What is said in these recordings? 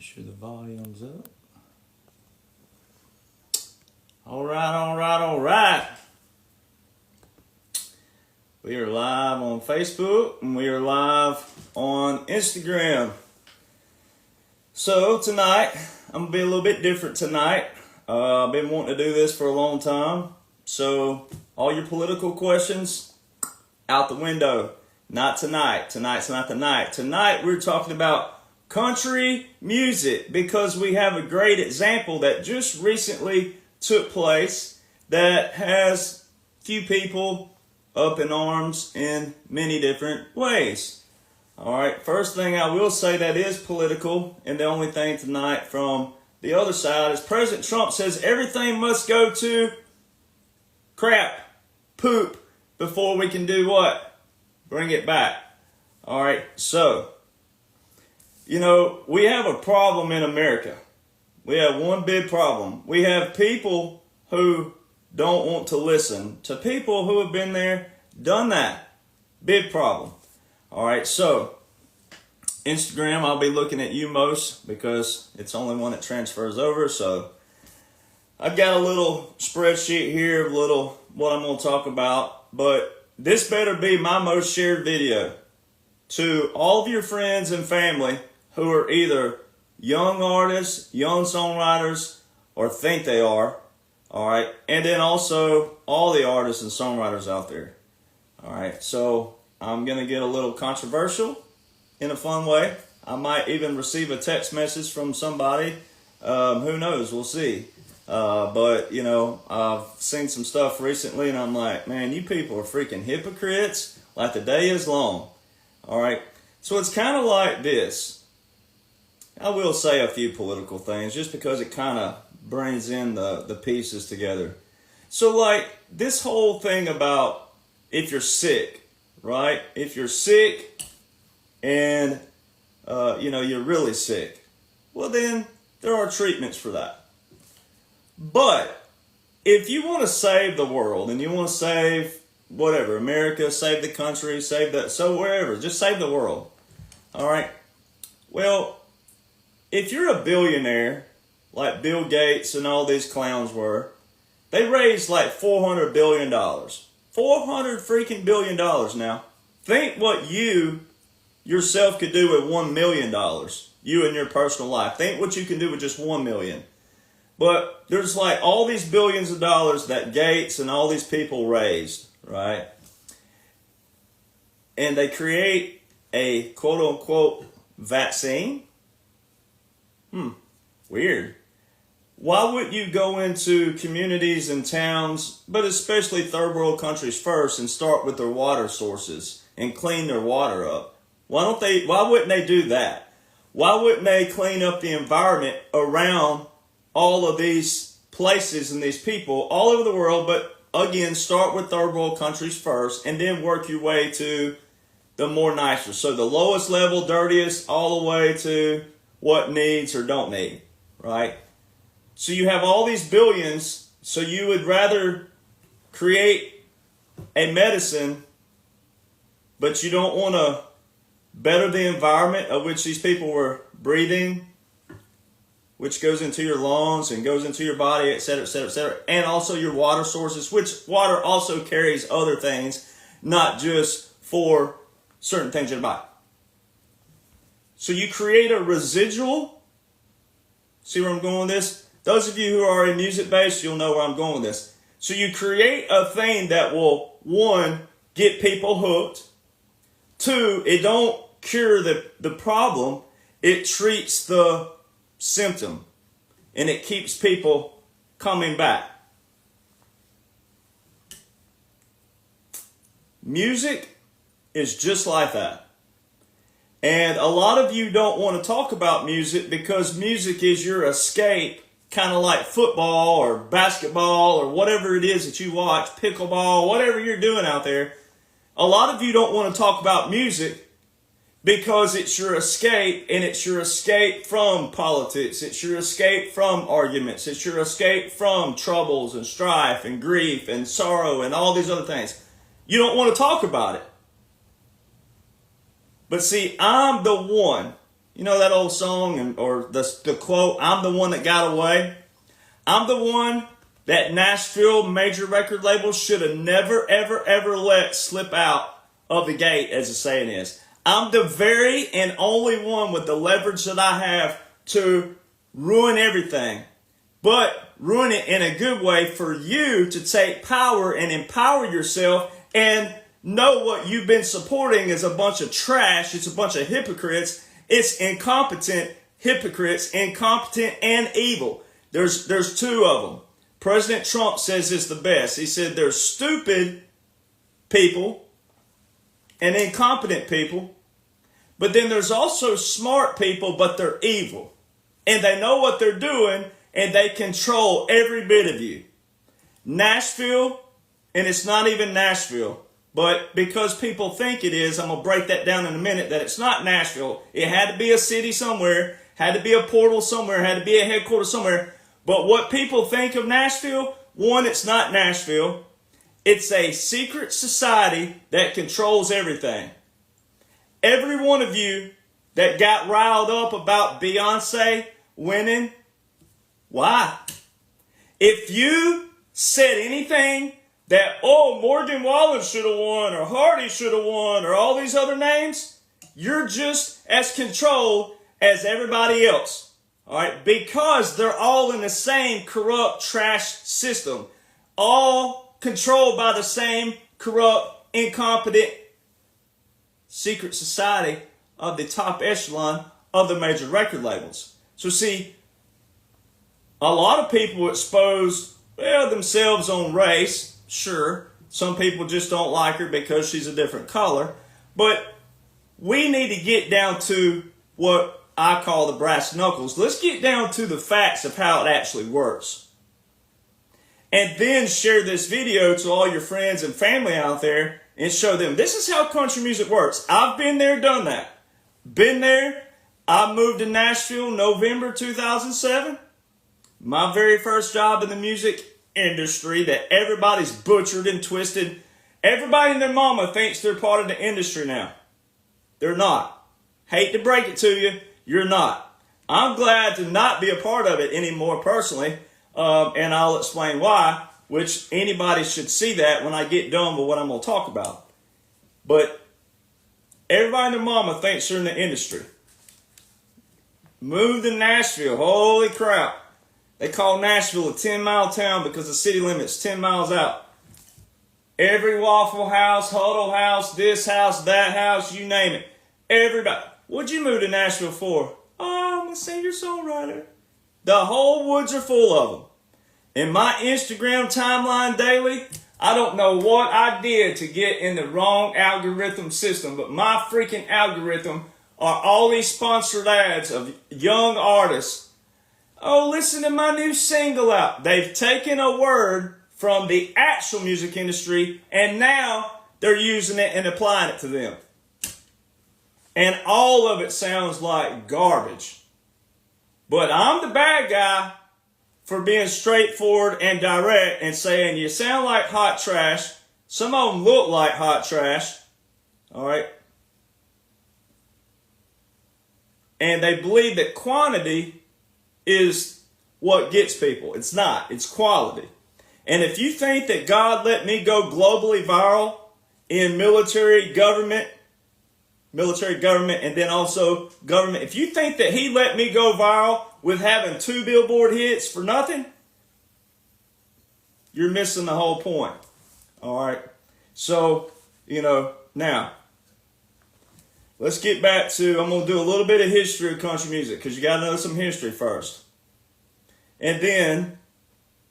Make sure the volume's up. All right. We are live on Facebook and we are live on Instagram. So tonight, I'm going to be a little bit different tonight. I've been wanting to do this for a long time. So all your political questions, out the window. Not tonight. Tonight's not the night. Tonight we're talking about country music because we have a great example that just recently took place that has few people up in arms in many different ways. All right, first thing I will say that is political, and the only thing tonight from the other side is President Trump says everything must go to crap, poop, before we can do what? Bring it back. All right, so, we have a problem in America. We have one big problem. We have people who don't want to listen to people who have been there, done that. Big problem. All right, so Instagram, I'll be looking at you most because it's the only one that transfers over. So I've got a little spreadsheet here of what I'm going to talk about, but this better be my most shared video to all of your friends and family who are either young artists, young songwriters, or think they are. All right. And then also all the artists and songwriters out there. All right. So I'm going to get a little controversial in a fun way. I might even receive a text message from somebody. Who knows? We'll see. But I've seen some stuff recently and I'm like, man, you people are freaking hypocrites. Like the day is long. All right. So it's kind of like this. I will say a few political things just because it kind of brings in the pieces together. So like this whole thing about if you're sick, right? If you're sick and, you're really sick, well then there are treatments for that. But if you want to save the world and you want to save whatever, America, save the country, so wherever, just save the world. All right. Well, if you're a billionaire, like Bill Gates and all these clowns were, they raised like $400 billion. $400 freaking billion now. Think what you yourself could do with $1 million. You in your personal life. Think what you can do with just $1 million. But there's like all these billions of dollars that Gates and all these people raised, right? And they create a quote unquote vaccine. Weird. Why wouldn't you go into communities and towns, but especially third world countries first, and start with their water sources and clean their water up? Why wouldn't they do that? Why wouldn't they clean up the environment around all of these places and these people all over the world, but again, start with third world countries first and then work your way to the more nicer. So the lowest level, dirtiest, all the way to what needs or don't need, right? So you have all these billions, so you would rather create a medicine, but you don't want to better the environment of which these people were breathing, which goes into your lungs and goes into your body, etc., etc., etc., and also your water sources, which water also carries other things, not just for certain things in your body. So you create a residual. See where I'm going with this? Those of you who are in music based, you'll know where I'm going with this. So you create a thing that will, one, get people hooked. Two, it don't cure the problem. It treats the symptom. And it keeps people coming back. Music is just like that. And a lot of you don't want to talk about music because music is your escape, kind of like football or basketball or whatever it is that you watch, pickleball, whatever you're doing out there. A lot of you don't want to talk about music because it's your escape, and it's your escape from politics. It's your escape from arguments. It's your escape from troubles and strife and grief and sorrow and all these other things. You don't want to talk about it. But see, I'm the one You know that old song or the quote, I'm the one that got away? I'm the one that Nashville major record label should have never, ever, ever let slip out of the gate, as the saying is. I'm the very and only one with the leverage that I have to ruin everything, but ruin it in a good way for you to take power and empower yourself and know what you've been supporting is a bunch of trash. It's a bunch of hypocrites. It's incompetent hypocrites, incompetent and evil. There's two of them. President Trump says it's the best. He said there's stupid people and incompetent people, but then there's also smart people, but they're evil. And they know what they're doing, and they control every bit of you. Nashville, and it's not even Nashville, but because people think it is, I'm going to break that down in a minute, that it's not Nashville. It had to be a city somewhere, had to be a portal somewhere, had to be a headquarters somewhere. But what people think of Nashville, one, it's not Nashville. It's a secret society that controls everything. Every one of you that got riled up about Beyonce winning, why? If you said anything that, oh, Morgan Wallen should have won, or Hardy should have won, or all these other names, you're just as controlled as everybody else. All right? Because they're all in the same corrupt trash system. All controlled by the same corrupt, incompetent secret society of the top echelon of the major record labels. So see, a lot of people expose themselves on race. Sure, some people just don't like her because she's a different color. But we need to get down to what I call the brass knuckles. Let's get down to the facts of how it actually works. And then share this video to all your friends and family out there and show them this is how country music works. I've been there, done that. Been there. I moved to Nashville November 2007. My very first job in the music industry that everybody's butchered and twisted. Everybody and their mama thinks they're part of the industry now. They're not. Hate to break it to you, you're not. I'm glad to not be a part of it anymore personally, and I'll explain why, which anybody should see that when I get done with what I'm going to talk about. But everybody and their mama thinks they're in the industry. Moved to Nashville, holy crap. They call Nashville a 10-mile town because the city limit's 10 miles out. Every Waffle House, Huddle House, this house, that house, you name it. Everybody. What'd you move to Nashville for? Oh, I'm a singer-songwriter. The whole woods are full of them. In my Instagram timeline daily, I don't know what I did to get in the wrong algorithm system, but my freaking algorithm are all these sponsored ads of young artists. Oh, listen to my new single out. They've taken a word from the actual music industry and now they're using it and applying it to them. And all of it sounds like garbage. But I'm the bad guy for being straightforward and direct and saying you sound like hot trash. Some of them look like hot trash. All right. And they believe that quantity is what gets people. It's not. It's quality. And if you think that God let me go globally viral in military, government, and then also government, if you think that he let me go viral with having 2 Billboard hits for nothing, you're missing the whole point. All right. So, now, let's get back to, I'm going to do a little bit of history of country music because you got to know some history first. And then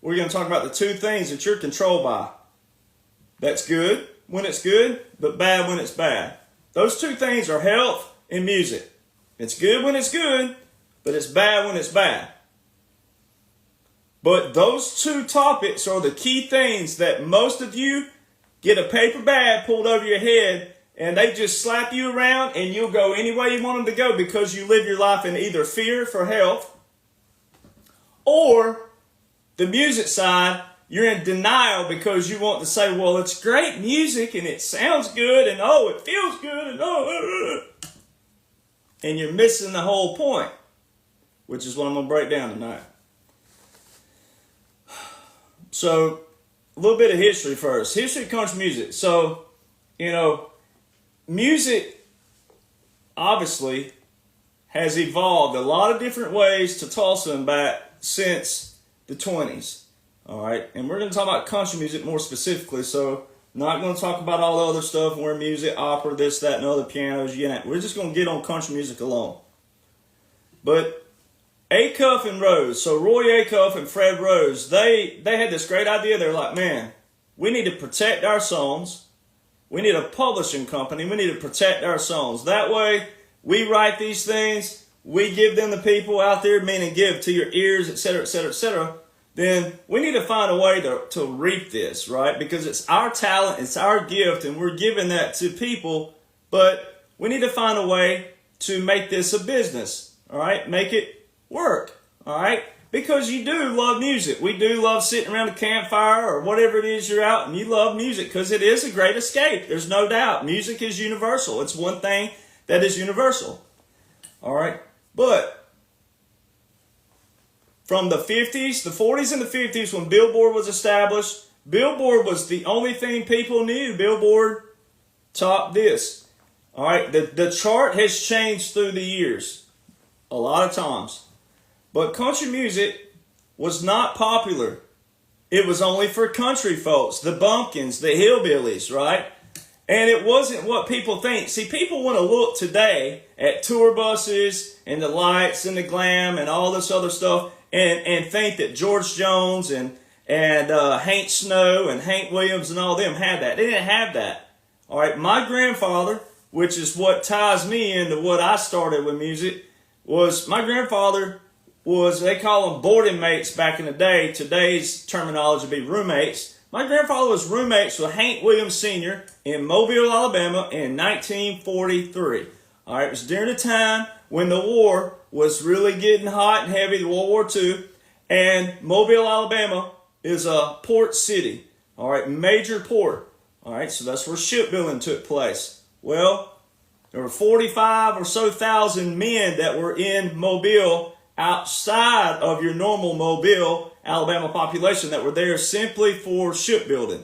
we're going to talk about the 2 things that you're controlled by. That's good when it's good, but bad when it's bad. Those 2 things are health and music. It's good when it's good, but it's bad when it's bad. But those 2 topics are the key things that most of you get a paper bag pulled over your head and they just slap you around and you'll go any way you want them to go because you live your life in either fear for health or the music side, you're in denial because you want to say, well, it's great music and it sounds good and oh, it feels good and oh. and you're missing the whole point, which is what I'm going to break down tonight. So, a little bit of history first. History of country music. So, music obviously has evolved a lot of different ways to Tulsa back since the 20s. All right, and we're going to talk about country music more specifically. So, not going to talk about all the other stuff, where music, opera, this, that, and other, pianos. We're just going to get on country music alone. But Acuff and Rose, so Roy Acuff and Fred Rose, they had this great idea. They're like, man, we need to protect our songs. We need a publishing company. We need to protect our songs. That way, we write these things. We give them to people out there, meaning give to your ears, etc., etc., etc. Then we need to find a way to reap this, right? Because it's our talent, it's our gift, and we're giving that to people. But we need to find a way to make this a business, all right? Make it work, all right? Because you do love music. We do love sitting around a campfire or whatever it is you're out, and you love music because it is a great escape. There's no doubt. Music is universal. It's one thing that is universal, all right? But from the 50s, the 40s and the 50s, when Billboard was established, Billboard was the only thing people knew. Billboard topped this. All right, the chart has changed through the years a lot of times. But country music was not popular. It was only for country folks, the bumpkins, the hillbillies, right? And it wasn't what people think. See, people want to look today at tour buses and the lights and the glam and all this other stuff and think that George Jones and Hank Snow and Hank Williams and all them had that. They didn't have that. All right, my grandfather, which is what ties me into what I started with music, was my grandfather was, they call them boarding mates back in the day. Today's terminology would be roommates. My grandfather was roommates with Hank Williams Sr. in Mobile, Alabama in 1943. All right, it was during the time when the war was really getting hot and heavy, the World War II, and Mobile, Alabama is a port city, all right, major port, all right, so that's where shipbuilding took place. Well, there were 45 or so thousand men that were in Mobile outside of your normal Mobile, Alabama population that were there simply for shipbuilding.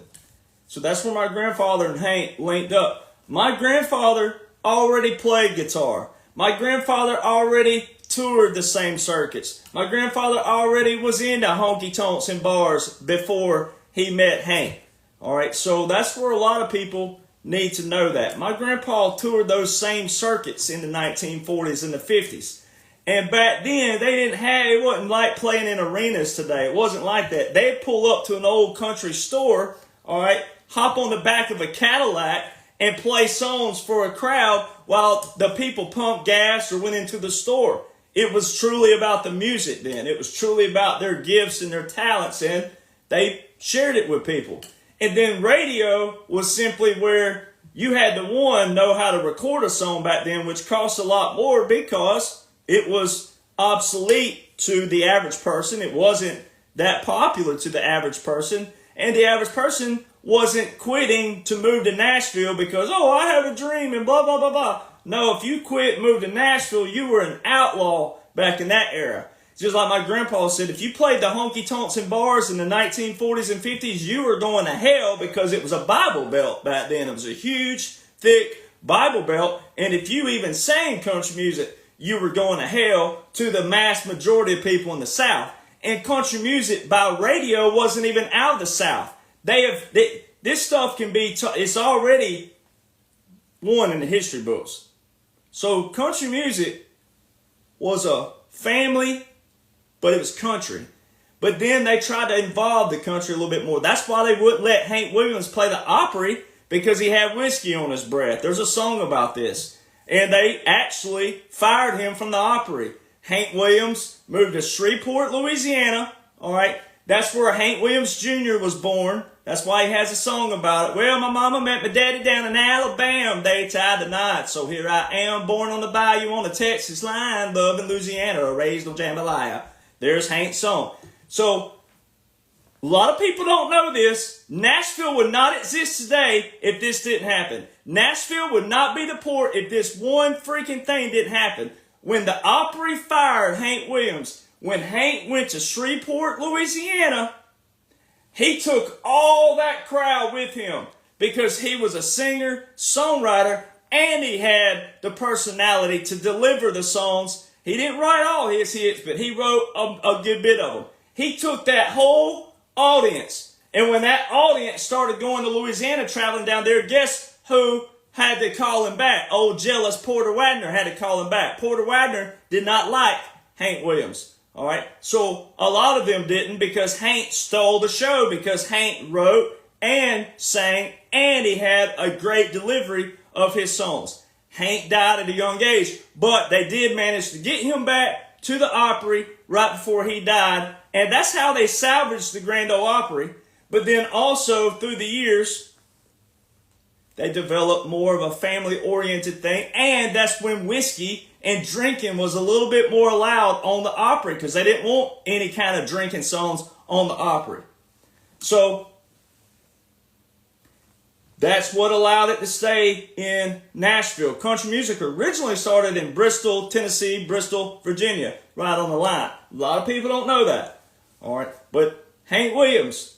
So that's where my grandfather and Hank linked up. My grandfather already played guitar. My grandfather already toured the same circuits. My grandfather already was into honky-tonks and bars before he met Hank. All right, so that's where a lot of people need to know that. My grandpa toured those same circuits in the 1940s and the 50s. And back then, it wasn't like playing in arenas today. It wasn't like that. They'd pull up to an old country store, all right, hop on the back of a Cadillac and play songs for a crowd while the people pumped gas or went into the store. It was truly about the music then. It was truly about their gifts and their talents, and they shared it with people. And then radio was simply where you had to, know how to record a song back then, which cost a lot more because it was obsolete to the average person. It wasn't that popular to the average person. And the average person wasn't quitting to move to Nashville because, I have a dream and blah, blah, blah, blah. No, if you quit and moved to Nashville, you were an outlaw back in that era. Just like my grandpa said, if you played the honky-tonks and bars in the 1940s and 50s, you were going to hell because it was a Bible Belt back then. It was a huge, thick Bible Belt. And if you even sang country music, you were going to hell to the mass majority of people in the South. And country music by radio wasn't even out of the South. This stuff can be, it's already won in the history books. So country music was a family, but it was country. But then they tried to involve the country a little bit more. That's why they wouldn't let Hank Williams play the Opry, because he had whiskey on his breath. There's a song about this. And they actually fired him from the Opry. Hank Williams moved to Shreveport, Louisiana. All right. That's where Hank Williams Jr. was born. That's why he has a song about it. Well, my mama met my daddy down in Alabama. They tied the knot. So here I am, born on the bayou on the Texas line, loving Louisiana, raised on jambalaya. There's Hank's song. So A lot of people don't know this. Nashville would not exist today if this didn't happen. Nashville would not be the port if this one freaking thing didn't happen. When the Opry fired Hank Williams, when Hank went to Shreveport, Louisiana, he took all that crowd with him because he was a singer, songwriter, and he had the personality to deliver the songs. He didn't write all his hits, but he wrote a good bit of them. He took that whole audience, and when that audience started going to Louisiana, traveling down there, guess who had to call him back? Old jealous Porter Wagner had to call him back. Porter Wagner did not like Hank Williams. All right, so a lot of them didn't because Hank stole the show, because Hank wrote and sang, and he had a great delivery of his songs. Hank died at a young age, but they did manage to get him back to the Opry right before he died, and that's how they salvaged the Grand Ole Opry. But then also through the years, they developed more of a family-oriented thing, and that's when whiskey and drinking was a little bit more allowed on the Opry because they didn't want any kind of drinking songs on the Opry. So that's what allowed it to stay in Nashville. Country music originally started in Bristol, Tennessee, Bristol, Virginia, right on the line. A lot of people don't know that. All right, but Hank Williams.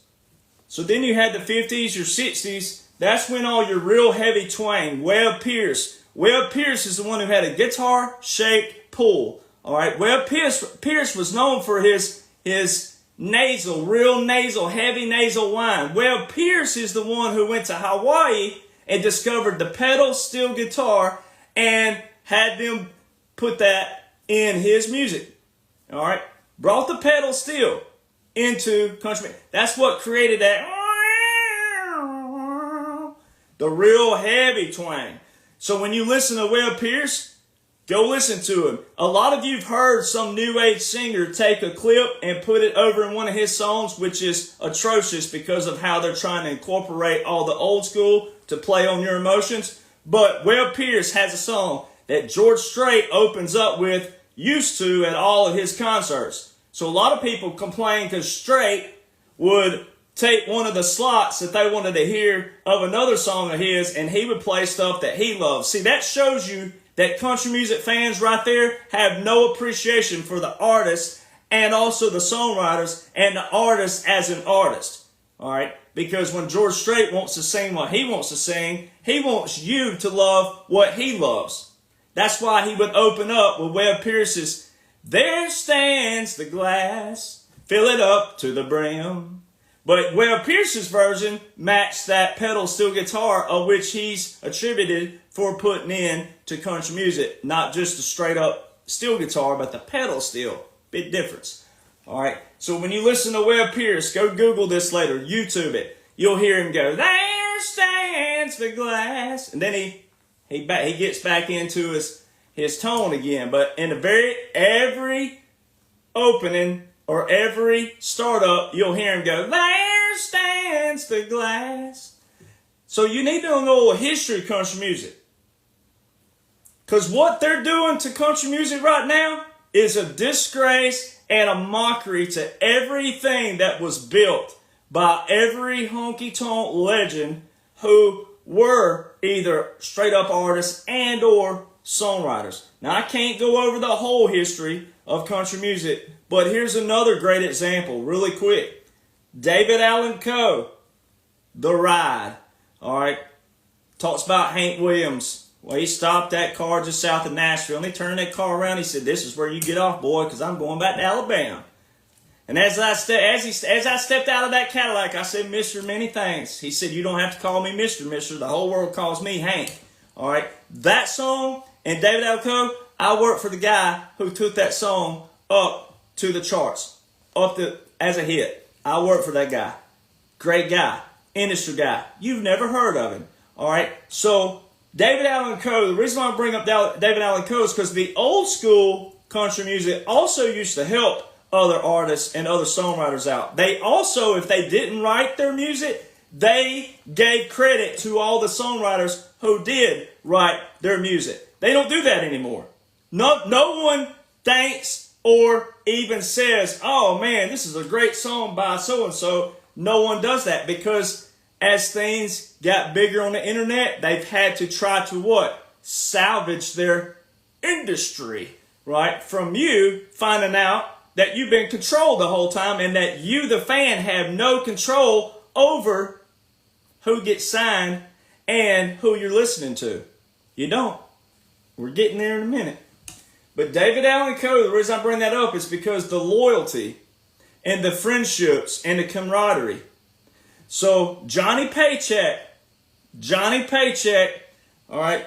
So then you had the 50s, your 60s. That's when all your real heavy twang. Webb Pierce. Webb Pierce is the one who had a guitar-shaped pull. All right, Webb Pierce was known for his nasal, real nasal, heavy nasal whine. Webb Pierce is the one who went to Hawaii and discovered the pedal steel guitar and had them put that in his music. All right, brought the pedal steel into country. That's what created that, the real heavy twang. So when you listen to Webb Pierce, go listen to him. A lot of you have heard some new age singer take a clip and put it over in one of his songs, which is atrocious because of how they're trying to incorporate all the old school to play on your emotions. But Webb Pierce has a song that George Strait opens up with, used to at all of his concerts. So a lot of people complain because Strait would take one of the slots that they wanted to hear of another song of his, and he would play stuff that he loves. See, that shows you that country music fans right there have no appreciation for the artists and also the songwriters and the artist as an artist. All right? Because when George Strait wants to sing what he wants to sing, he wants you to love what he loves. That's why he would open up with Webb Pierce's "There Stands the Glass, Fill It Up to the Brim." But Webb Pierce's version matched that pedal steel guitar, of which he's attributed for putting in to country music. Not just the straight up steel guitar, but the pedal steel. Big difference. All right. So when you listen to Webb Pierce, go Google this later, YouTube it. You'll hear him go, "There stands the glass," and then he gets back into his tone again. But in every opening or every startup, you'll hear him go, "There stands the glass." So you need to know a history of country music. Because what they're doing to country music right now is a disgrace and a mockery to everything that was built by every honky-tonk legend who were either straight-up artists and or songwriters. Now, I can't go over the whole history of country music, but here's another great example, really quick. David Allan Coe, The Ride, all right, talks about Hank Williams. Well, he stopped that car just south of Nashville, and he turned that car around. He said, "This is where you get off, boy, because I'm going back to Alabama." And as I stepped out of that Cadillac, I said, "Mister, many thanks." He said, "You don't have to call me Mister. The whole world calls me Hank." All right, that song and David Allan Coe, I worked for the guy who took that song up to the charts, as a hit. I worked for that guy. Great guy, industry guy. You've never heard of him. All right, so David Allan Coe, the reason why I bring up David Allan Coe is because the old school country music also used to help other artists and other songwriters out. They also, if they didn't write their music, they gave credit to all the songwriters who did write their music. They don't do that anymore. No one thanks or even says, "Oh man, this is a great song by so-and-so. no one does that because as things got bigger on the internet, they've had to try to what? Salvage their industry, right? From you finding out that you've been controlled the whole time and that you, the fan, have no control over who gets signed and who you're listening to. You don't. We're getting there in a minute. But David Allen Coe, the reason I bring that up is because the loyalty and the friendships and the camaraderie. So Johnny Paycheck, all right,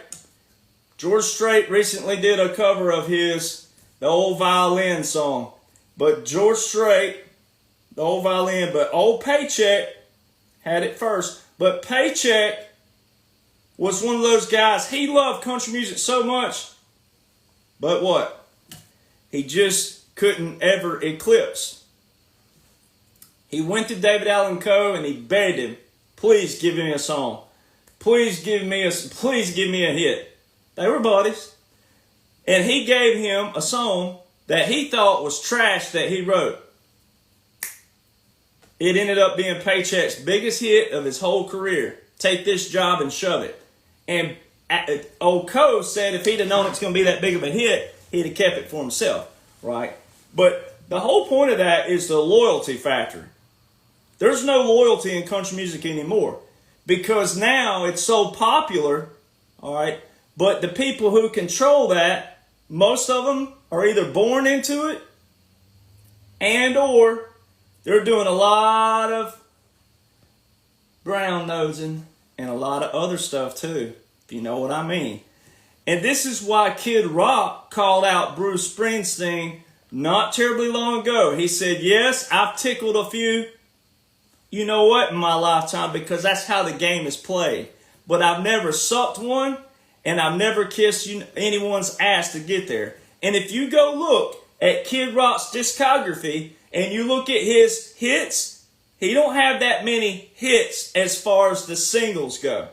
George Strait recently did a cover of his, the old violin song. But George Strait, the old violin, but old Paycheck had it first. But Paycheck was one of those guys, he loved country music so much. But what? He just couldn't ever eclipse. He went to David Allen Coe and he begged him, please give me a song. Please give me a hit. They were buddies. And he gave him a song that he thought was trash that he wrote. It ended up being Paycheck's biggest hit of his whole career. Take This Job and Shove It. And old Coe said if he'd have known it's going to be that big of a hit, he'd have kept it for himself, right? But the whole point of that is the loyalty factor. There's no loyalty in country music anymore because now it's so popular, all right? But the people who control that, most of them are either born into it and or they're doing a lot of brown nosing and a lot of other stuff too, if you know what I mean. And this is why Kid Rock called out Bruce Springsteen not terribly long ago. He said, yes, I've tickled a few, you know what, in my lifetime because that's how the game is played. But I've never sucked one and I've never kissed anyone's ass to get there. And if you go look at Kid Rock's discography and you look at his hits, he don't have that many hits as far as the singles go.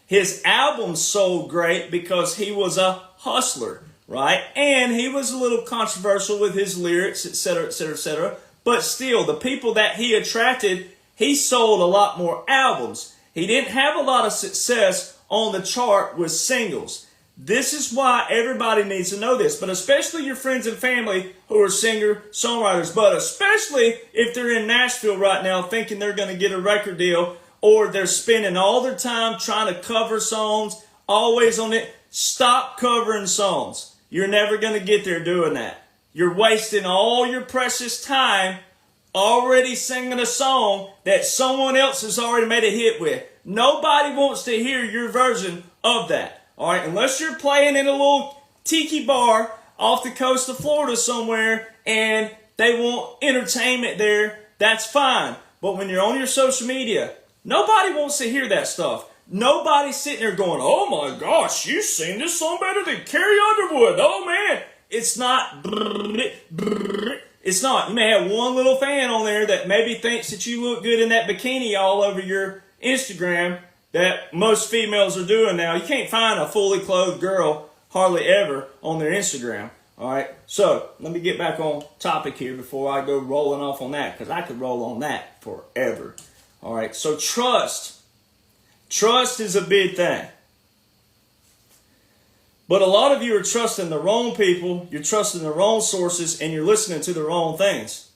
His albums sold great because he was a hustler, right? And he was a little controversial with his lyrics, etc., etc., etc. But still, the people that he attracted, he sold a lot more albums. He didn't have a lot of success on the chart with singles. This is why everybody needs to know this, but especially your friends and family who are singer-songwriters, but especially if they're in Nashville right now thinking they're going to get a record deal or they're spending all their time trying to cover songs, always on it. Stop covering songs. You're never going to get there doing that. You're wasting all your precious time already singing a song that someone else has already made a hit with. Nobody wants to hear your version of that. All right, unless you're playing in a little tiki bar off the coast of Florida somewhere and they want entertainment there, that's fine. But when you're on your social media, nobody wants to hear that stuff. Nobody's sitting there going, oh my gosh, you sing this song better than Carrie Underwood. Oh man, it's not. It's not. You may have one little fan on there that maybe thinks that you look good in that bikini all over your Instagram that most females are doing now. You can't find a fully clothed girl hardly ever on their Instagram. All right, so let me get back on topic here before I go rolling off on that because I could roll on that forever. All right, so trust. Trust is a big thing. But a lot of you are trusting the wrong people, you're trusting the wrong sources, and you're listening to the wrong things.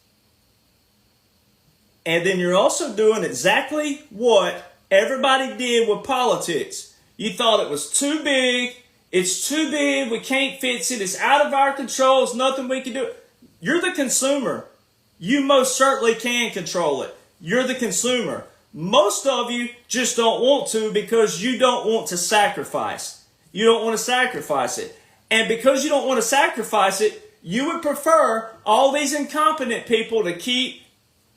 And then you're also doing exactly what everybody did with politics. You thought it was too big. It's too big. We can't fix it. It's out of our control. There's nothing we can do. You're the consumer. You most certainly can control it. You're the consumer. Most of you just don't want to because you don't want to sacrifice. You don't want to sacrifice it. And because you don't want to sacrifice it, you would prefer all these incompetent people to keep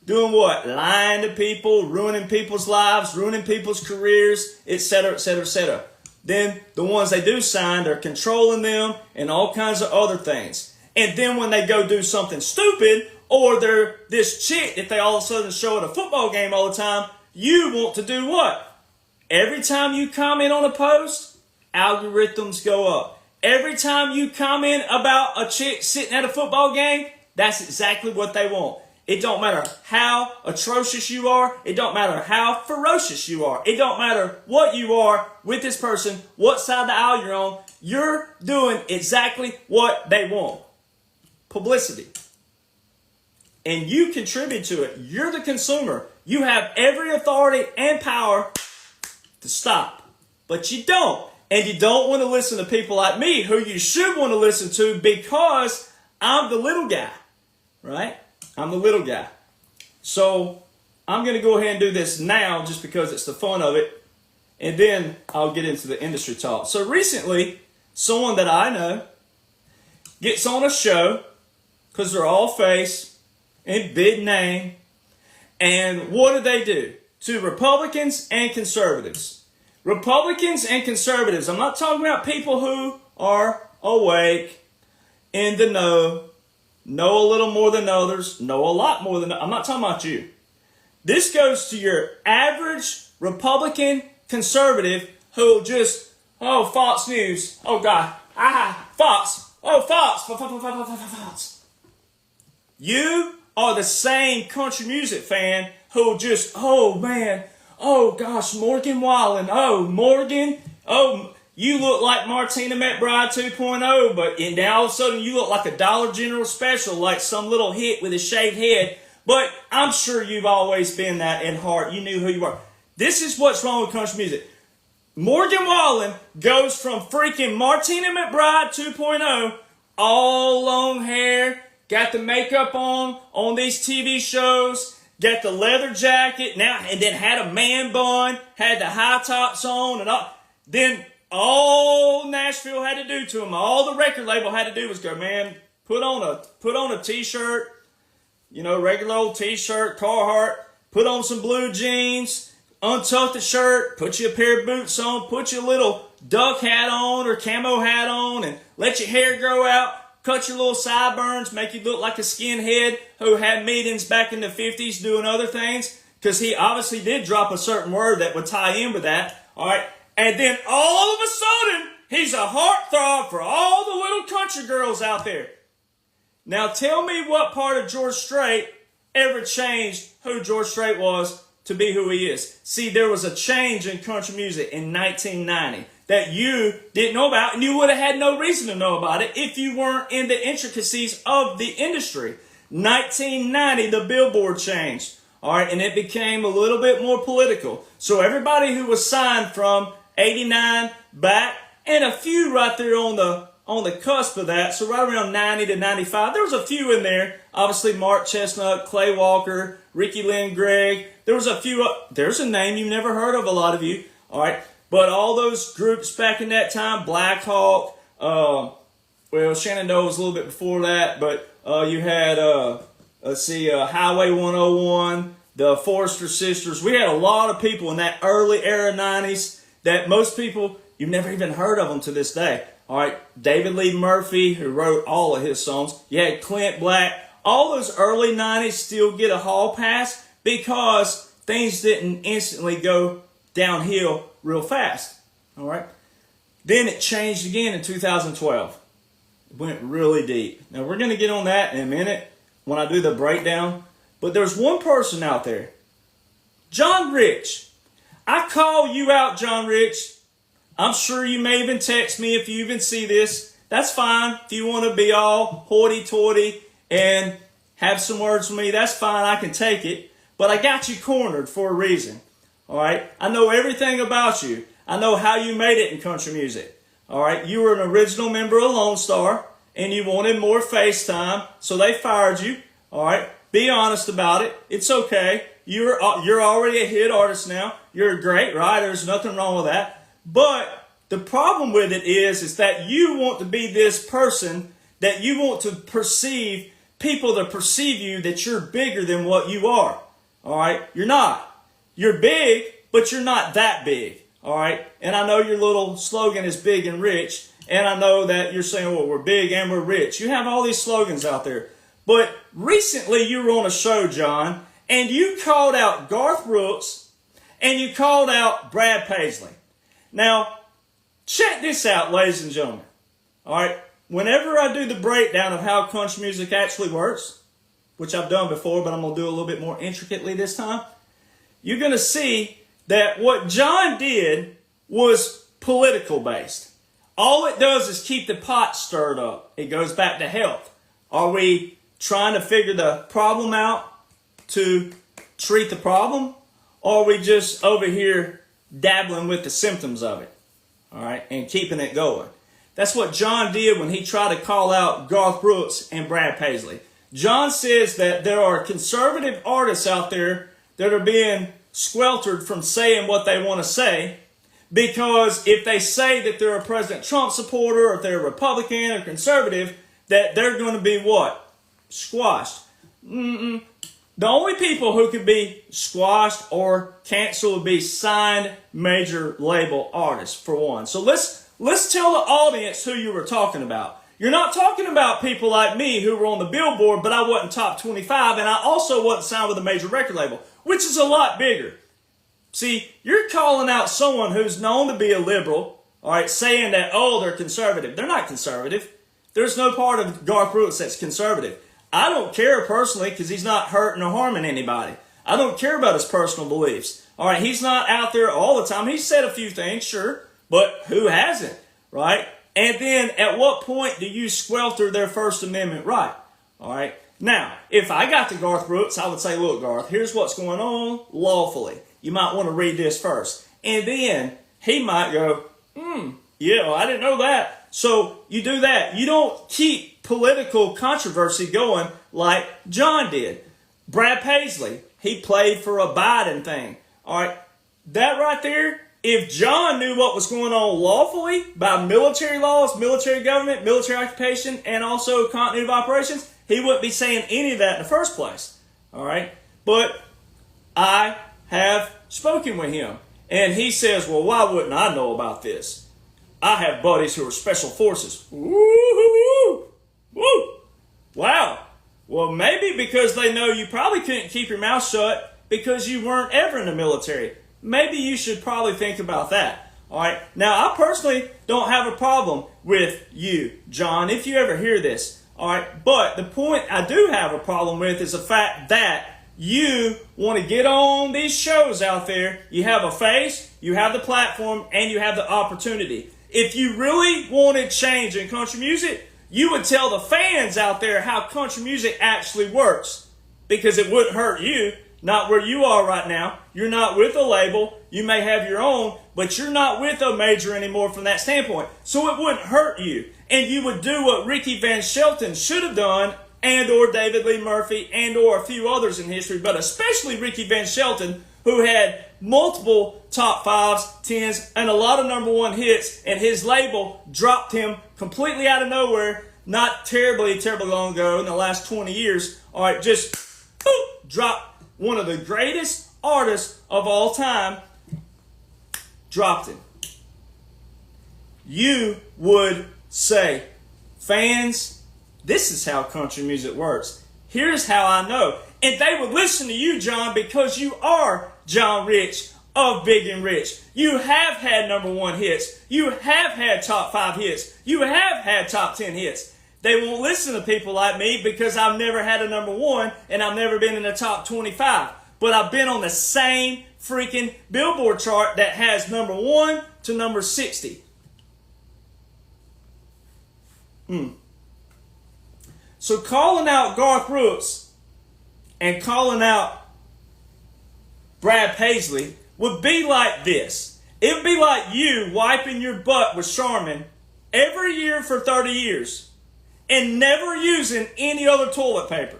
doing what? Lying to people, ruining people's lives, ruining people's careers, etc., etc., etc. Then the ones they do sign, they're controlling them and all kinds of other things. And then when they go do something stupid, or they're this chick that they all of a sudden show at a football game all the time, you want to do what? Every time you comment on a post, algorithms go up. Every time you comment about a chick sitting at a football game, that's exactly what they want. It don't matter how atrocious you are. It don't matter how ferocious you are. It don't matter what you are with this person, what side of the aisle you're on. You're doing exactly what they want. Publicity. And you contribute to it. You're the consumer. You have every authority and power to stop. But you don't. And you don't want to listen to people like me, who you should want to listen to, because I'm the little guy. Right? I'm the little guy. So I'm going to go ahead and do this now just because it's the fun of it. And then I'll get into the industry talk. So recently, someone that I know gets on a show, because they're all face and big name. And what do? To Republicans and conservatives. Republicans and conservatives. I'm not talking about people who are awake, in the know a little more than others, know a lot more than... I'm not talking about you. This goes to your average Republican conservative who just, oh, Fox News, oh, God, Fox, oh, Fox. You are the same country music fan who just, oh, man, oh, gosh, Morgan Wallen, oh, Morgan, oh, you look like Martina McBride 2.0, but now all of a sudden you look like a Dollar General special, like some little hit with a shaved head. But I'm sure you've always been that in heart. You knew who you were. This is what's wrong with country music. Morgan Wallen goes from freaking Martina McBride 2.0, all long hair, got the makeup on these TV shows, got the leather jacket, now and then had a man bun, had the high tops on, and all. Then all Nashville had to do to him, all the record label had to do was go, man, put on a t-shirt, regular old t-shirt, Carhartt, put on some blue jeans, untuck the shirt, put you a pair of boots on, put your little duck hat on or camo hat on, and let your hair grow out, cut your little sideburns, make you look like a skinhead who had meetings back in the 50s doing other things, because he obviously did drop a certain word that would tie in with that, all right? And then all of a sudden, he's a heartthrob for all the little country girls out there. Now tell me what part of George Strait ever changed who George Strait was to be who he is. See, there was a change in country music in 1990 that you didn't know about, and you would have had no reason to know about it if you weren't in the intricacies of the industry. 1990, the Billboard changed. All right, and it became a little bit more political. So everybody who was signed from 89 back, and a few right there on the cusp of that, so right around 90 to 95, there was a few in there. Obviously, Mark Chestnut, Clay Walker, Ricky Lynn Gregg. There was a few. There's a name you've never heard of, a lot of you. All right, but all those groups back in that time, Black Hawk. Shenandoah was a little bit before that, but you had Highway 101, the Forrester Sisters. We had a lot of people in that early era 90s that most people, you've never even heard of them to this day. All right, David Lee Murphy, who wrote all of his songs. You had Clint Black. All those early 90s still get a hall pass because things didn't instantly go downhill real fast. All right. Then it changed again in 2012. It went really deep. Now, we're going to get on that in a minute when I do the breakdown. But there's one person out there, John Rich. I call you out, John Rich. I'm sure you may even text me if you even see this. That's fine. If you want to be all hoity-toity and have some words with me, that's fine. I can take it. But I got you cornered for a reason. All right? I know everything about you. I know how you made it in country music. All right? You were an original member of Lone Star, and you wanted more face time, so they fired you. All right? Be honest about it. It's okay. You're already a hit artist now. You're a great writer. There's nothing wrong with that. But the problem with it is that you want to be this person, that you want to perceive people to perceive you that you're bigger than what you are. All right? You're not. You're big, but you're not that big. All right? And I know your little slogan is big and rich. And I know that you're saying, well, we're big and we're rich. You have all these slogans out there. But recently you were on a show, John, and you called out Garth Brooks and you called out Brad Paisley. Now, check this out, ladies and gentlemen. All right? Whenever I do the breakdown of how country music actually works, which I've done before, but I'm going to do a little bit more intricately this time, you're going to see that what John did was political based. All it does is keep the pot stirred up. It goes back to health. Are we trying to figure the problem out to treat the problem? Or are we just over here dabbling with the symptoms of it? All right, and keeping it going. That's what John did when he tried to call out Garth Brooks and Brad Paisley. John says that there are conservative artists out there that are being squeltered from saying what they want to say, because if they say that they're a President Trump supporter, or if they're a Republican or conservative, that they're going to be what? Squashed. The only people who could be squashed or canceled would be signed major label artists, for one. So let's tell the audience who you were talking about. You're not talking about people like me who were on the Billboard, but I wasn't top 25, and I also wasn't signed with a major record label, which is a lot bigger. See, you're calling out someone who's known to be a liberal, all right, saying that, oh, they're conservative. They're not conservative. There's no part of Garth Brooks that's conservative. I don't care personally because he's not hurting or harming anybody. I don't care about his personal beliefs. All right, he's not out there all the time. He's said a few things, sure, but who hasn't, right? And then at what point do you squelter their First Amendment right? All right. Now, if I got to Garth Brooks, I would say, look, Garth, here's what's going on lawfully. You might want to read this first. And then he might go, yeah, I didn't know that. So you do that. You don't keep political controversy going like John did. Brad Paisley, he played for a Biden thing. All right. That right there, if John knew what was going on lawfully by military laws, military government, military occupation, and also continuity of operations, he wouldn't be saying any of that in the first place. All right. But I have spoken with him, and he says, well, why wouldn't I know about this? I have buddies who are special forces. Woo-hoo-hoo. Woo! Wow. Well, maybe because they know you probably couldn't keep your mouth shut because you weren't ever in the military. Maybe you should probably think about that. All right. Now, I personally don't have a problem with you, John, if you ever hear this. All right. But the point I do have a problem with is the fact that you want to get on these shows out there. You have a face, you have the platform, and you have the opportunity. If you really wanted change in country music, you would tell the fans out there how country music actually works, because it wouldn't hurt you. Not where you are right now. You're not with a label. You may have your own, but you're not with a major anymore from that standpoint. So it wouldn't hurt you. And you would do what Ricky Van Shelton should have done, and or David Lee Murphy, and or a few others in history, but especially Ricky Van Shelton, who had multiple top 5s, 10s, and a lot of number 1 hits, and his label dropped him completely out of nowhere, not terribly long ago, in the last 20 years. All right, just dropped one of the greatest artists of all time, dropped him. You would say, fans, this is how country music works. Here's how I know. And they would listen to you, John, because you are John Rich of Big and Rich. You have had number 1 hits. You have had top 5 hits. You have had top 10 hits. They won't listen to people like me because I've never had a number 1 and I've never been in the top 25. But I've been on the same freaking Billboard chart that has number 1 to number 60. So calling out Garth Brooks and calling out Brad Paisley would be like this. It would be like you wiping your butt with Charmin every year for 30 years and never using any other toilet paper.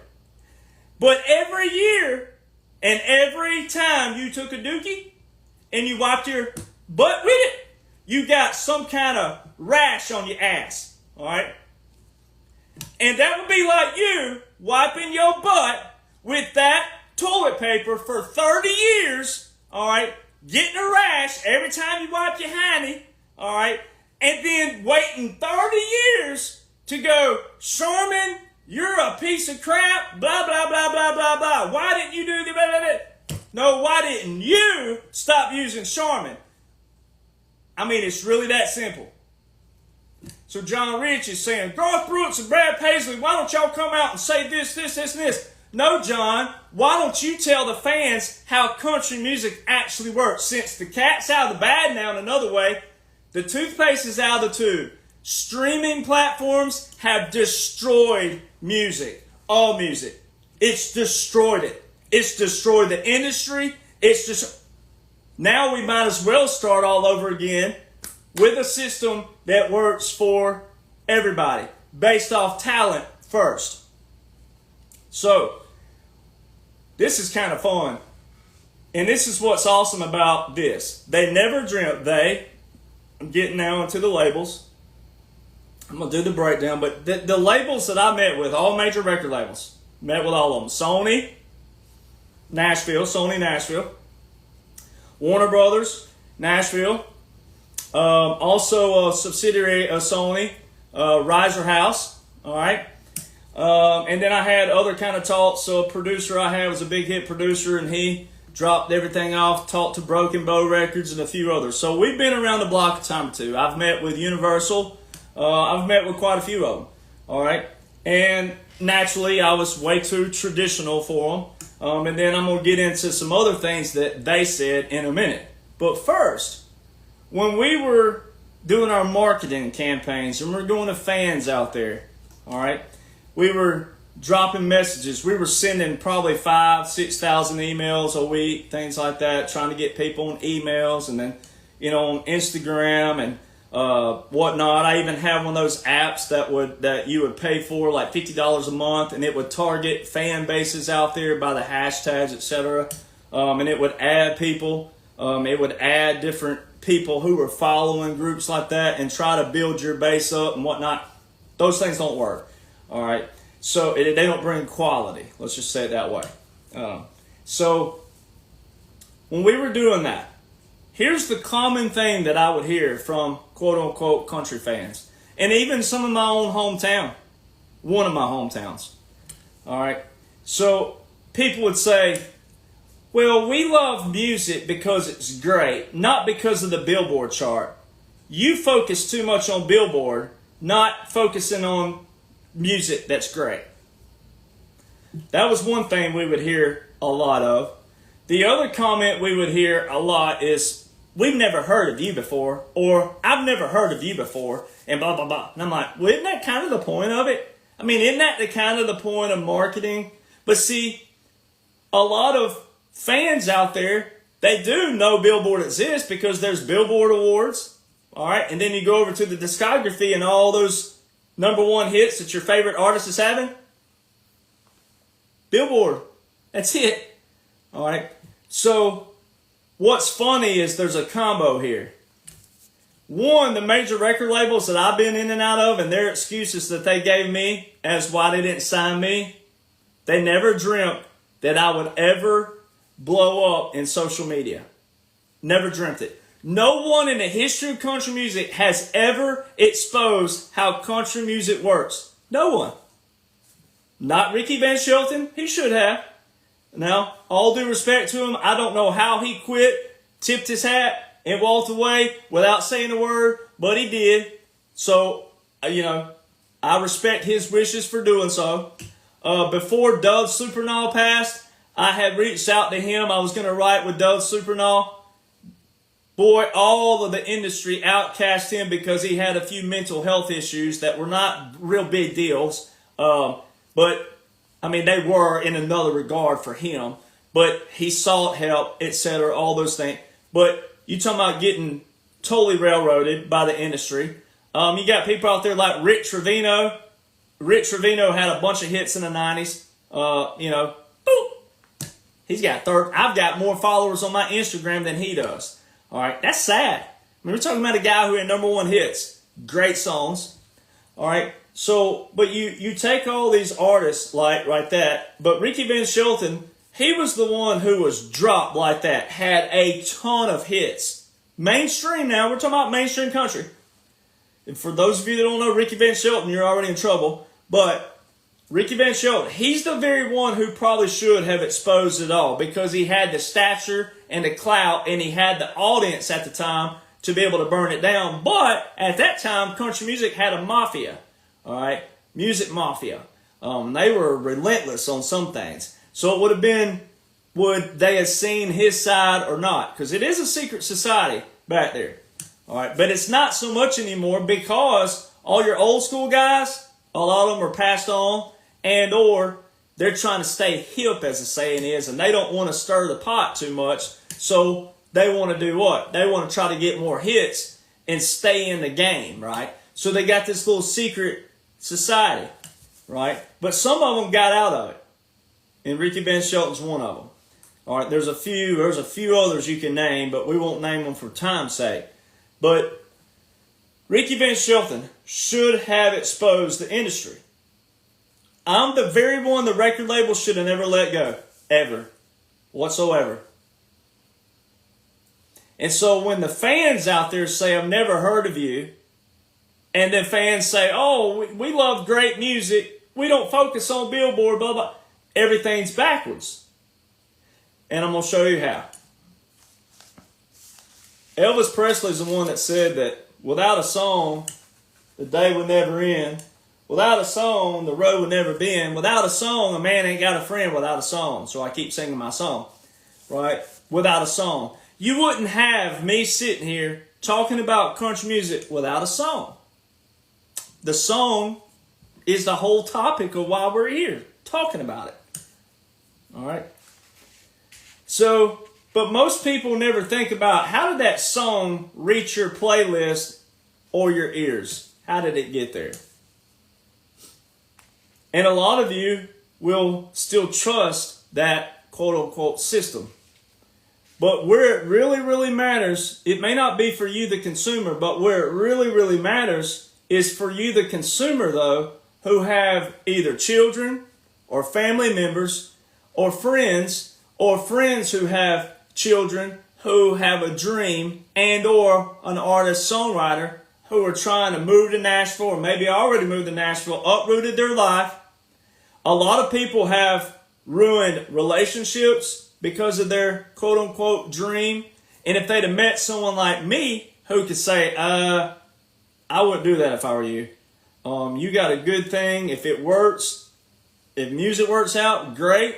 But every year and every time you took a dookie and you wiped your butt with it, you got some kind of rash on your ass. All right? And that would be like you wiping your butt with that toilet paper for 30 years, all right, getting a rash every time you wipe your hiney, all right, and then waiting 30 years to go, Sherman, you're a piece of crap, blah, blah, blah, blah, blah, blah. Why didn't you do that? No, why didn't you stop using Charmin? I mean, it's really that simple. So John Rich is saying, Garth Brooks and Brad Paisley, why don't y'all come out and say this, this, this, and this? no, John, why don't you tell the fans how country music actually works? Since the cat's out of the bag now in another way, the toothpaste is out of the tube. Streaming platforms have destroyed music. All music. It's destroyed it. It's destroyed the industry. Now we might as well start all over again with a system that works for everybody, based off talent first. So, this is kind of fun. And this is what's awesome about this. They never dreamt, I'm getting now into the labels. I'm going to do the breakdown, but the labels that I met with, all major record labels, met with all of them. Sony Nashville. Warner Brothers, Nashville. Also a subsidiary of Sony, Riser House. All right. And then I had other kind of talks. So a producer I had was a big hit producer, and he dropped everything off, talked to Broken Bow Records and a few others. So we've been around the block a time or two. I've met with Universal. I've met with quite a few of them. All right. And naturally, I was way too traditional for them. And then I'm going to get into some other things that they said in a minute. But first, when we were doing our marketing campaigns and we're going to fans out there, all right, we were dropping messages. We were sending probably 5,000-6,000 emails a week, things like that, trying to get people on emails and then, on Instagram and whatnot. I even have one of those apps that you would pay for, like $50 a month, and it would target fan bases out there by the hashtags, etc. And it would add people. It would add different people who were following groups like that and try to build your base up and whatnot. Those things don't work. All right. So they don't bring quality. Let's just say it that way. So when we were doing that, here's the common thing that I would hear from quote-unquote country fans. And even some of my own hometown. One of my hometowns. All right. So people would say, well, we love music because it's great, not because of the Billboard chart. You focus too much on Billboard, not focusing on music that's great. That was one thing we would hear a lot of. The other comment we would hear a lot is, we've never heard of you before, or I've never heard of you before, and blah, blah, blah. And I'm like, well, isn't that kind of the point of it? I mean, isn't that the kind of the point of marketing? But see, a lot of fans out there, they do know Billboard exists because there's Billboard Awards, all right? And then you go over to the discography and all those #1 hits that your favorite artist is having. Billboard. That's it. All right. So what's funny is there's a combo here. One, the major record labels that I've been in and out of and their excuses that they gave me as why they didn't sign me, they never dreamt that I would ever blow up in social media. Never dreamt it. No one in the history of country music has ever exposed how country music works. No one. Not Ricky Van Shelton. He should have. Now, all due respect to him, I don't know how he quit, tipped his hat, and walked away without saying a word, but he did. So, I respect his wishes for doing so. Before Doug Supernall passed, I had reached out to him. I was going to write with Doug Supernall. Boy, all of the industry outcast him because he had a few mental health issues that were not real big deals. But, they were in another regard for him. But he sought help, etc., all those things. But you talking about getting totally railroaded by the industry. You got people out there like Rick Trevino. Rick Trevino had a bunch of hits in the 90s. Boop. He's got I've got more followers on my Instagram than he does. All right, that's sad. We're talking about a guy who had #1 hits, great songs. All right, so but you take all these artists like that, but Ricky Van Shelton, he was the one who was dropped like that, had a ton of hits, mainstream. Now we're talking about mainstream country. And for those of you that don't know Ricky Van Shelton, you're already in trouble. But Ricky Van Shelton, he's the very one who probably should have exposed it all because he had the stature and the clout and he had the audience at the time to be able to burn it down. But at that time, country music had a mafia, all right? Music mafia. They were relentless on some things. So it would have been, would they have seen his side or not? Because it is a secret society back there. All right, but it's not so much anymore because all your old school guys, a lot of them are passed on, and or they're trying to stay hip, as the saying is, and they don't want to stir the pot too much. So they want to do what? They want to try to get more hits and stay in the game, right? So they got this little secret society, right? But some of them got out of it. And Ricky Van Shelton's one of them. All right, there's a few others you can name, but we won't name them for time's sake. But Ricky Van Shelton should have exposed the industry. I'm the very one the record label should have never let go, ever, whatsoever. And so when the fans out there say, I've never heard of you, and then fans say, oh, we love great music, we don't focus on Billboard, blah, blah, everything's backwards. And I'm going to show you how. Elvis Presley's the one that said that without a song, the day would never end. Without a song, the road would never bend. Without a song, a man ain't got a friend without a song. So I keep singing my song, right? Without a song. You wouldn't have me sitting here talking about country music without a song. The song is the whole topic of why we're here, talking about it. All right? So, but most people never think about how did that song reach your playlist or your ears? How did it get there? And a lot of you will still trust that quote-unquote system. But where it really, really matters, it may not be for you, the consumer, but where it really, really matters is for you, the consumer, though, who have either children or family members or friends who have children who have a dream and or an artist, songwriter who are trying to move to Nashville or maybe already moved to Nashville, uprooted their life. A lot of people have ruined relationships because of their quote-unquote dream. And if they'd have met someone like me who could say, I wouldn't do that if I were you. You got a good thing. If it works, if music works out, great.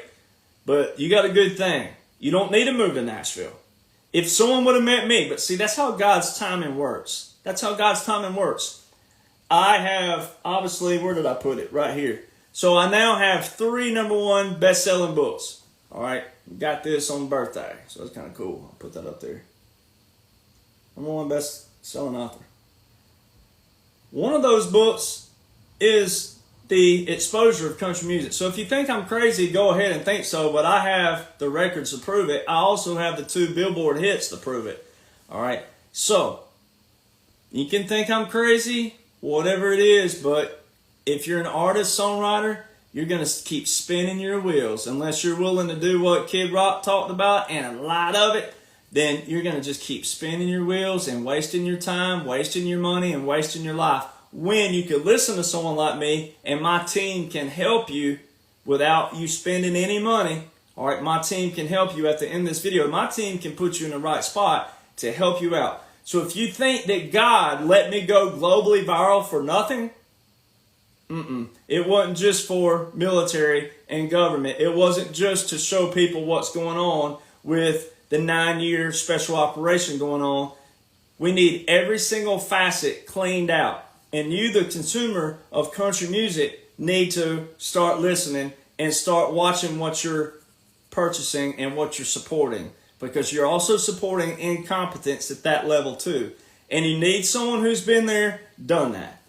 But you got a good thing. You don't need to move to Nashville. If someone would have met me, but see, that's how God's timing works. That's how God's timing works. I have, obviously, where did I put it? Right here. So I now have 3 #1 best-selling books. All right, got this on birthday, so it's kind of cool. I'll put that up there. #1 best-selling author. One of those books is the exposure of country music. So if you think I'm crazy, go ahead and think so, but I have the records to prove it. I also have the 2 Billboard hits to prove it. All right, so you can think I'm crazy, whatever it is, but if you're an artist, songwriter, you're going to keep spinning your wheels. Unless you're willing to do what Kid Rock talked about and a lot of it, then you're going to just keep spinning your wheels and wasting your time, wasting your money, and wasting your life. When you could listen to someone like me and my team can help you without you spending any money. All right, my team can help you at the end of this video. My team can put you in the right spot to help you out. So if you think that God let me go globally viral for nothing, it wasn't just for military and government. It wasn't just to show people what's going on with the 9-year special operation going on. We need every single facet cleaned out. And you, the consumer of country music, need to start listening and start watching what you're purchasing and what you're supporting. Because you're also supporting incompetence at that level too. And you need someone who's been there, done that.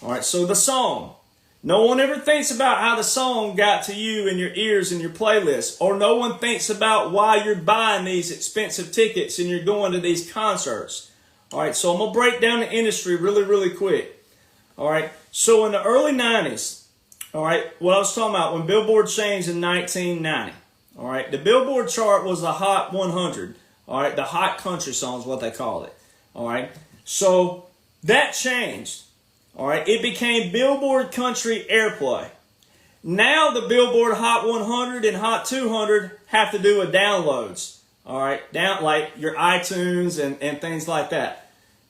All right, so the song. No one ever thinks about how the song got to you in your ears and your playlist. Or no one thinks about why you're buying these expensive tickets and you're going to these concerts. All right, so I'm going to break down the industry really, really quick. All right, so in the early 90s, all right, what I was talking about, when Billboard changed in 1990, all right, the Billboard chart was the Hot 100, all right, the hot country songs, what they called it, all right. So that changed, all right. It became Billboard Country Airplay. Now the Billboard Hot 100 and Hot 200 have to do with downloads, all right, like your iTunes and things like that.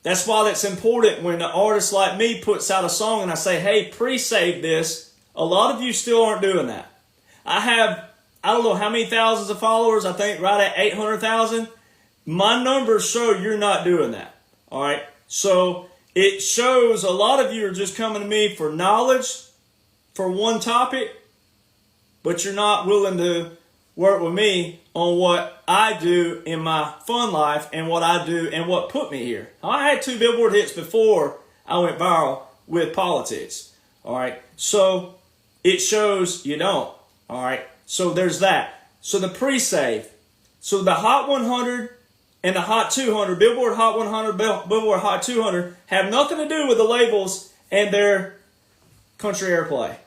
That's why that's important when an artist like me puts out a song and I say, hey, pre-save this. A lot of you still aren't doing that. I don't know how many thousands of followers, I think right at 800,000. My numbers show you're not doing that. All right. So it shows a lot of you are just coming to me for knowledge for one topic, but you're not willing to work with me on what I do in my fun life and what I do and what put me here. I had 2 Billboard hits before I went viral with politics. All right. So it shows you don't. All right. So there's that. So the pre-save. So the Hot 100 and the Hot 200, Billboard Hot 100, Billboard Hot 200, have nothing to do with the labels and their country airplay.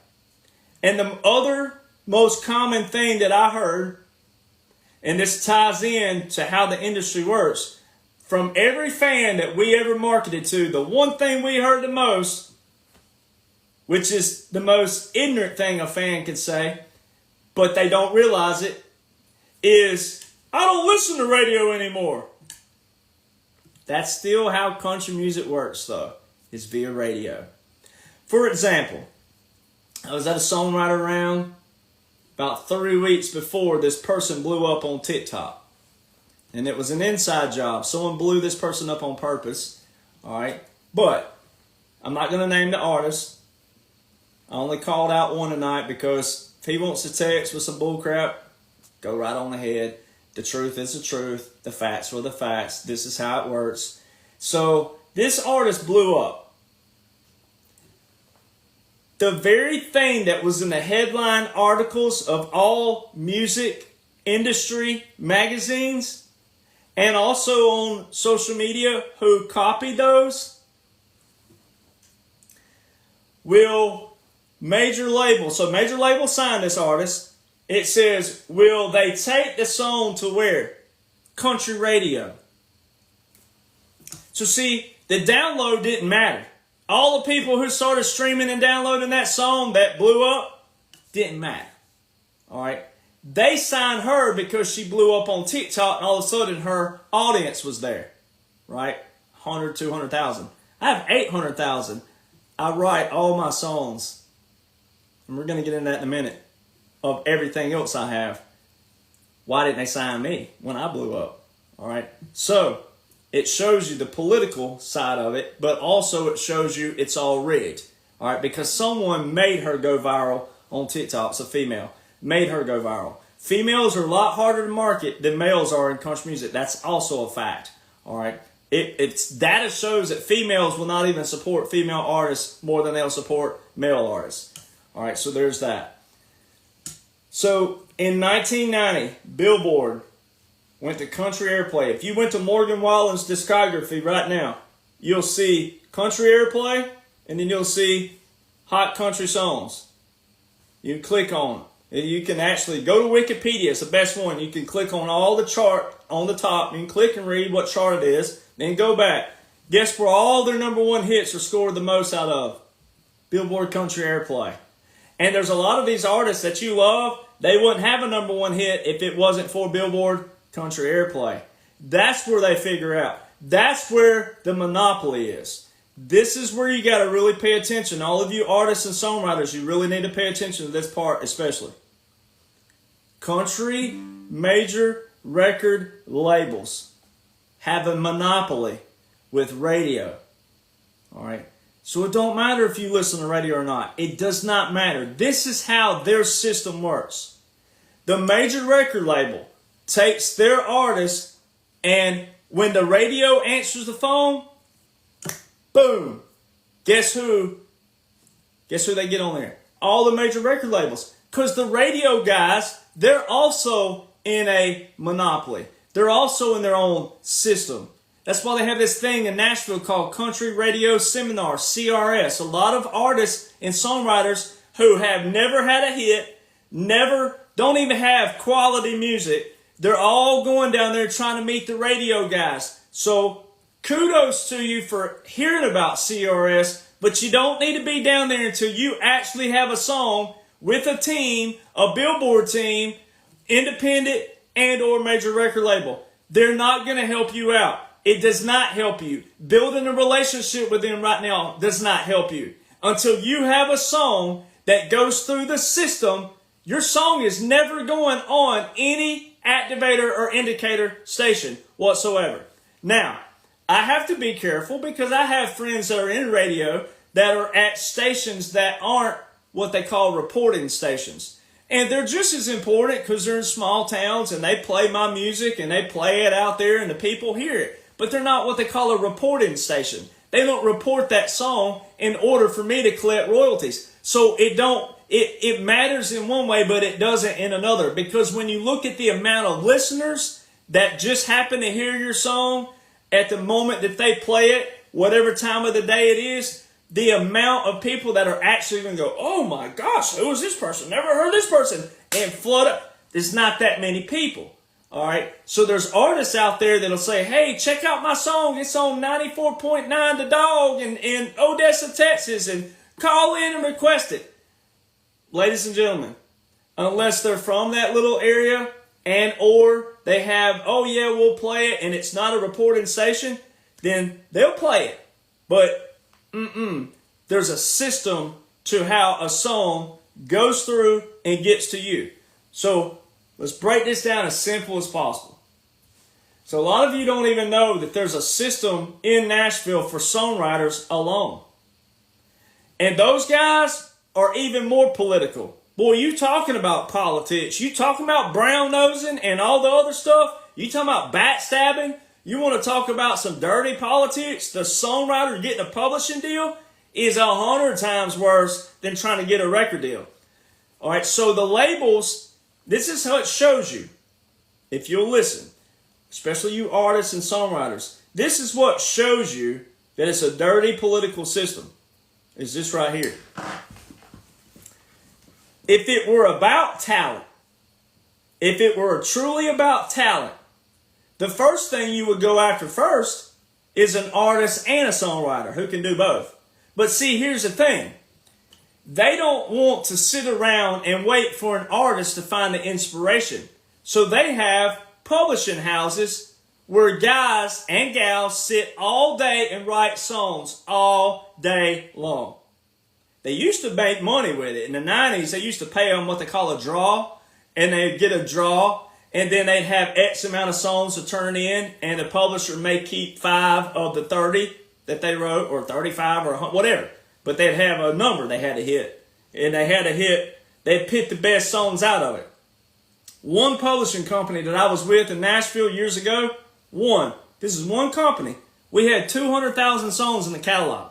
And the other most common thing that I heard, and this ties in to how the industry works, from every fan that we ever marketed to, the one thing we heard the most, which is the most ignorant thing a fan could say, but they don't realize it, is, I don't listen to radio anymore. That's still how country music works, though, is via radio. For example, I was at a songwriter round about 3 weeks before this person blew up on TikTok. And it was an inside job. Someone blew this person up on purpose. All right. But I'm not going to name the artist. I only called out one tonight because if he wants to text with some bullcrap, go right on ahead. The truth is the truth. The facts were the facts. This is how it works. So this artist blew up. The very thing that was in the headline articles of all music industry magazines and also on social media who copied those will major label. So major label signed this artist. It says, will they take the song to where? Country radio. So see, the download didn't matter. All the people who started streaming and downloading that song that blew up didn't matter. All right. They signed her because she blew up on TikTok and all of a sudden her audience was there. Right? 100, 200,000. I have 800,000. I write all my songs. And we're going to get into that in a minute. Of everything else I have. Why didn't they sign me when I blew up? All right. So it shows you the political side of it, but also it shows you it's all rigged. All right. Because someone made her go viral on TikTok. It's a female. Made her go viral. Females are a lot harder to market than males are in country music. That's also a fact. All right. It's data shows that females will not even support female artists more than they'll support male artists. All right. So there's that. So in 1990, Billboard went to country airplay. If you went to Morgan Wallen's discography right now, you'll see country airplay, and then you'll see hot country songs. You can click on it. You can actually go to Wikipedia. It's the best one. You can click on all the chart on the top. You can click and read what chart it is. Then go back. Guess where all their #1 hits are scored the most out of? Billboard country airplay. And there's a lot of these artists that you love. They wouldn't have a #1 hit if it wasn't for Billboard country airplay. That's where they figure out. That's where the monopoly is. This is where you got to really pay attention. All of you artists and songwriters, you really need to pay attention to this part especially. Country major record labels have a monopoly with radio. All right. So it don't matter if you listen to radio or not. It does not matter. This is how their system works. The major record label takes their artist, and when the radio answers the phone, boom. Guess who they get on there? All the major record labels. Because the radio guys, they're also in a monopoly. They're also in their own system. That's why they have this thing in Nashville called Country Radio Seminar, CRS. A lot of artists and songwriters who have never had a hit, don't even have quality music, they're all going down there trying to meet the radio guys. So kudos to you for hearing about CRS, but you don't need to be down there until you actually have a song with a team, a Billboard team, independent and or major record label. They're not going to help you out. It does not help you. Building a relationship with them right now does not help you. Until you have a song that goes through the system, your song is never going on any activator or indicator station whatsoever. Now, I have to be careful because I have friends that are in radio that are at stations that aren't what they call reporting stations. And they're just as important because they're in small towns and they play my music and they play it out there and the people hear it. But they're not what they call a reporting station. They don't report that song in order for me to collect royalties. So it matters in one way, but it doesn't in another. Because when you look at the amount of listeners that just happen to hear your song at the moment that they play it, whatever time of the day it is, the amount of people that are actually going to go, oh my gosh, who is this person? Never heard this person. And flood up. There's not that many people. All right. So there's artists out there that'll say, hey, check out my song. It's on 94.9 The Dog in Odessa, Texas. And call in and request it. Ladies and gentlemen, unless they're from that little area and or they have, oh yeah, we'll play it and it's not a reporting station, then they'll play it. But there's a system to how a song goes through and gets to you. So let's break this down as simple as possible. So a lot of you don't even know that there's a system in Nashville for songwriters alone. And those guys are even more political. Boy, you talking about politics. You talking about brown nosing and all the other stuff. You talking about backstabbing. You want to talk about some dirty politics? The songwriter getting a publishing deal is 100 times worse than trying to get a record deal. All right, so the labels, this is how it shows you. If you'll listen, especially you artists and songwriters, this is what shows you that it's a dirty political system. Is this right here. If it were about talent, if it were truly about talent, the first thing you would go after first is an artist and a songwriter who can do both. But see, here's the thing. They don't want to sit around and wait for an artist to find the inspiration. So they have publishing houses where guys and gals sit all day and write songs all day long. They used to make money with it. In the 90s, they used to pay them what they call a draw. And they'd get a draw. And then they'd have X amount of songs to turn in, and the publisher may keep 5 of the 30 that they wrote, or 35 or whatever. But they'd have a number they had to hit. And they'd pick the best songs out of it. One publishing company that I was with in Nashville years ago, this is one company, we had 200,000 songs in the catalog.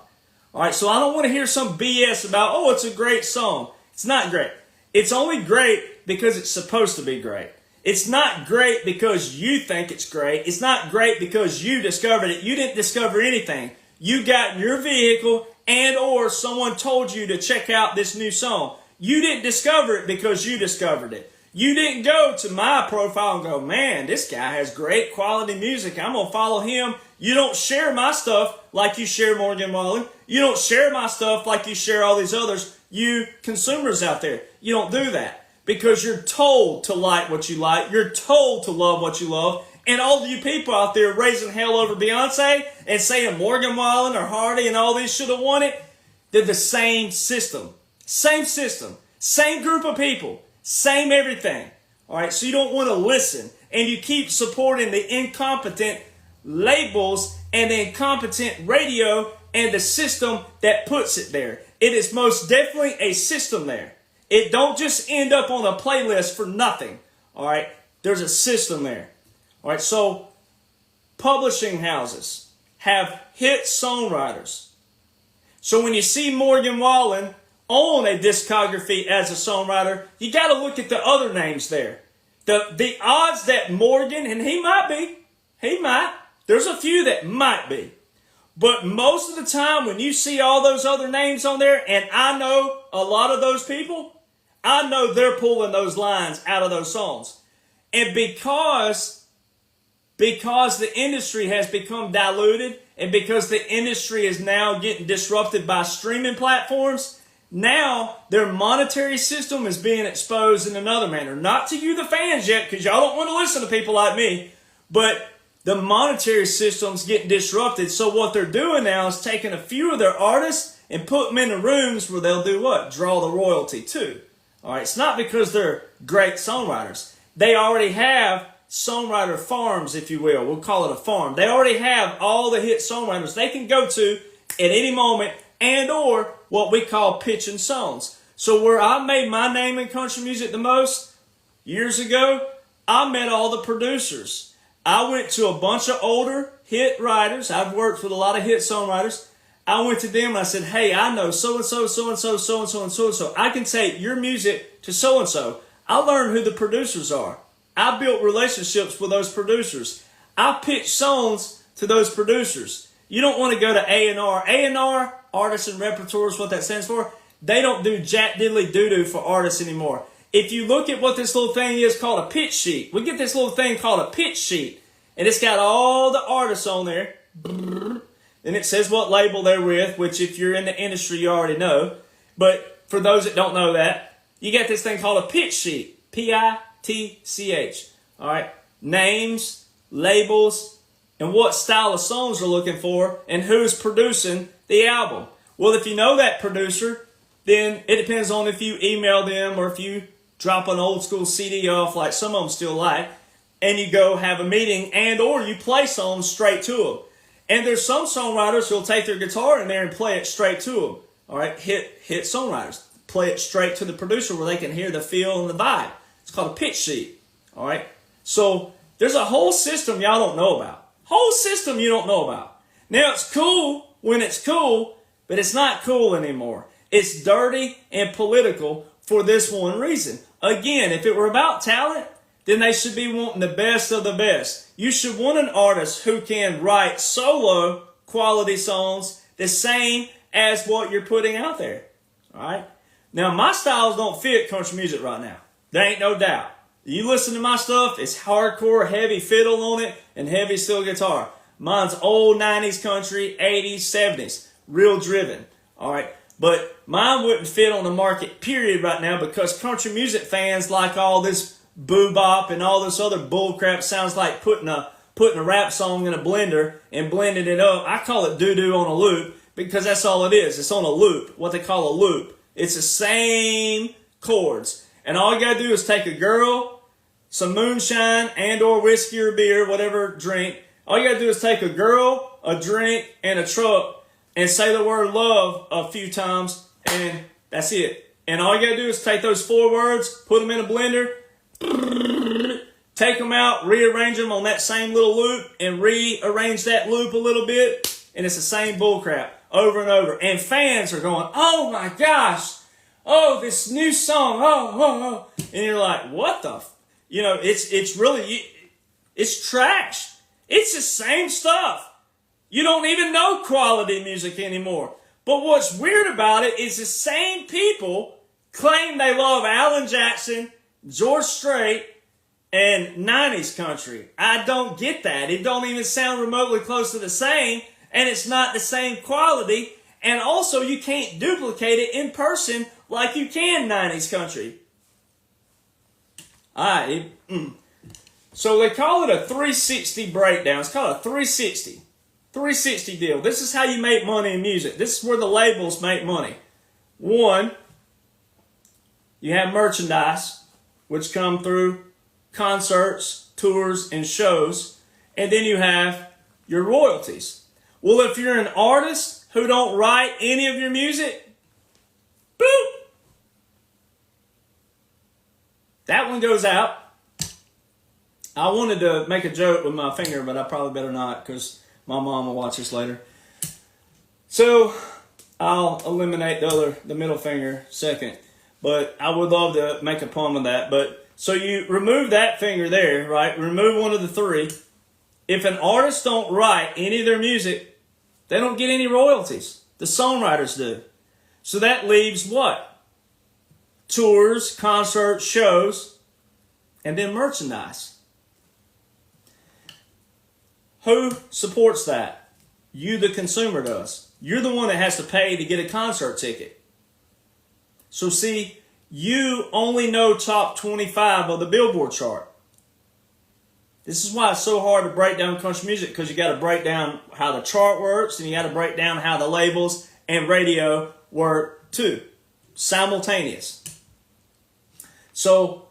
All right, so I don't want to hear some BS about, oh, it's a great song. It's not great. It's only great because it's supposed to be great. It's not great because you think it's great. It's not great because you discovered it. You didn't discover anything. You got in your vehicle and or someone told you to check out this new song. You didn't discover it because you discovered it. You didn't go to my profile and go, man, this guy has great quality music. I'm going to follow him. You don't share my stuff like you share Morgan Wallen. You don't share my stuff like you share all these others. You consumers out there, you don't do that. Because you're told to like what you like. You're told to love what you love. And all of you people out there raising hell over Beyonce and saying Morgan Wallen or Hardy and all these should have won it, they're the same system. Same system. Same group of people. Same everything. All right, so you don't want to listen. And you keep supporting the incompetent labels and the incompetent radio and the system that puts it there. It is most definitely a system there. It don't just end up on a playlist for nothing. All right. There's a system there. All right. So publishing houses have hit songwriters. So when you see Morgan Wallen on a discography as a songwriter, you got to look at the other names there. The odds that Morgan, and he might, there's a few that might be. But most of the time when you see all those other names on there, and I know a lot of those people, I know they're pulling those lines out of those songs. And because the industry has become diluted and because the industry is now getting disrupted by streaming platforms, now their monetary system is being exposed in another manner. Not to you, the fans, yet, because y'all don't want to listen to people like me, but the monetary system's getting disrupted. So what they're doing now is taking a few of their artists and put them in the rooms where they'll do what? Draw the royalty too. All right, it's not because they're great songwriters. They already have songwriter farms, if you will. We'll call it a farm. They already have all the hit songwriters they can go to at any moment, and or what we call pitching songs. So where I made my name in country music the most, years ago, I met all the producers. I went to a bunch of older hit writers. I've worked with a lot of hit songwriters. I went to them and I said, hey, I know so-and-so, so-and-so, so-and-so, and so-and-so. I can take your music to so-and-so. I learned who the producers are. I built relationships with those producers. I pitched songs to those producers. You don't want to go to A&R. A&R, Artists and Repertoire is what that stands for. They don't do jack diddly doo-doo for artists anymore. If you look at what this little thing is called a pitch sheet, we get this little thing called a pitch sheet. And it's got all the artists on there. And it says what label they're with, which if you're in the industry, you already know. But for those that don't know that, you got this thing called a pitch sheet. P-I-T-C-H. All right. Names, labels, and what style of songs they're looking for, and who's producing the album. Well, if you know that producer, then it depends on if you email them or if you drop an old school CD off like some of them still like, and you go have a meeting and or you play songs straight to them. And there's some songwriters who'll take their guitar in there and play it straight to them. All right, hit songwriters. Play it straight to the producer where they can hear the feel and the vibe. It's called a pitch sheet. All right, so there's a whole system y'all don't know about. Whole system you don't know about. Now it's cool when it's cool, but it's not cool anymore. It's dirty and political for this one reason. Again, if it were about talent, then they should be wanting the best of the best. You should want an artist who can write solo quality songs the same as what you're putting out there. All right? Now, my styles don't fit country music right now. There ain't no doubt. You listen to my stuff, it's hardcore, heavy fiddle on it, and heavy steel guitar. Mine's old 90s country, 80s, 70s. Real driven. All right? But mine wouldn't fit on the market, period, right now because country music fans like all this boo-bop and all this other bullcrap. Sounds like putting a rap song in a blender and blending it up. I call it doo-doo on a loop because that's all it is. It's on a loop, what they call a loop. It's the same chords. And all you got to do is take a girl, some moonshine and or whiskey or beer, whatever drink. All you got to do is take a girl, a drink, and a truck and say the word love a few times, and that's it. And all you got to do is take those 4 words, put them in a blender, take them out, rearrange them on that same little loop, and rearrange that loop a little bit, and it's the same bullcrap over and over. And fans are going, oh my gosh, oh, this new song, oh. And you're like, what the it's really, it's trash. It's the same stuff. You don't even know quality music anymore. But what's weird about it is the same people claim they love Alan Jackson, George Strait, and 90s country. I don't get that. It don't even sound remotely close to the same, and it's not the same quality. And also, you can't duplicate it in person like you can 90s country. So they call it a 360 breakdown. It's called a 360. 360 deal. This is how you make money in music. This is where the labels make money. 1, you have merchandise, which come through concerts, tours, and shows. And then you have your royalties. Well, if you're an artist who don't write any of your music, boop! That one goes out. I wanted to make a joke with my finger, but I probably better not because my mom will watch this later. So I'll eliminate the middle finger second. But I would love to make a pun with that. But so you remove that finger there, right? Remove one of the 3. If an artist don't write any of their music, they don't get any royalties. The songwriters do. So that leaves what? Tours, concerts, shows, and then merchandise. Who supports that? You, the consumer, does. You're the one that has to pay to get a concert ticket. So see, you only know top 25 of the Billboard chart. This is why it's so hard to break down country music, because you got to break down how the chart works, and you got to break down how the labels and radio were too, simultaneous. So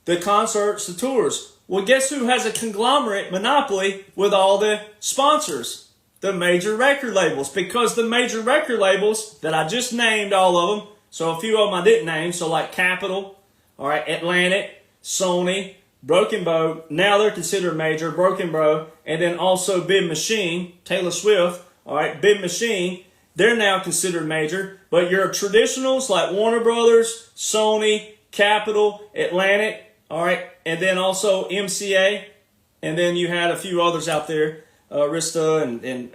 the concerts, the tours. Well, guess who has a conglomerate monopoly with all the sponsors? The major record labels. Because the major record labels that I just named, all of them, so a few of them I didn't name, so like Capitol, all right, Atlantic, Sony, Broken Bow, now they're considered major, Broken Bow, and then also Big Machine, Taylor Swift, all right, Big Machine, they're now considered major, but your traditionals like Warner Brothers, Sony, Capitol, Atlantic, all right, and then also MCA, and then you had a few others out there, Arista and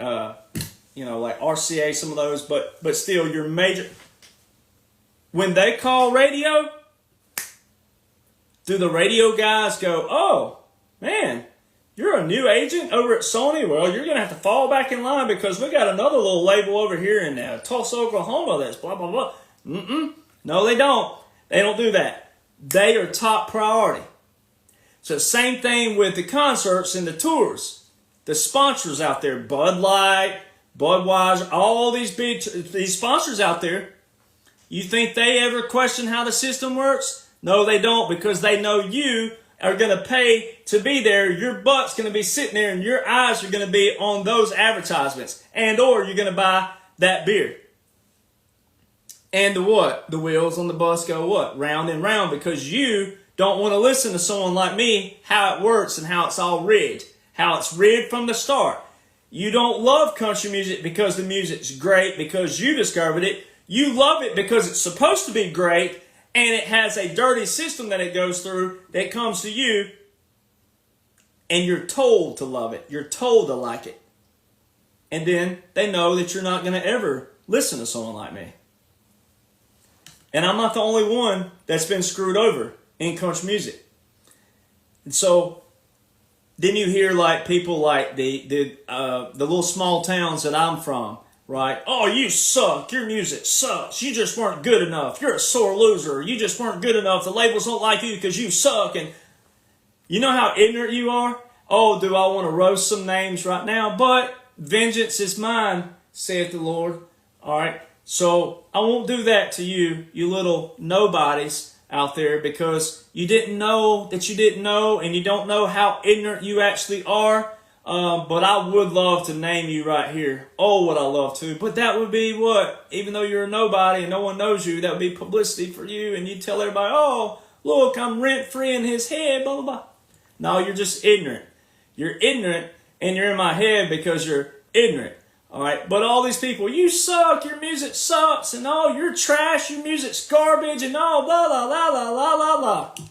like RCA, some of those, but still your major. When they call radio, do the radio guys go, oh, man, you're a new agent over at Sony? Well, you're going to have to fall back in line because we got another little label over here in Tulsa, Oklahoma that's blah, blah, blah. No, they don't. They don't do that. They are top priority. So same thing with the concerts and the tours. The sponsors out there, Bud Light, Budweiser, all these sponsors out there, you think they ever question how the system works? No, they don't, because they know you are going to pay to be there. Your butt's going to be sitting there and your eyes are going to be on those advertisements, and or you're going to buy that beer. And the what? The wheels on the bus go what? Round and round, because you don't want to listen to someone like me how it works and how it's all rigged, how it's rigged from the start. You don't love country music because the music's great, because you discovered it. You love it because it's supposed to be great, and it has a dirty system that it goes through that comes to you, and you're told to love it. You're told to like it. And then they know that you're not going to ever listen to someone like me. And I'm not the only one that's been screwed over in country music. And so then you hear like people like the little small towns that I'm from, right? Oh, you suck. Your music sucks. You just weren't good enough. You're a sore loser. You just weren't good enough. The labels don't like you because you suck. And you know how ignorant you are? Oh, do I want to roast some names right now? But vengeance is mine, saith the Lord. All right. So I won't do that to you, you little nobodies out there, because you didn't know that you didn't know, and you don't know how ignorant you actually are. But I would love to name you right here. Oh, would I love to. But that would be what? Even though you're a nobody and no one knows you, that would be publicity for you. And you'd tell everybody, oh, look, I'm rent-free in his head, blah, blah, blah. No, you're just ignorant. You're ignorant, and you're in my head because you're ignorant. All right, but all these people, you suck, your music sucks, and oh, you're trash, your music's garbage, and oh, blah, blah, blah, blah, blah, blah, blah.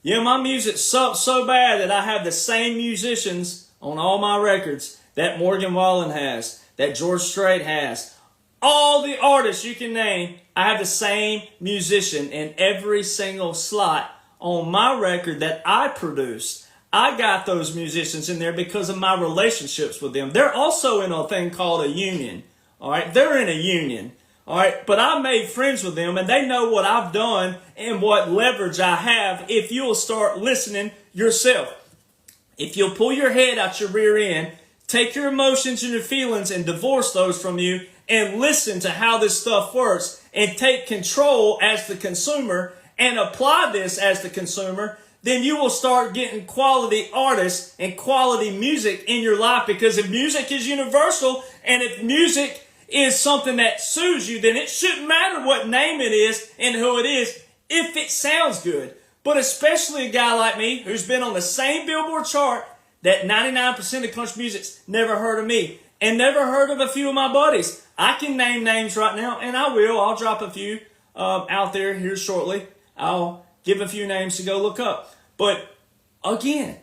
Yeah, my music sucks so bad that I have the same musicians on all my records that Morgan Wallen has, that George Strait has. All the artists you can name, I have the same musician in every single slot on my record that I produced. I got those musicians in there because of my relationships with them. They're also in a thing called a union. All right, they're in a union. All right, but I made friends with them, and they know what I've done and what leverage I have if you'll start listening yourself. If you'll pull your head out your rear end, take your emotions and your feelings and divorce those from you, and listen to how this stuff works, and take control as the consumer and apply this as the consumer, then you will start getting quality artists and quality music in your life. Because if music is universal, and if music is something that soothes you, then it shouldn't matter what name it is and who it is if it sounds good. But especially a guy like me who's been on the same Billboard chart that 99% of country music's never heard of me and never heard of a few of my buddies. I can name names right now, and I will. I'll drop a few out there here shortly. I'll give a few names to go look up. But again,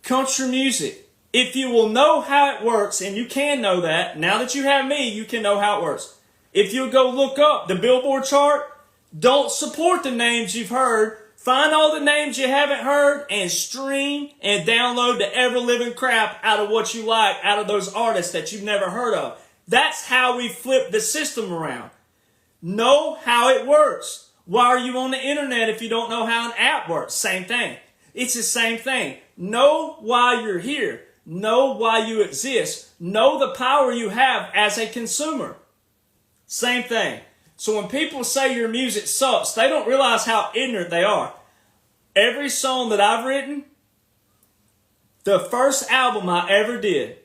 country music, if you will know how it works, and you can know that, now that you have me, you can know how it works. If you'll go look up the Billboard chart, don't support the names you've heard. Find all the names you haven't heard and stream and download the ever-living crap out of what you like, out of those artists that you've never heard of. That's how we flip the system around. Know how it works. Why are you on the internet if you don't know how an app works? Same thing. It's the same thing. Know why you're here. Know why you exist. Know the power you have as a consumer. Same thing. So when people say your music sucks, they don't realize how ignorant they are. Every song that I've written, the first album I ever did,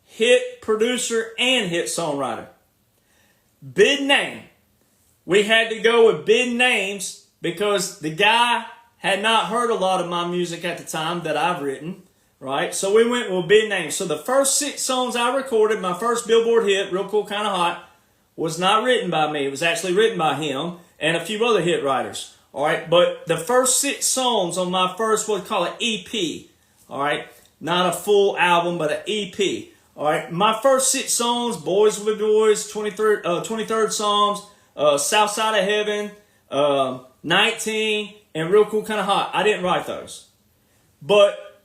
hit producer and hit songwriter. Big name. We had to go with big names because the guy had not heard a lot of my music at the time that I've written, right? So we went with big names. So the first 6 songs I recorded, my first Billboard hit, Real Cool Kinda Hot, was not written by me. It was actually written by him and a few other hit writers, all right? But the first 6 songs on my first, what we call an EP, all right? Not a full album, but an EP, all right? My first 6 songs, Boys Will Be Boys, 23rd Psalms, South Side of Heaven, 19, and Real Cool Kinda Hot. I didn't write those. But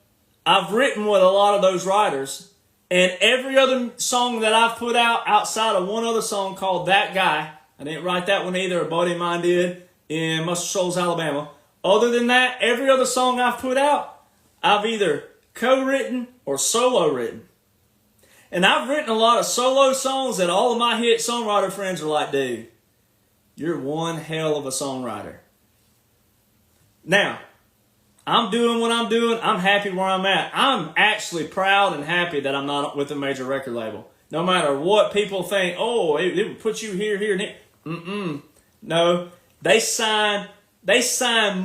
I've written with a lot of those writers, and every other song that I've put out outside of one other song called That Guy, I didn't write that one either, a buddy of mine did in Mustard Shoals, Alabama. Other than that, every other song I've put out, I've either co-written or solo written. And I've written a lot of solo songs that all of my hit songwriter friends are like, dude, you're one hell of a songwriter. Now, I'm doing what I'm doing. I'm happy where I'm at. I'm actually proud and happy that I'm not with a major record label. No matter what people think, oh, it would put you here, here, and here. No, they sign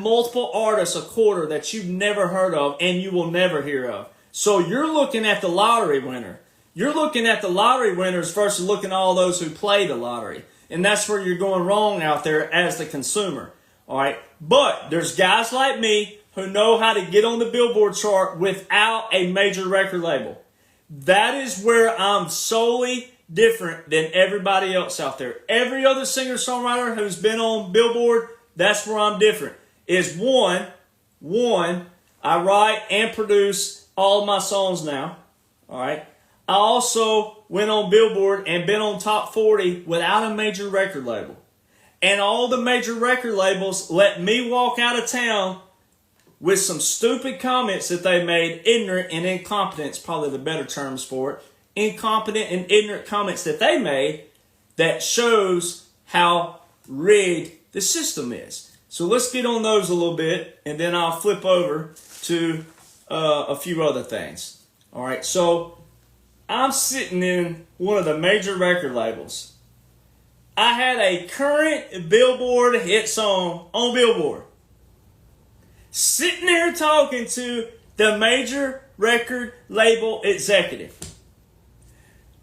multiple artists a quarter that you've never heard of and you will never hear of. So you're looking at the lottery winner. You're looking at the lottery winners versus looking at all those who play the lottery. And that's where you're going wrong out there as the consumer. All right. But there's guys like me who know how to get on the Billboard chart without a major record label. That is where I'm solely different than everybody else out there. Every other singer-songwriter who's been on Billboard, that's where I'm different. Is one, I write and produce all of my songs now. All right. I also went on Billboard and been on top 40 without a major record label. And all the major record labels let me walk out of town with some stupid comments that they made, ignorant and incompetent, probably the better terms for it, incompetent and ignorant comments that they made that shows how rigged the system is. So let's get on those a little bit, and then I'll flip over to a few other things. All right, so I'm sitting in one of the major record labels. I had a current Billboard hit song on Billboard. Sitting there talking to the major record label executive.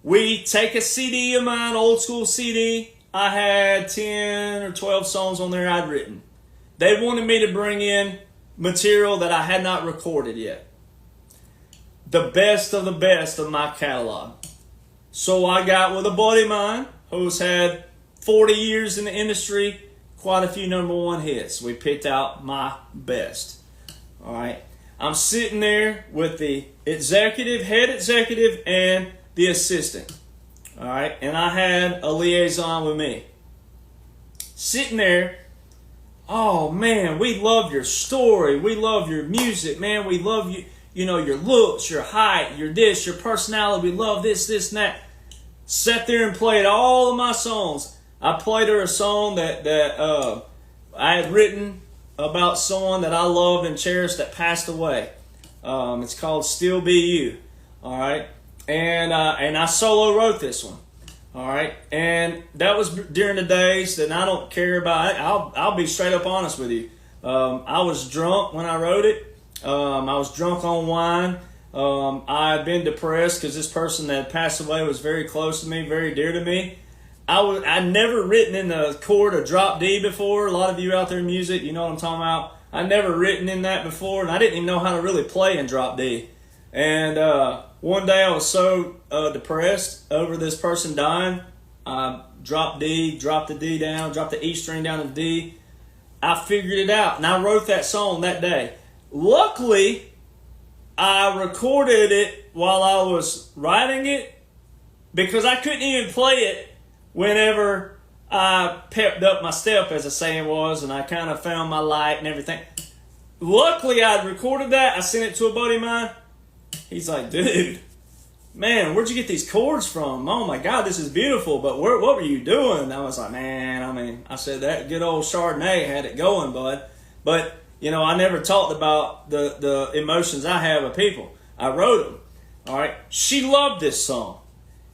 We take a CD of mine, old school CD. I had 10 or 12 songs on there I'd written. They wanted me to bring in material that I had not recorded yet. The best of my catalog. So I got with a buddy of mine who's had 40 years in the industry, quite a few #1 hits. We picked out my best. All right. I'm sitting there with the head executive, and the assistant. All right. And I had a liaison with me. Sitting there. Oh, man, we love your story. We love your music, man. We love you. You know, your looks, your height, your this, your personality. We love this, and that. Sat there and played all of my songs. I played her a song that I had written about someone that I loved and cherished that passed away. It's called Still Be You. All right. And I solo wrote this one. All right. And that was during the days that I don't care about it. I'll be straight up honest with you. I was drunk when I wrote it. I was drunk on wine. I had been depressed because this person that passed away was very close to me, very dear to me. I'd never written in the chord a drop D before. A lot of you out there in music, you know what I'm talking about. I'd never written in that before, and I didn't even know how to really play in drop D. And one day I was so depressed over this person dying, I dropped the D down, dropped the E string down to D. I figured it out, and I wrote that song that day. Luckily, I recorded it while I was writing it because I couldn't even play it whenever I pepped up my step, as the saying was, and I kind of found my light and everything. Luckily, I'd recorded that. I sent it to a buddy of mine. He's like, dude, man, where'd you get these chords from? Oh my God, this is beautiful, but what were you doing? I was like, man, I said that good old Chardonnay had it going, bud. But, I never talked about the emotions I have with people. I wrote them. All right. She loved this song.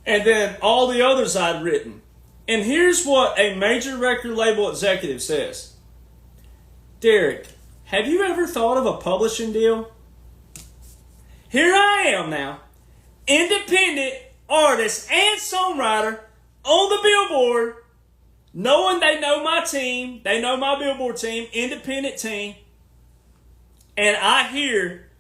And then all the others I'd written. And here's what a major record label executive says. Derek, have you ever thought of a publishing deal? Here I am now, independent artist and songwriter on the Billboard, knowing they know my team, they know my Billboard team, independent team, and I hear,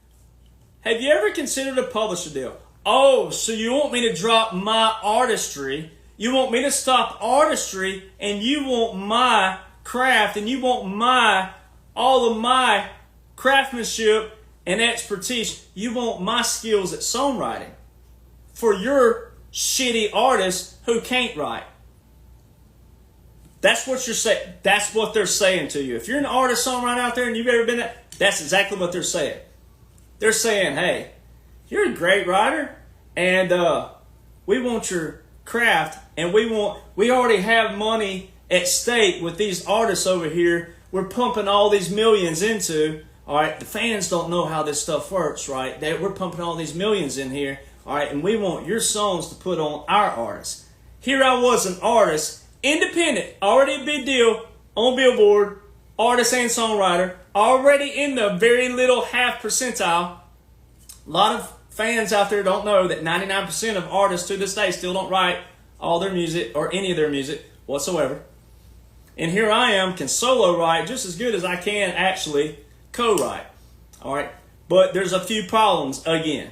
have you ever considered a publishing deal? Oh, so you want me to drop my artistry, you want me to stop artistry, and you want my craft, and you want all of my craftsmanship and expertise, you want my skills at songwriting for your shitty artists who can't write. That's what you're saying. That's what they're saying to you. If you're an artist songwriter out there and you've ever been that, that's exactly what they're saying. They're saying, hey, you're a great writer, and we want your craft, and we already have money at stake with these artists over here. We're pumping all these millions into. All right, the fans don't know how this stuff works, right? We're pumping all these millions in here, all right, and we want your songs to put on our artists. Here I was, an artist, independent, already a big deal on Billboard, artist and songwriter, already in the very little half percentile. A lot of fans out there don't know that 99% of artists to this day still don't write all their music or any of their music whatsoever. And here I am, can solo write just as good as I can actually co-write. All right, but there's a few problems again.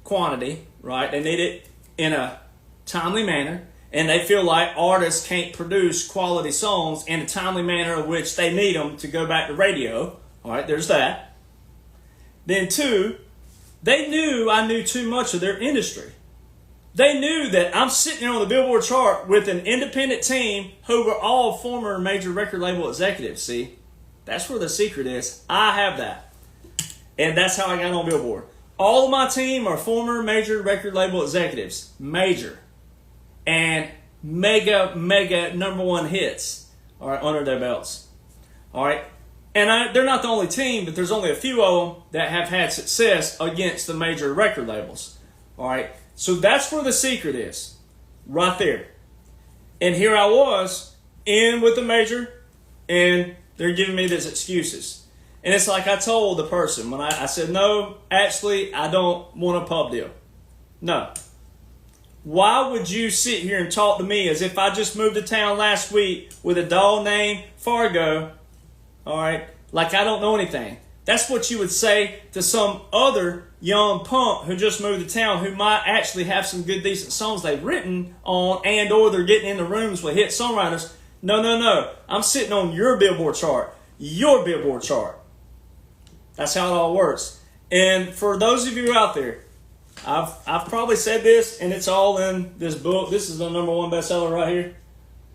Quantity, right? They need it in a timely manner, and they feel like artists can't produce quality songs in a timely manner of which they need them to go back to radio. All right, there's that. Then two, they knew I knew too much of their industry. They knew that I'm sitting there on the Billboard chart with an independent team who were all former major record label executives. See, that's where the secret is. I have that. And that's how I got on Billboard. All of my team are former major record label executives. Major. And mega number one hits, all right, under their belts. All right. And they're not the only team, but there's only a few of them that have had success against the major record labels. All right. So that's where the secret is, right there. And here I was, in with the major, and they're giving me these excuses. And it's like I told the person when I said, no, actually, I don't want a pub deal. No. Why would you sit here and talk to me as if I just moved to town last week with a dog named Fargo, all right, like I don't know anything? That's what you would say to some other young punk who just moved to town who might actually have some good, decent songs they've written on, and or they're getting in the rooms with hit songwriters. No. I'm sitting on your Billboard chart. Your Billboard chart. That's how it all works. And for those of you out there, I've probably said this, and it's all in this book. This is the #1 bestseller right here.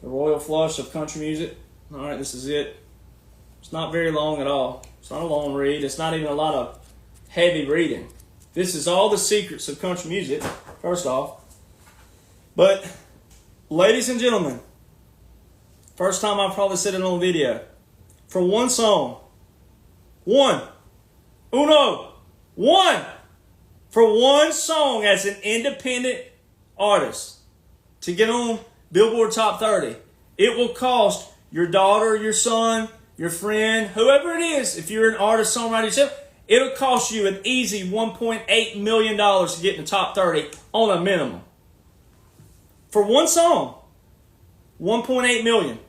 The Royal Flush of Country Music. All right, this is it. It's not very long at all. It's not a long read. It's not even a lot of heavy reading. This is all the secrets of country music, first off. But, ladies and gentlemen, first time I've probably said it on video. For one song, one, for one song as an independent artist to get on Billboard Top 30, it will cost your daughter, your son, your friend, whoever it is, if you're an artist, songwriter yourself, it'll cost you an easy $1.8 million to get in the top 30 on a minimum. For one song, $1.8 million.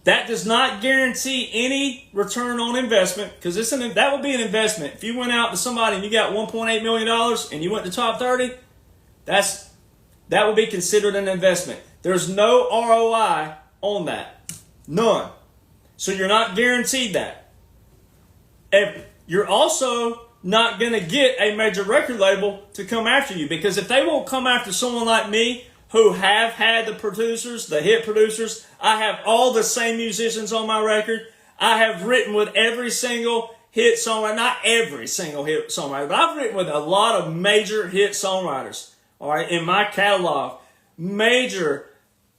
That does not guarantee any return on investment, because that would be an investment. If you went out to somebody and you got $1.8 million and you went to top 30, that would be considered an investment. There's no ROI on that. None. So you're not guaranteed that. You're also not going to get a major record label to come after you, because if they won't come after someone like me who have had the producers, the hit producers, I have all the same musicians on my record. I have written with every single hit songwriter, not every single hit songwriter, but I've written with a lot of major hit songwriters, all right, in my catalog. Major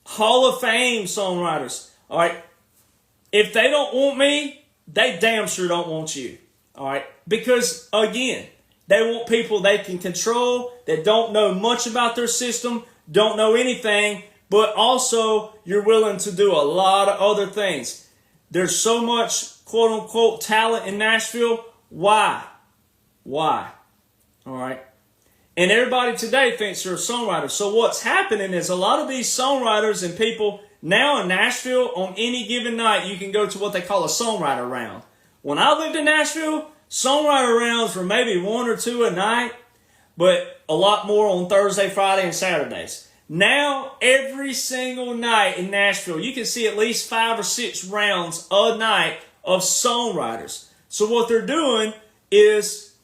Hall of Fame songwriters, all right. If they don't want me, they damn sure don't want you, all right. Because, again, they want people they can control, that don't know much about their system, don't know anything, but also you're willing to do a lot of other things. There's so much quote-unquote talent in Nashville. Why? All right? And everybody today thinks they're a songwriter. So what's happening is a lot of these songwriters and people now in Nashville, on any given night, you can go to what they call a songwriter round. When I lived in Nashville, songwriter rounds were maybe 1 or 2 a night, but a lot more on Thursday, Friday, and Saturdays. Now, every single night in Nashville, you can see at least 5 or 6 rounds a night of songwriters. So what they're doing is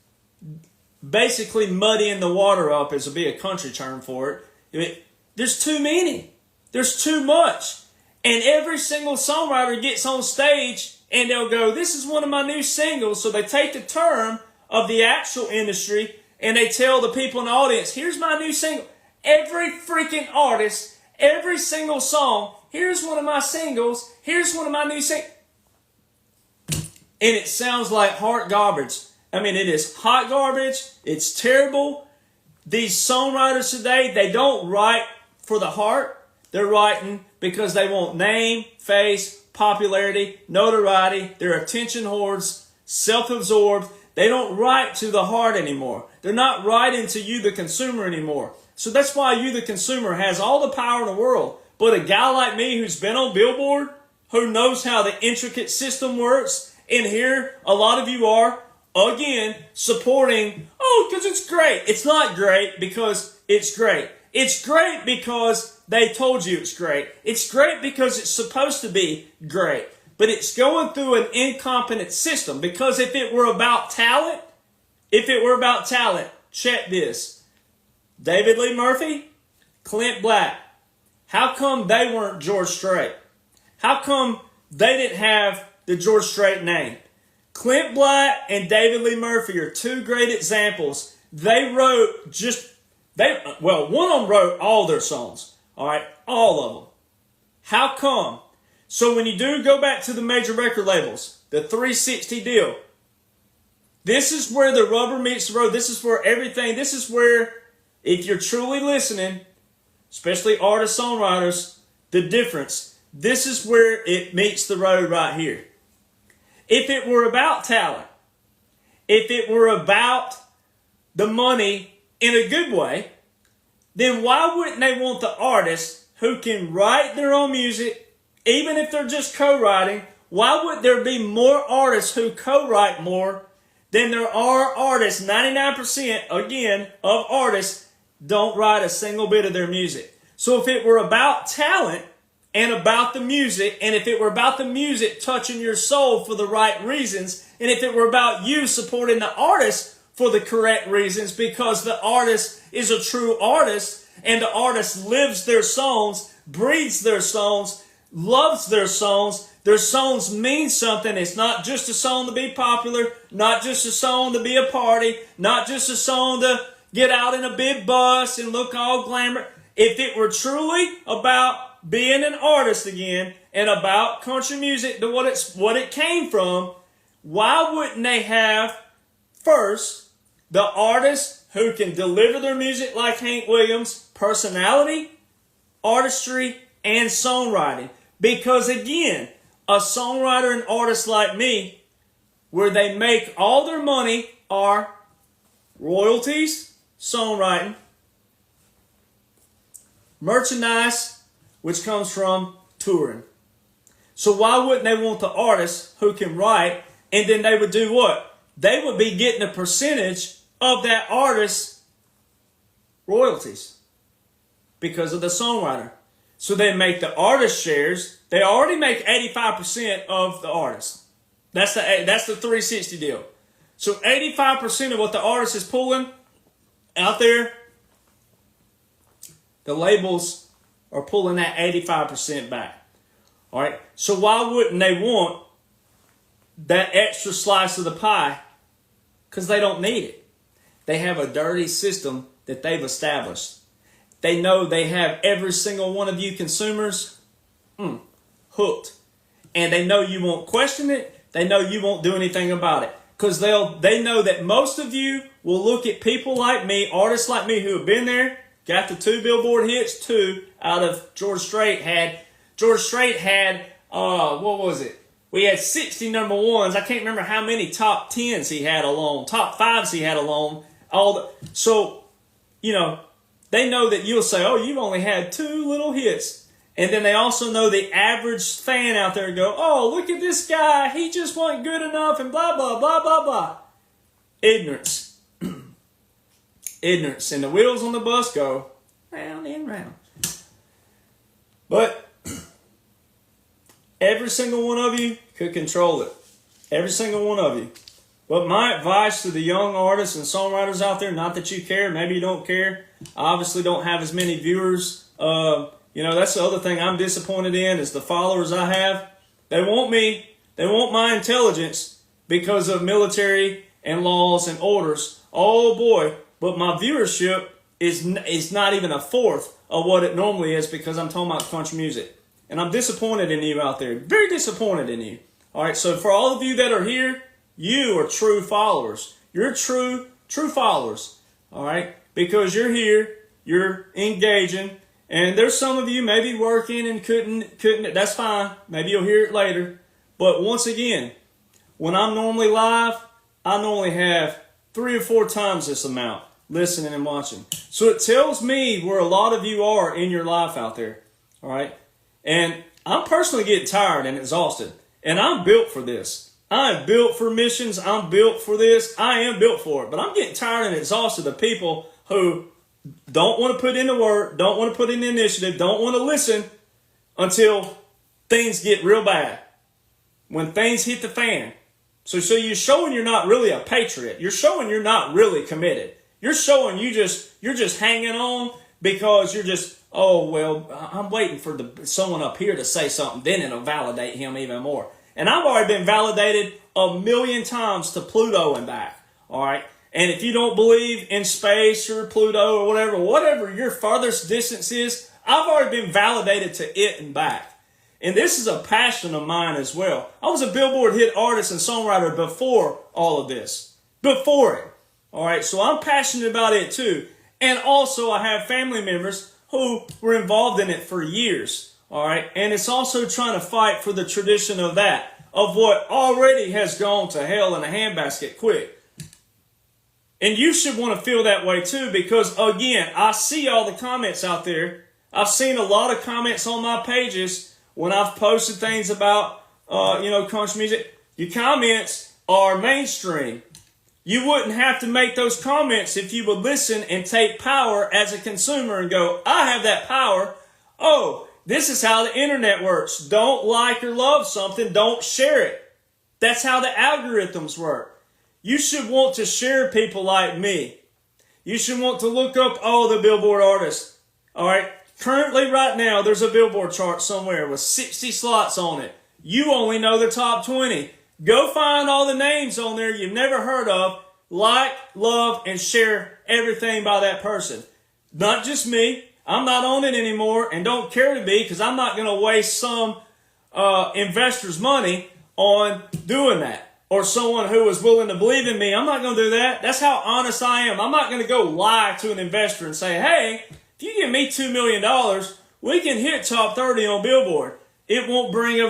basically muddying the water up, as would be a country term for it. There's too many. There's too much. And every single songwriter gets on stage and they'll go, this is one of my new singles. So they take the term of the actual industry and they tell the people in the audience, here's my new single. Every freaking artist, every single song, here's one of my singles, here's one of my new singles. And it sounds like hot garbage. I mean, it is hot garbage. It's terrible. These songwriters today, they don't write for the heart. They're writing because they want name, face, popularity, notoriety. They're attention whores, self-absorbed. They don't write to the heart anymore. They're not writing to you, the consumer, anymore. So that's why you, the consumer, has all the power in the world. But a guy like me who's been on Billboard, who knows how the intricate system works, and here a lot of you are, again, supporting, because it's great. It's not great because it's great. It's great because they told you it's great. It's great because it's supposed to be great. But it's going through an incompetent system. Because if it were about talent, check this. David Lee Murphy, Clint Black. How come they weren't George Strait? How come they didn't have the George Strait name? Clint Black and David Lee Murphy are 2 great examples. They wrote one of them wrote all their songs. All right, all of them. How come? So when you do go back to the major record labels, the 360 deal, this is where the rubber meets the road. This is where everything, this is where, if you're truly listening, especially artists, songwriters, the difference, this is where it meets the road right here. If it were about talent, if it were about the money in a good way, then why wouldn't they want the artists who can write their own music, even if they're just co-writing? Why would there be more artists who co-write more than there are artists? 99%, again, of artists don't write a single bit of their music. So if it were about talent and about the music, and if it were about the music touching your soul for the right reasons, and if it were about you supporting the artist for the correct reasons, because the artist is a true artist, and the artist lives their songs, breathes their songs, loves their songs mean something. It's not just a song to be popular, not just a song to be a party, not just a song to get out in a big bus and look all glamour. If it were truly about being an artist again, and about country music to what it came from, why wouldn't they have first the artists who can deliver their music like Hank Williams, personality, artistry, and songwriting? Because again, a songwriter and artist like me, where they make all their money are royalties, songwriting, merchandise, which comes from touring. So why wouldn't they want the artists who can write, and then they would do what? They would be getting a percentage of that artist's royalties because of the songwriter. So they make the artist shares. They already make 85% of the artist. That's the 360 deal. So 85% of what the artist is pulling out there, the labels are pulling that 85% back. All right. So why wouldn't they want that extra slice of the pie because they don't need it. They have a dirty system that they've established. They know they have every single one of you consumers hooked. And they know you won't question it. They know you won't do anything about it. Because they know that most of you will look at people like me, artists like me who have been there, got the 2 Billboard hits, 2 out of George Strait had, what was it? We had 60 number ones. I can't remember how many top 10s he had alone, top 5s he had alone. So, they know that you'll say, oh, you've only had 2 little hits. And then they also know the average fan out there go, oh, look at this guy. He just wasn't good enough and blah, blah, blah, blah, blah. Ignorance. Ignorance. And the wheels on the bus go round and round. But every single one of you could control it. Every single one of you. But my advice to the young artists and songwriters out there, not that you care, maybe you don't care. I obviously don't have as many viewers. That's the other thing I'm disappointed in is the followers I have. They want my intelligence because of military and laws and orders. Oh boy, but my viewership is not even a fourth of what it normally is because I'm talking about country music. And I'm disappointed in you out there. Very disappointed in you. All right, so for all of you that are here, you are true followers. You're true followers. All right, because you're here, you're engaging. And there's some of you maybe working and couldn't. That's fine. Maybe you'll hear it later. But once again, when I'm normally live, I normally have 3 or 4 times this amount listening and watching. So it tells me where a lot of you are in your life out there. All right. And I'm personally getting tired and exhausted. And I'm built for this. I'm built for missions. I'm built for this. I am built for it. But I'm getting tired and exhausted of people who don't want to put in the work, don't want to put in the initiative, don't want to listen until things get real bad. When things hit the fan. So you're showing you're not really a patriot. You're showing you're not really committed. You're showing you're just hanging on because you're just, oh, well, I'm waiting for someone up here to say something. Then it'll validate him even more. And I've already been validated 1,000,000 times to Pluto and back. All right. And if you don't believe in space or Pluto or whatever your farthest distance is, I've already been validated to it and back. And this is a passion of mine as well. I was a Billboard hit artist and songwriter before all of this. Before it. All right, so I'm passionate about it too. And also I have family members who were involved in it for years. All right, and it's also trying to fight for the tradition of that, of what already has gone to hell in a handbasket quick. And you should want to feel that way too because, again, I see all the comments out there. I've seen a lot of comments on my pages when I've posted things about, country music. Your comments are mainstream. You wouldn't have to make those comments if you would listen and take power as a consumer and go, I have that power. Oh, this is how the internet works. Don't like or love something, don't share it. That's how the algorithms work. You should want to share people like me. You should want to look up all the Billboard artists. All right. Currently, right now, there's a Billboard chart somewhere with 60 slots on it. You only know the top 20. Go find all the names on there you've never heard of. Like, love, and share everything by that person. Not just me. I'm not on it anymore and don't care to be because I'm not going to waste some investor's money on doing that. Or someone who is willing to believe in me. I'm not going to do that. That's how honest I am. I'm not going to go lie to an investor and say, hey, if you give me $2 million, we can hit top 30 on Billboard. It won't bring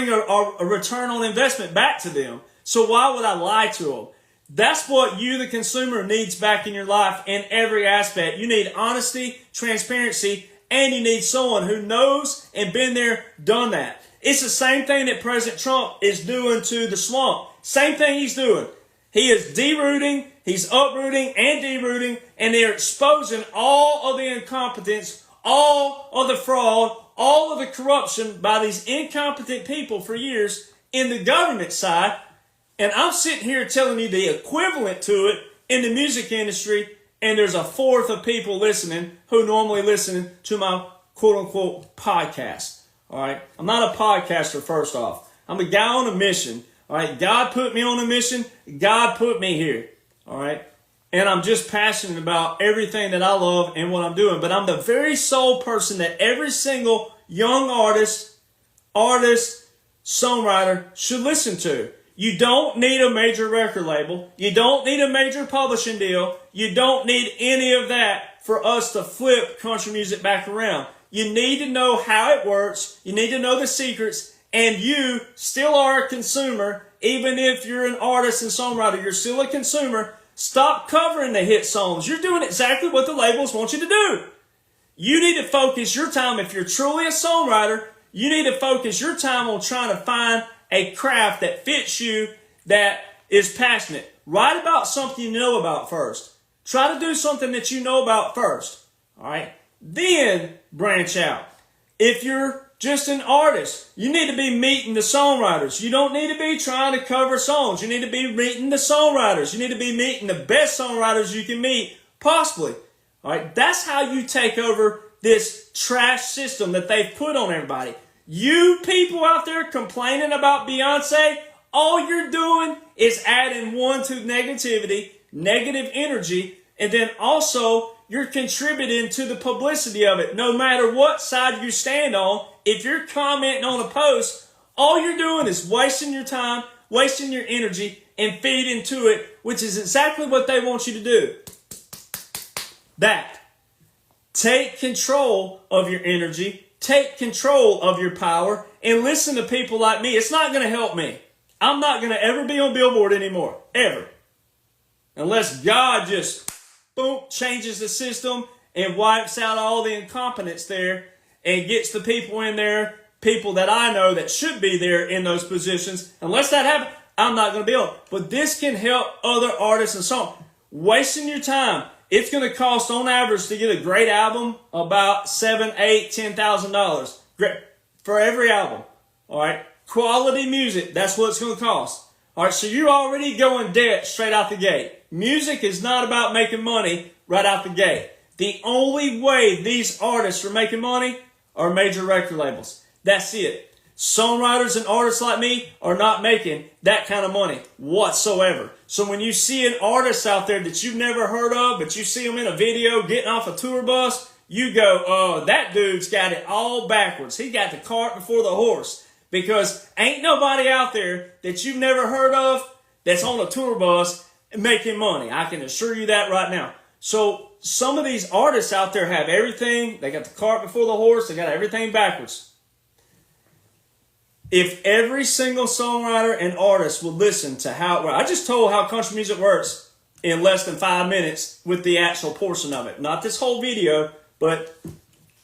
a return on investment back to them. So why would I lie to them? That's what you, the consumer, needs back in your life in every aspect. You need honesty, transparency, and you need someone who knows and been there, done that. It's the same thing that President Trump is doing to the swamp. Same thing he's doing. He is derooting, he's uprooting and derooting, and they're exposing all of the incompetence, all of the fraud, all of the corruption by these incompetent people for years in the government side. And I'm sitting here telling you the equivalent to it in the music industry, and there's a fourth of people listening who normally listen to my quote-unquote podcast. All right, I'm not a podcaster, first off. I'm a guy on a mission All right, God put me on a mission. God put me here. All right, and I'm just passionate about everything that I love and what I'm doing. But I'm the very sole person that every single young artist, songwriter should listen to. You don't need a major record label. You don't need a major publishing deal. You don't need any of that for us to flip country music back around. You need to know how it works. You need to know the secrets. And you still are a consumer. Even if you're an artist and songwriter, you're still a consumer. Stop covering the hit songs. You're doing exactly what the labels want you to do. You need to focus your time. If you're truly a songwriter, you need to focus your time on trying to find a craft that fits you, that is passionate. Write about something you know about first. Try to do something that you know about first. All right? Then branch out. If you're just an artist, you need to be meeting the songwriters. You don't need to be trying to cover songs. You need to be meeting the songwriters. You need to be meeting the best songwriters you can meet, possibly. All right? That's how you take over this trash system that they've put on everybody. You people out there complaining about Beyonce, all you're doing is adding one to negativity, negative energy, and then also you're contributing to the publicity of it. No matter what side you stand on, if you're commenting on a post, all you're doing is wasting your time, wasting your energy, and feeding to it, which is exactly what they want you to do. That. Take control of your energy. Take control of your power and listen to people like me. It's not going to help me. I'm not going to ever be on Billboard anymore. Ever. Unless God just, boom, changes the system and wipes out all the incompetence there and gets the people in there, people that I know that should be there in those positions. Unless that happens, I'm not going to be on. But this can help other artists and songs. Wasting your time. It's going to cost, on average, to get a great album about $7,000, $8,000, $10,000 for every album. All right, quality music. That's what it's going to cost. All right, so you're already going debt straight out the gate. Music is not about making money right out the gate. The only way these artists are making money are major record labels. That's it. Songwriters and artists like me are not making that kind of money whatsoever. So when you see an artist out there that you've never heard of, but you see them in a video getting off a tour bus, you go, oh, that dude's got it all backwards. He got the cart before the horse. Because ain't nobody out there that you've never heard of that's on a tour bus making money. I can assure you that right now. So some of these artists out there have everything. They got the cart before the horse. They got everything backwards. If every single songwriter and artist would listen to how it works. I just told how country music works in less than 5 minutes with the actual portion of it. Not this whole video, but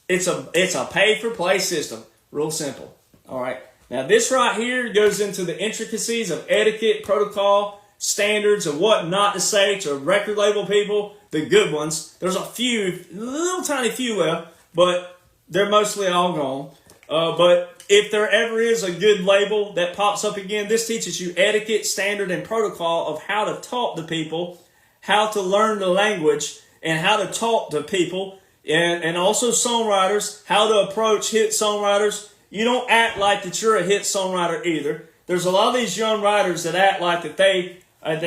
it's a pay-for-play system. Real simple. All right. Now this right here goes into the intricacies of etiquette, protocol, standards, of what not to say to record label people, the good ones. There's a few, little tiny few left, but they're mostly all gone. But if there ever is a good label that pops up again, this teaches you etiquette, standard, and protocol of how to talk to people, how to learn the language, and how to talk to people, and also songwriters, how to approach hit songwriters. You don't act like that you're a hit songwriter either. There's a lot of these young writers that act like that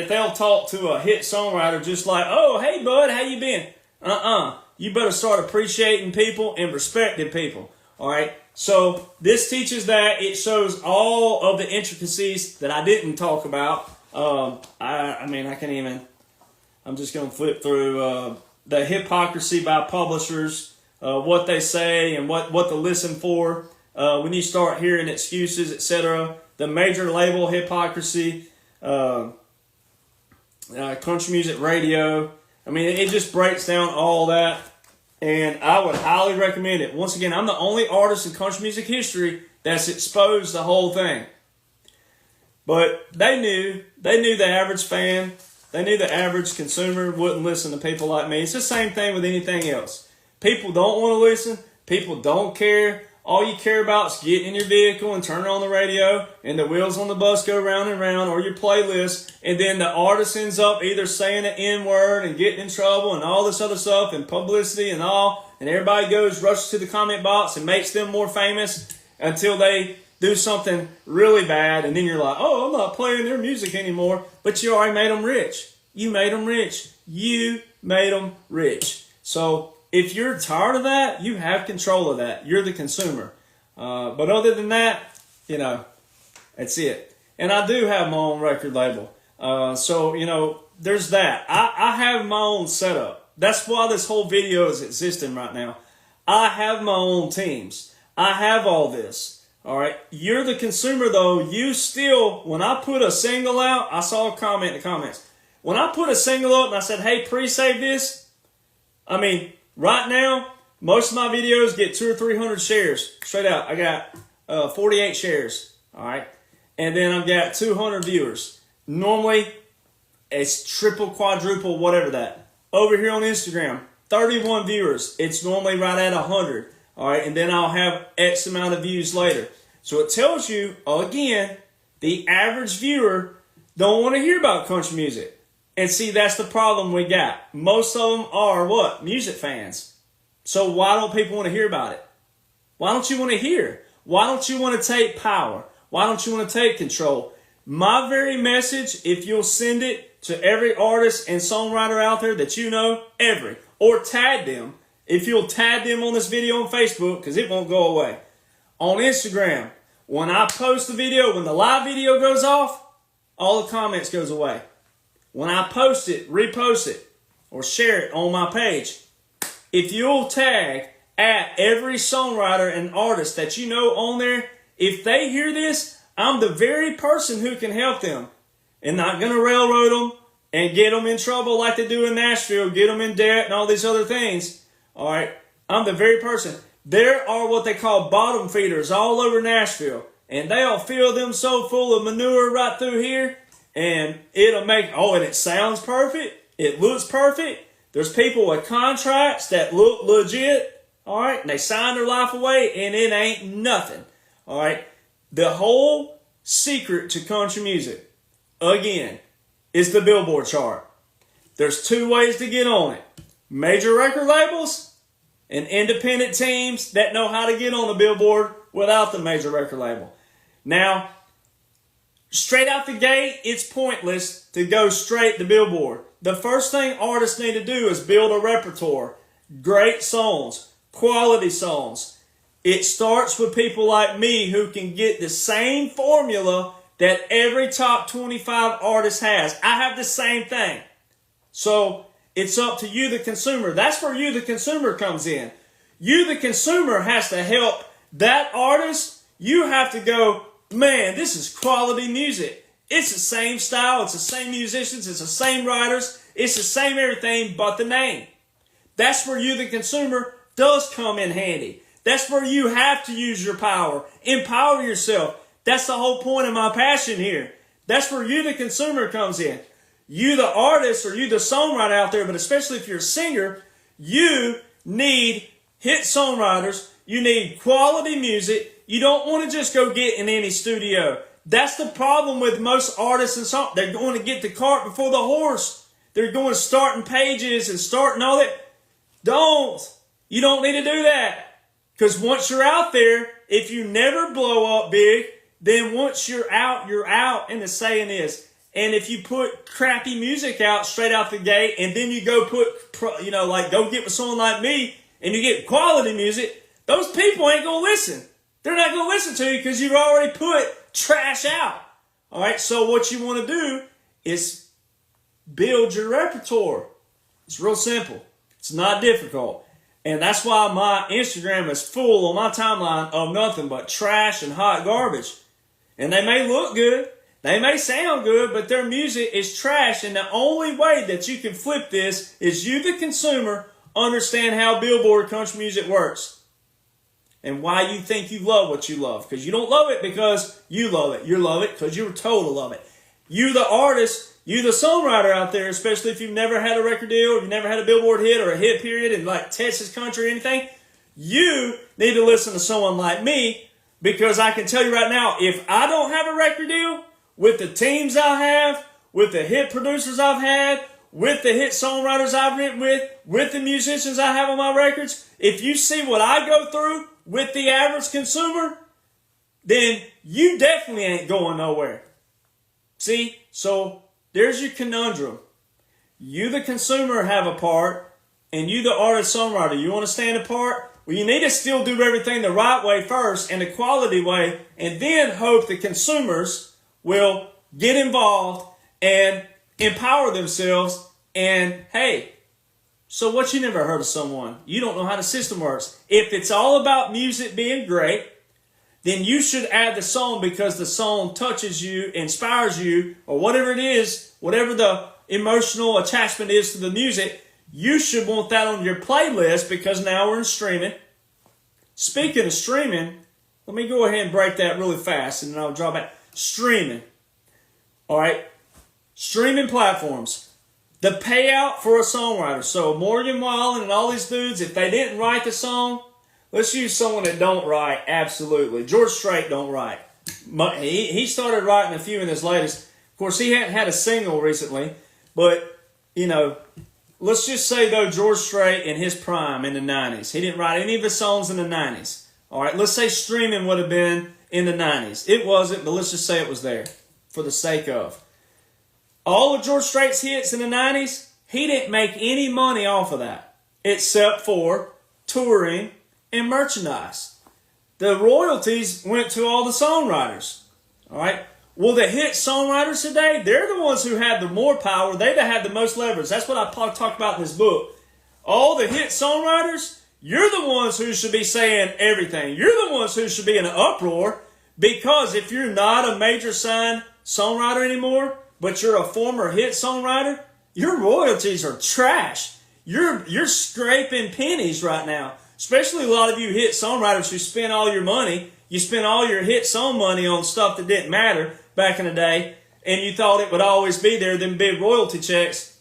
they'll talk to a hit songwriter just like, oh, hey, bud, how you been? You better start appreciating people and respecting people. All right. So this teaches that. It shows all of the intricacies that I didn't talk about. I can't even. I'm just going to flip through the hypocrisy by publishers, what they say and what to listen for. When you start hearing excuses, etc. The major label hypocrisy, country music radio. I mean, it just breaks down all that. And I would highly recommend it. Once again, I'm the only artist in country music history that's exposed the whole thing. But they knew the average fan, they knew the average consumer wouldn't listen to people like me. It's the same thing with anything else. People don't want to listen. People don't care. All you care about is getting in your vehicle and turning on the radio, and the wheels on the bus go round and round, or your playlist, and then the artist ends up either saying the N-word and getting in trouble and all this other stuff and publicity and all, and everybody rushes to the comment box and makes them more famous until they do something really bad, and then you're like, oh, I'm not playing their music anymore. But you already made them rich. You made them rich. You made them rich. So if you're tired of that, you have control of that. You're the consumer. But other than that, you know, that's it. And I do have my own record label. So, you know, there's that. I have my own setup. That's why this whole video is existing right now. I have my own teams. I have all this. All right. You're the consumer, though. You still, when I put a single out, I saw a comment in the comments. When I put a single up and I said, hey, pre-save this, I mean, right now, most of my videos get 200 or 300 shares. Straight out. I got 48 shares. All right. And then I've got 200 viewers. Normally, it's triple, quadruple, whatever that. Over here on Instagram, 31 viewers. It's normally right at 100. All right. And then I'll have X amount of views later. So it tells you, again, the average viewer don't want to hear about country music. And see, that's the problem we got. Most of them are what? Music fans. So why don't people want to hear about it? Why don't you want to hear? Why don't you want to take power? Why don't you want to take control? My very message, if you'll send it to every artist and songwriter out there that you know, or tag them. If you'll tag them on this video on Facebook, because it won't go away. On Instagram, when I post the video, when the live video goes off, all the comments goes away. When I post it, repost it, or share it on my page, if you'll tag at every songwriter and artist that you know on there, if they hear this, I'm the very person who can help them and not going to railroad them and get them in trouble like they do in Nashville, get them in debt and all these other things. All right, I'm the very person. There are what they call bottom feeders all over Nashville, and they'll fill them so full of manure right through here. And it'll make, and it sounds perfect. It looks perfect. There's people with contracts that look legit. All right. And they sign their life away and it ain't nothing. All right. The whole secret to country music, again, is the Billboard chart. There's two ways to get on it. Major record labels and independent teams that know how to get on the Billboard without the major record label. Now, straight out the gate, it's pointless to go straight to Billboard. The first thing artists need to do is build a repertoire. Great songs, quality songs. It starts with people like me who can get the same formula that every top 25 artist has. I have the same thing. So it's up to you, the consumer. That's where you, the consumer, comes in. You, the consumer, has to help that artist. You have to go, man, this is quality music. It's the same style. It's the same musicians. It's the same writers. It's the same everything but the name. That's where you, the consumer, does come in handy. That's where you have to use your power. Empower yourself. That's the whole point of my passion here. That's where you, the consumer, comes in. You, the artist, or you, the songwriter out there, but especially if you're a singer, you need hit songwriters. You need quality music. You don't want to just go get in any studio. That's the problem with most artists and songs. They're going to get the cart before the horse. They're going starting pages and starting all that. Don't. You don't need to do that. Because once you're out there, if you never blow up big, then once you're out, and the saying is. And if you put crappy music out straight out the gate, and then you go go get with someone like me, and you get quality music, those people ain't going to listen. They're not going to listen to you because you've already put trash out. All right, so what you want to do is build your repertoire. It's real simple. It's not difficult. And that's why my Instagram is full on my timeline of nothing but trash and hot garbage. And they may look good. They may sound good, but their music is trash. And the only way that you can flip this is you, the consumer, understand how Billboard country music works. And why you think you love what you love. Because you don't love it because you love it. You love it because you were told to love it. You, the artist, you, the songwriter out there, especially if you've never had a record deal, or you've never had a Billboard hit or a hit period in like Texas country or anything, you need to listen to someone like me, because I can tell you right now, if I don't have a record deal, with the teams I have, with the hit producers I've had, with the hit songwriters I've written with the musicians I have on my records, if you see what I go through with the average consumer, then you definitely ain't going nowhere. See? So there's your conundrum. You, the consumer, have a part, and you, the artist-songwriter, you want to stand apart? Well, you need to still do everything the right way first and the quality way, and then hope the consumers will get involved and empower themselves. And hey, so what, you never heard of someone? You don't know how the system works. If it's all about music being great, then you should add the song because the song touches you, inspires you, or whatever it is, whatever the emotional attachment is to the music, you should want that on your playlist because now we're in streaming. Speaking of streaming, let me go ahead and break that really fast and then I'll draw back. Streaming. All right. Streaming platforms. The payout for a songwriter. So Morgan Wallen and all these dudes, if they didn't write the song, let's use someone that don't write. Absolutely. George Strait don't write. He started writing a few in his latest. Of course, he hadn't had a single recently. But, you know, let's just say, though, George Strait in his prime in the 90s. He didn't write any of his songs in the 90s. All right, let's say streaming would have been in the 90s. It wasn't, but let's just say it was there for the sake of. All of George Strait's hits in the 90s, he didn't make any money off of that except for touring and merchandise. The royalties went to all the songwriters. All right. Well, the hit songwriters today, they're the ones who have the more power. They have the most leverage. That's what I talked about in this book. All the hit songwriters, you're the ones who should be saying everything. You're the ones who should be in an uproar because if you're not a major signed songwriter anymore, but you're a former hit songwriter, your royalties are trash. You're scraping pennies right now. Especially a lot of you hit songwriters who spend all your money. You spent all your hit song money on stuff that didn't matter back in the day, and you thought it would always be there. Them big royalty checks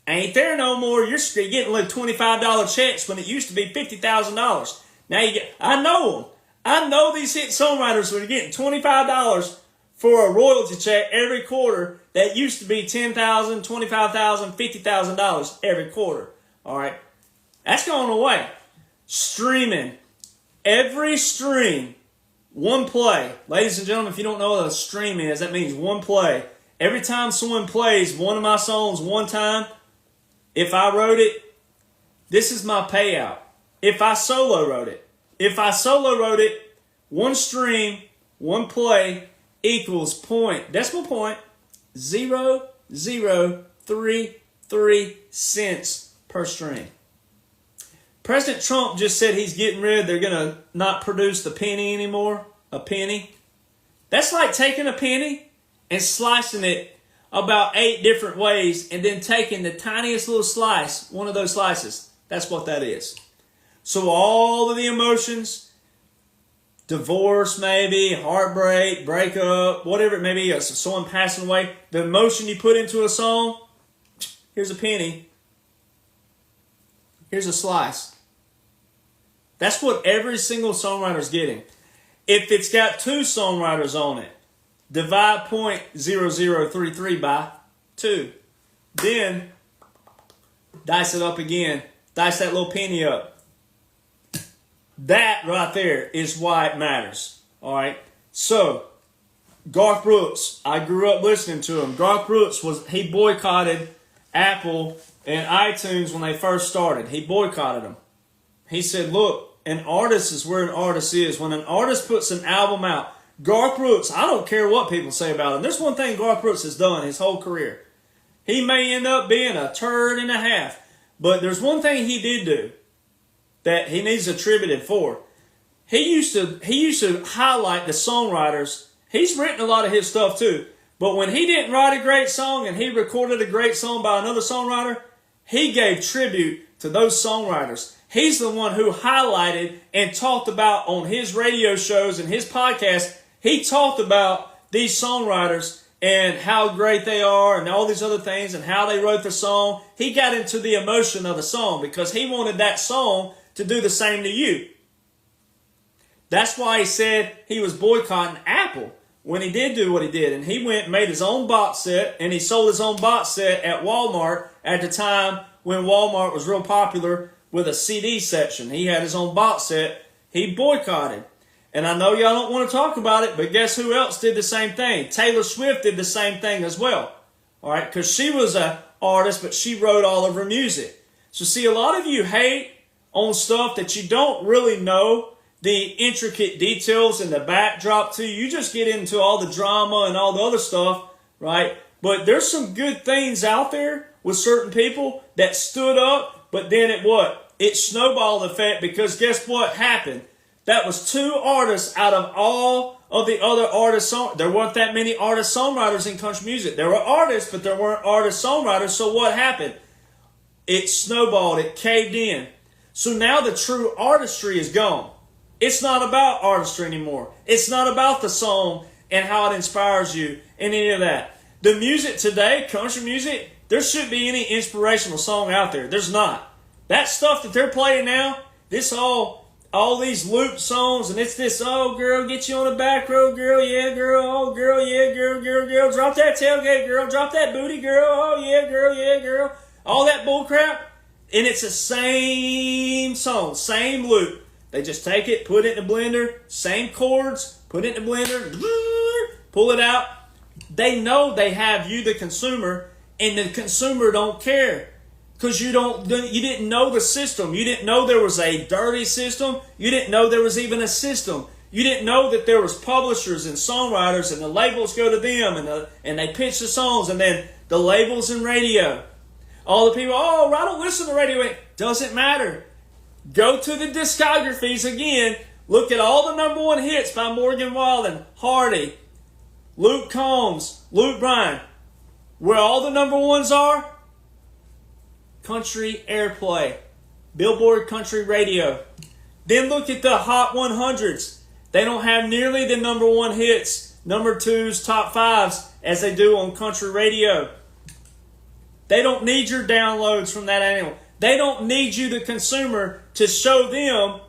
ain't there no more. You're getting like $25 checks when it used to be $50,000. Now you get. I know them. I know these hit songwriters who are getting $25 for a royalty check every quarter. That used to be $10,000, $25,000, $50,000 every quarter. All right, that's going away. Streaming, every stream. One play. Ladies and gentlemen, if you don't know what a stream is, that means one play. Every time someone plays one of my songs one time, if I wrote it, this is my payout. If I solo wrote it, one stream, one play equals decimal point, 0.0033 cents per stream. President Trump just said he's getting rid, they're going to not produce the penny anymore. A penny. That's like taking a penny and slicing it about 8 different ways and then taking the tiniest little slice, one of those slices. That's what that is. So all of the emotions, divorce maybe, heartbreak, breakup, whatever it may be, someone passing away, the emotion you put into a song, here's a penny. Here's a slice. That's what every single songwriter is getting. If it's got 2 songwriters on it, divide 0.0033 by 2. Then dice it up again. Dice that little penny up. That right there is why it matters. All right. So Garth Brooks, I grew up listening to him. Garth Brooks he boycotted Apple and iTunes when they first started. He boycotted them. He said, look, an artist is where an artist is. When an artist puts an album out, Garth Brooks, I don't care what people say about him. There's one thing Garth Brooks has done his whole career. He may end up being a turd and a half, but there's one thing he did do that he needs attributed for. He used to highlight the songwriters. He's written a lot of his stuff too. But when he didn't write a great song and he recorded a great song by another songwriter, he gave tribute to those songwriters. He's the one who highlighted and talked about on his radio shows and his podcast. He talked about these songwriters and how great they are and all these other things and how they wrote the song. He got into the emotion of the song because he wanted that song to do the same to you. That's why he said he was boycotting Apple when he did do what he did. And he went and made his own box set, and he sold his own box set at Walmart at the time when Walmart was real popular with a CD section. He had his own box set. He boycotted. And I know y'all don't want to talk about it, but guess who else did the same thing? Taylor Swift did the same thing as well. All right, because she was an artist, but she wrote all of her music. So see, a lot of you hate on stuff that you don't really know the intricate details and the backdrop to. You just get into all the drama and all the other stuff, right? But there's some good things out there with certain people that stood up, but then it snowballed effect, because guess what happened? That was 2 artists out of all of the other artists. There weren't that many artist-songwriters in country music. There were artists, but there weren't artist-songwriters. So what happened? It snowballed. It caved in. So now the true artistry is gone. It's not about artistry anymore. It's not about the song and how it inspires you and any of that. The music today, country music, there shouldn't be any inspirational song out there. There's not. That stuff that they're playing now, this all these loop songs, and it's this, oh, girl, get you on the back row, girl, yeah, girl, oh, girl, yeah, girl, drop that tailgate, girl, drop that booty, girl, oh, yeah, girl, all that bull crap, and it's the same song, same loop. They just take it, put it in the blender, same chords, put it in the blender, pull it out. They know they have you, the consumer, and the consumer don't care. Because you didn't know the system. You didn't know there was a dirty system. You didn't know there was even a system. You didn't know that there was publishers and songwriters, and the labels go to them, and they pitch the songs, and then the labels and radio. All the people, oh, I don't listen to radio. Doesn't matter. Go to the discographies again. Look at all the number 1 hits by Morgan Wallen, Hardy, Luke Combs, Luke Bryan. Where all the number 1s are? Country airplay, Billboard country radio. Then look at the Hot 100s. They don't have nearly the number 1 hits, number 2s, top 5s as they do on country radio. They don't need your downloads from that angle. They don't need you, the consumer, to show them,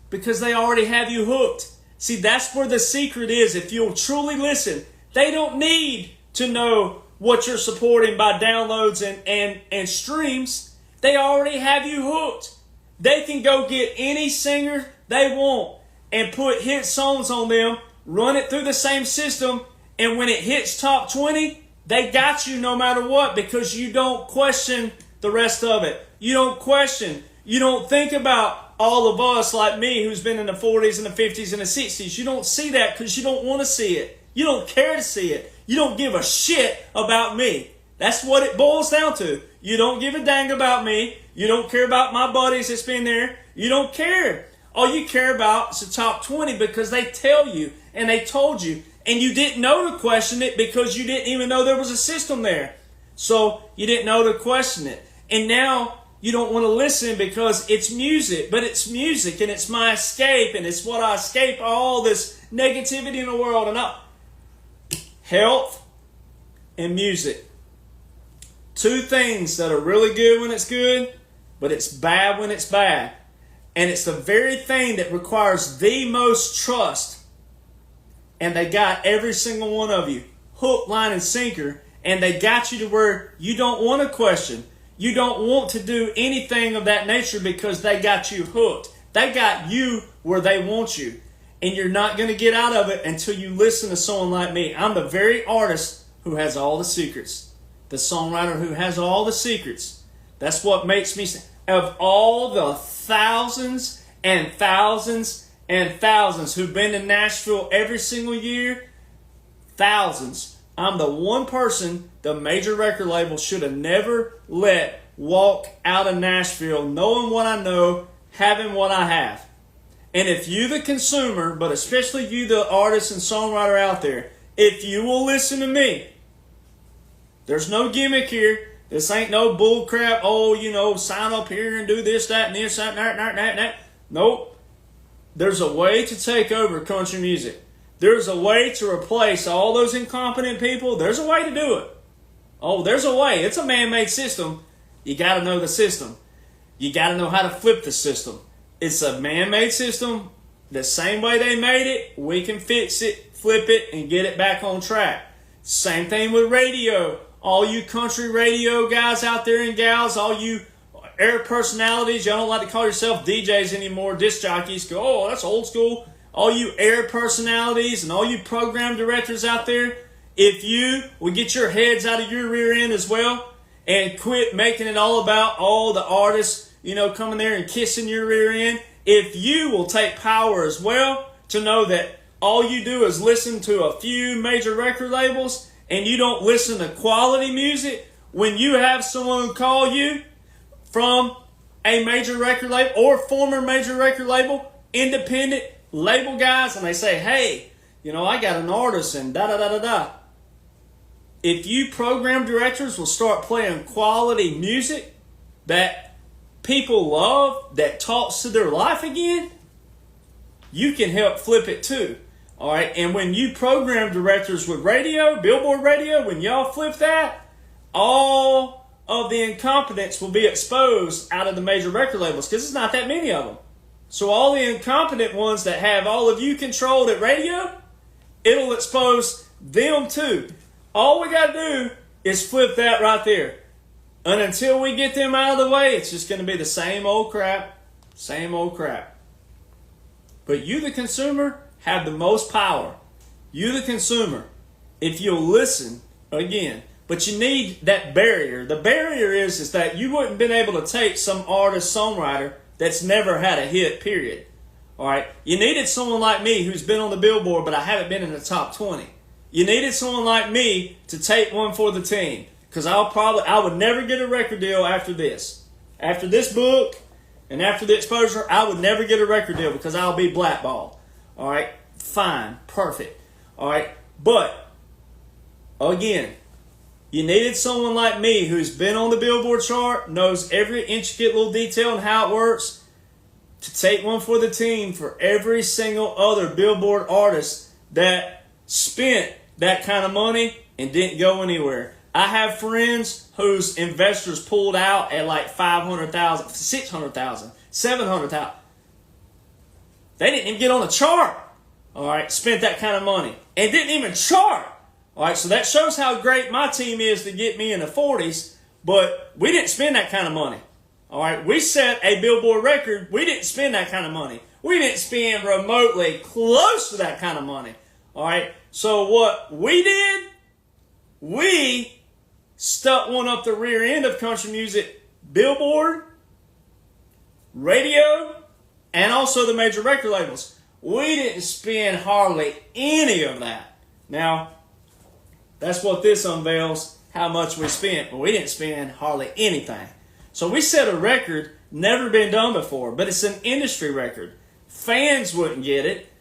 because they already have you hooked. See, that's where the secret is. If you'll truly listen, they don't need to know what you're supporting by downloads and streams. They already have you hooked. They can go get any singer they want and put hit songs on them, run it through the same system, and when it hits top 20, they got you no matter what, because you don't question the rest of it. You don't question. You don't think about all of us like me who's been in the 40s and the 50s and the 60s. You don't see that because you don't want to see it. You don't care to see it. You don't give a shit about me. That's what it boils down to. You don't give a dang about me. You don't care about my buddies that's been there. You don't care. All you care about is the top 20 because they tell you and they told you. And you didn't know to question it because you didn't even know there was a system there. So you didn't know to question it. And now you don't want to listen because it's music. But it's music and it's my escape. And it's what I escape all this negativity in the world. And health and music. Two things that are really good when it's good, but it's bad when it's bad. And it's the very thing that requires the most trust. And they got every single one of you, hook, line, and sinker. And they got you to where you don't want to question. You don't want to do anything of that nature because they got you hooked. They got you where they want you. And you're not going to get out of it until you listen to someone like me. I'm the very artist who has all the secrets. The songwriter who has all the secrets. That's what makes me... Of all the thousands and thousands and thousands who've been to Nashville every single year, thousands, I'm the one person the major record label should have never let walk out of Nashville knowing what I know, having what I have. And if you, the consumer, but especially you, the artist and songwriter out there, if you will listen to me, there's no gimmick here. This ain't no bull crap, sign up here and do this, that, and this, that. Nope. There's a way to take over country music. There's a way to replace all those incompetent people. There's a way to do it. Oh, there's a way. It's a man-made system. You got to know the system. You got to know how to flip the system. It's a man-made system. The same way they made it, we can fix it, flip it, and get it back on track. Same thing with radio. All you country radio guys out there and gals, all you air personalities, y'all don't like to call yourself DJs anymore, disc jockeys, go, oh, that's old school. all you air personalities and all you program directors out there, if you will get your heads out of your rear end as well and quit making it all about all the artists, coming there and kissing your rear end, if you will take power as well to know that all you do is listen to a few major record labels and you don't listen to quality music, when you have someone call you from a major record label or former major record label, independent label guys, and they say, hey, I got an artist and da-da-da-da-da. If you program directors will start playing quality music that people love, that talks to their life again, you can help flip it too. All right, and when you program directors with radio, Billboard radio, when y'all flip that, all of the incompetence will be exposed out of the major record labels because there's not that many of them. So all the incompetent ones that have all of you controlled at radio, it'll expose them too. All we got to do is flip that right there. And until we get them out of the way, it's just going to be the same old crap, same old crap. But you, the consumer, have the most power. You, the consumer, if you'll listen again. But you need that barrier. The barrier is that you wouldn't been able to take some artist, songwriter that's never had a hit, period. All right? You needed someone like me who's been on the Billboard, but I haven't been in the top 20. You needed someone like me to take one for the team. Because I would never get a record deal after this. After this book and after the exposure, I would never get a record deal because I'll be blackballed. All right? Fine. Perfect. All right? But, again, you needed someone like me who's been on the Billboard chart, knows every intricate little detail and how it works, to take one for the team for every single other Billboard artist that spent that kind of money and didn't go anywhere. I have friends whose investors pulled out at like $500,000, $600,000, $700,000. They didn't even get on the chart. All right, spent that kind of money and didn't even chart. All right, so that shows how great my team is to get me in the 40s, but we didn't spend that kind of money. All right, we set a Billboard record. We didn't spend that kind of money. We didn't spend remotely close to that kind of money. All right, so what we did, we stuck one up the rear end of country music, Billboard, radio, and also the major record labels. We didn't spend hardly any of that. Now, that's what this unveils, how much we spent. But we didn't spend hardly anything. So we set a record never been done before, but it's an industry record. Fans wouldn't get it.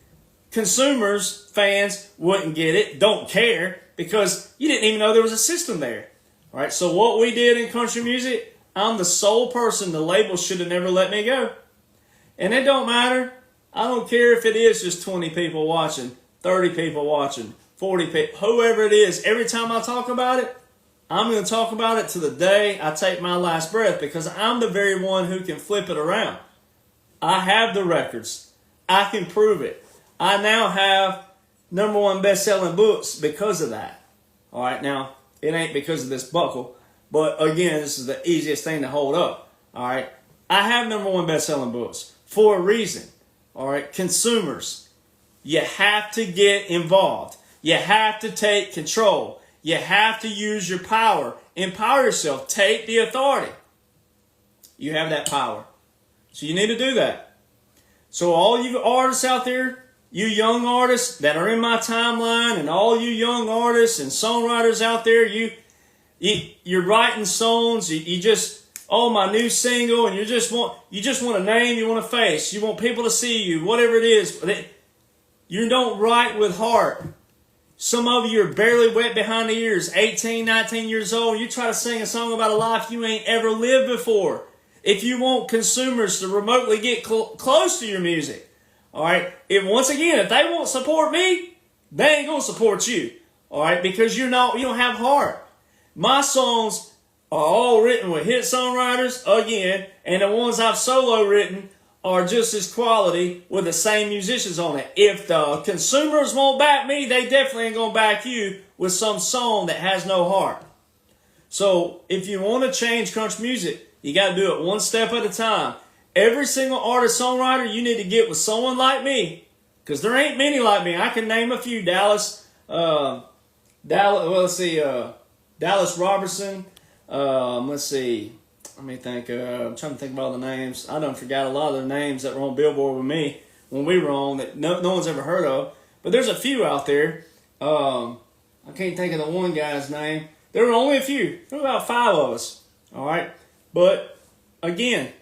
Consumers, fans wouldn't get it, don't care, because you didn't even know there was a system there. All right, so what we did in country music, I'm the sole person the label should have never let me go. And it don't matter. I don't care if it is just 20 people watching, 30 people watching, 40 people, whoever it is. Every time I talk about it, I'm going to talk about it to the day I take my last breath because I'm the very one who can flip it around. I have the records. I can prove it. I now have #1 best-selling books because of that. All right, now, it ain't because of this buckle, but again, this is the easiest thing to hold up. All right, I have #1 best-selling books for a reason. All right, consumers, you have to get involved. You have to take control. You have to use your power. Empower yourself. Take the authority. You have that power. So you need to do that. So all you artists out there, you young artists that are in my timeline, and all you young artists and songwriters out there, you're writing songs. You just, oh, my new single, and you just want a name, you want a face, you want people to see you, whatever it is. You don't write with heart. Some of you are barely wet behind the ears, 18, 19 years old. You try to sing a song about a life you ain't ever lived before. If you want consumers to remotely get close to your music, all right, once again, if they won't support me, they ain't going to support you, all right, because you don't have heart. My songs are all written with hit songwriters, again, and the ones I've solo written are just as quality with the same musicians on it. If the consumers won't back me, they definitely ain't going to back you with some song that has no heart. So if you want to change country music, you got to do it one step at a time. Every single artist, songwriter, you need to get with someone like me, Because there ain't many like me. I can name a few. Dallas, let's see, Dallas Robertson. Let's see. Let me think. I'm trying to think of all the names. I done forgot a lot of the names that were on Billboard with me when we were on that no one's ever heard of. But there's a few out there. I can't think of the one guy's name. There were only a few. There were about 5 of us. All right. But again,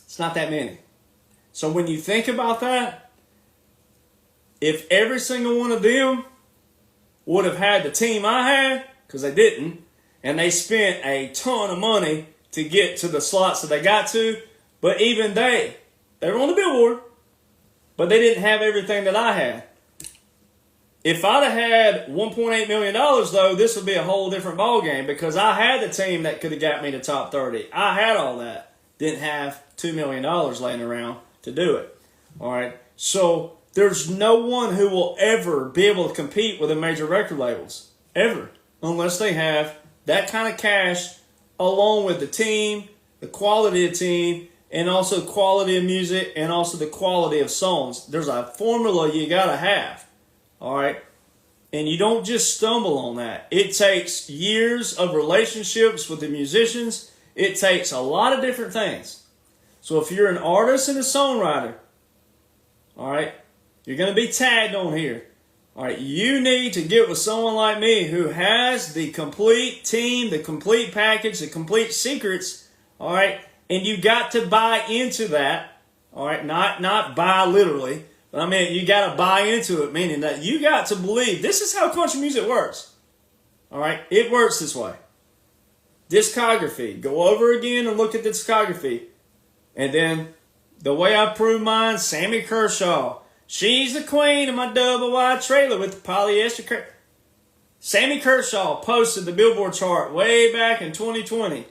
it's not that many. So when you think about that, if every single one of them would have had the team I had, because they didn't, and they spent a ton of money to get to the slots that they got to, but even they were on the Billboard, but they didn't have everything that I had. If I'd have had $1.8 million, though, this would be a whole different ballgame because I had the team that could have got me to top 30. I had all that. Didn't have $2 million laying around to do it. All right. So there's no one who will ever be able to compete with the major record labels. Ever. Unless they have that kind of cash along with the team, the quality of the team, and also quality of music, and also the quality of songs. There's a formula you got to have. All right? And you don't just stumble on that. It takes years of relationships with the musicians. It takes a lot of different things. So if you're an artist and a songwriter, all right, you're going to be tagged on here. All right, you need to get with someone like me who has the complete team, the complete package, the complete secrets, all right? And you got to buy into that, all right? Not buy literally, but I mean you got to buy into it, meaning that you got to believe this is how country music works, all right? It works this way. Discography. Go over again and look at the discography. And then the way I prove mine, Sammy Kershaw. She's the queen of my double wide trailer with the polyester. Sammy Kershaw posted the Billboard chart way back in 2020.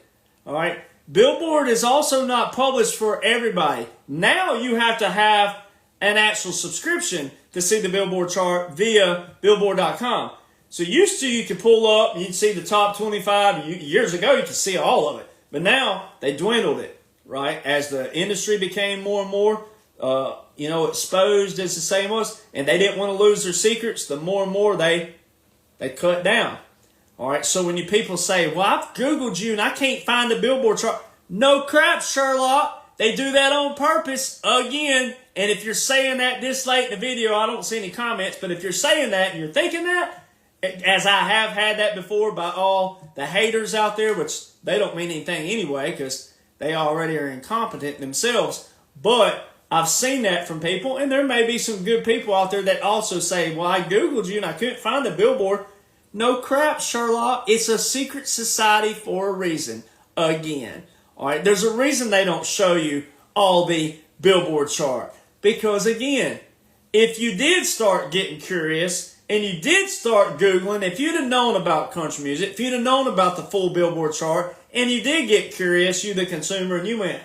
All right. Billboard is also not published for everybody. Now you have to have an actual subscription to see the Billboard chart via Billboard.com. So used to you could pull up, you'd see the top 25. Years ago you could see all of it. But now they dwindled it, right? As the industry became more and more exposed, as the saying was, and they didn't want to lose their secrets, the more and more they cut down. All right, so when you people say, well, I've Googled you and I can't find the Billboard chart. No crap, Sherlock. They do that on purpose again. And if you're saying that this late in the video, I don't see any comments, but if you're saying that and you're thinking that, as I have had that before by all the haters out there, which they don't mean anything anyway because they already are incompetent themselves, but I've seen that from people, and there may be some good people out there that also say, well, I Googled you and I couldn't find the Billboard. No crap, Sherlock. It's a secret society for a reason. Again. All right. There's a reason they don't show you all the Billboard chart. Because, again, if you did start getting curious and you did start Googling, if you'd have known about country music, if you'd have known about the full Billboard chart, and you did get curious, you the consumer, and you went,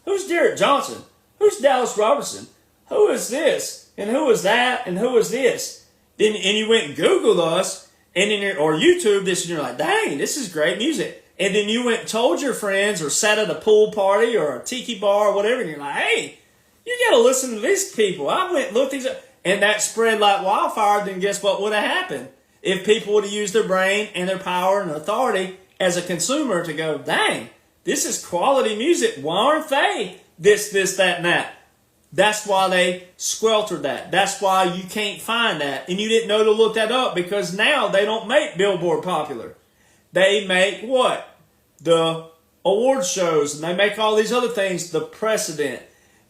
who's Derek Jonhson? Who's Dallas Robertson? Who is this? And who is that? And who is this? And you went and Googled us, and then or YouTube this, and you're like, dang, this is great music. And then you went and told your friends or sat at a pool party or a tiki bar or whatever, and you're like, hey, you got to listen to these people. I went and looked these up. And that spread like wildfire, then guess what would have happened? If people would have used their brain and their power and authority as a consumer to go, dang, this is quality music. Why aren't they this, that, and that? That's why they squeltered that. That's why you can't find that. And you didn't know to look that up because now they don't make Billboard popular. They make what? The award shows, and they make all these other things the precedent.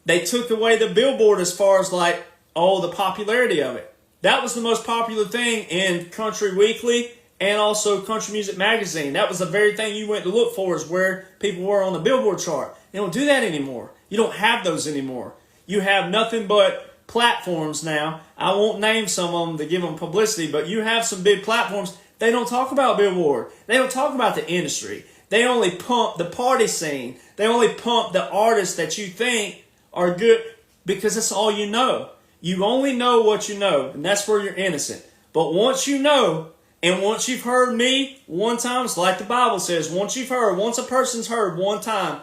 They took away the Billboard as far as like, the popularity of it. That was the most popular thing in Country Weekly and also Country Music Magazine. That was the very thing you went to look for is where people were on the Billboard chart. They don't do that anymore. You don't have those anymore. You have nothing but platforms now. I won't name some of them to give them publicity, but you have some big platforms. They don't talk about Billboard. They don't talk about the industry. They only pump the party scene. They only pump the artists that you think are good because that's all you know. You only know what you know, and that's where you're innocent. But once you know, and once you've heard me one time, it's like the Bible says, once a person's heard one time,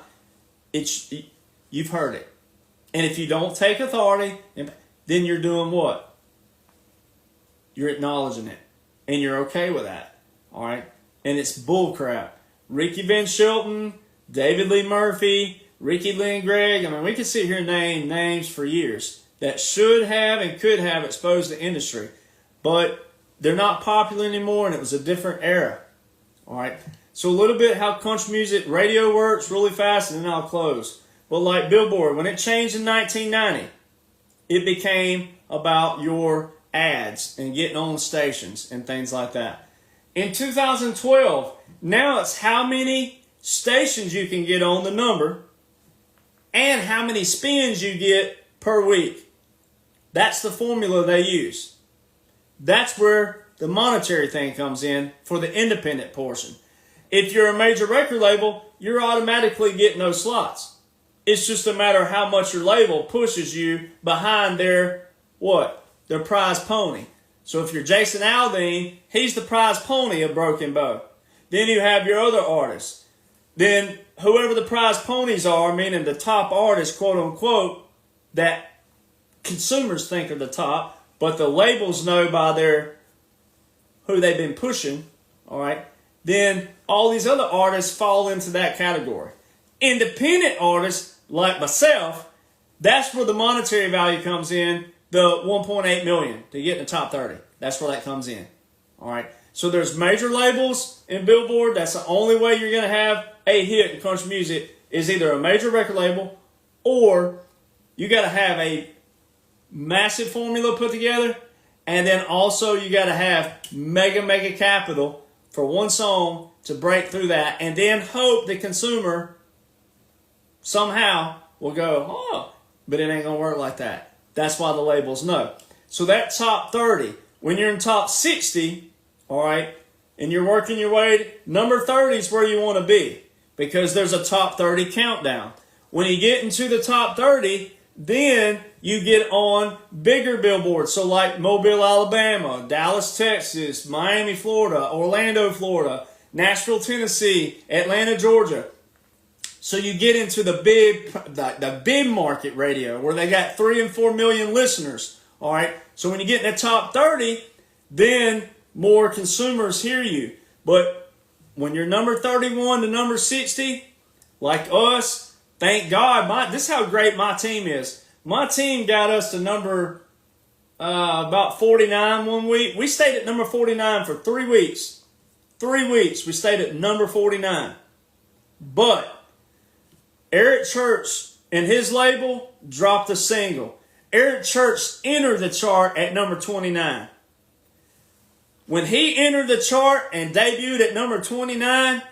you've heard it. And if you don't take authority, then you're doing what? You're acknowledging it. And you're okay with that. All right? And it's bullcrap. Ricky Van Shelton, David Lee Murphy, Ricky Lynn Gregg. I mean, we could sit here and name names for years that should have and could have exposed the industry. But they're not popular anymore, and it was a different era. All right? So a little bit how country music radio works really fast, and then I'll close. But like Billboard, when it changed in 1990, it became about your ads and getting on stations and things like that. In 2012, now it's how many stations you can get on the number and how many spins you get per week. That's the formula they use. That's where the monetary thing comes in for the independent portion. If you're a major record label, you're automatically getting those slots. It's just a matter of how much your label pushes you behind their, what? Their prize pony. So if you're Jason Aldean, he's the prize pony of Broken Bow. Then you have your other artists. Then whoever the prize ponies are, meaning the top artists, quote unquote, that consumers think are the top, but the labels know by their who they've been pushing, all right? Then all these other artists fall into that category. Independent artists like myself, that's where the monetary value comes in, the 1.8 million to get in the top 30. That's where that comes in. All right. So there's major labels in Billboard. That's the only way you're going to have a hit in country music is either a major record label or you got to have a massive formula put together, and then also you got to have mega capital for one song to break through that, and then hope the consumer somehow will go, oh, but it ain't going to work like that. That's why the labels know. So that top 30, when you're in top 60, all right, and you're working your way, number 30 is where you want to be because there's a top 30 countdown. When you get into the top 30, then you get on bigger billboards. So like Mobile, Alabama, Dallas, Texas, Miami, Florida, Orlando, Florida, Nashville, Tennessee, Atlanta, Georgia. So you get into the big market radio where they got 3 and 4 million listeners. All right. So when you get in the top 30, then more consumers hear you. But when you're number 31 to number 60, like us, thank God, this is how great my team is. My team got us to number about 49 one week. We stayed at number 49 for 3 weeks. 3 weeks we stayed at number 49. But Eric Church and his label dropped a single. Eric Church entered the chart at number 29. When he entered the chart and debuted at number 29,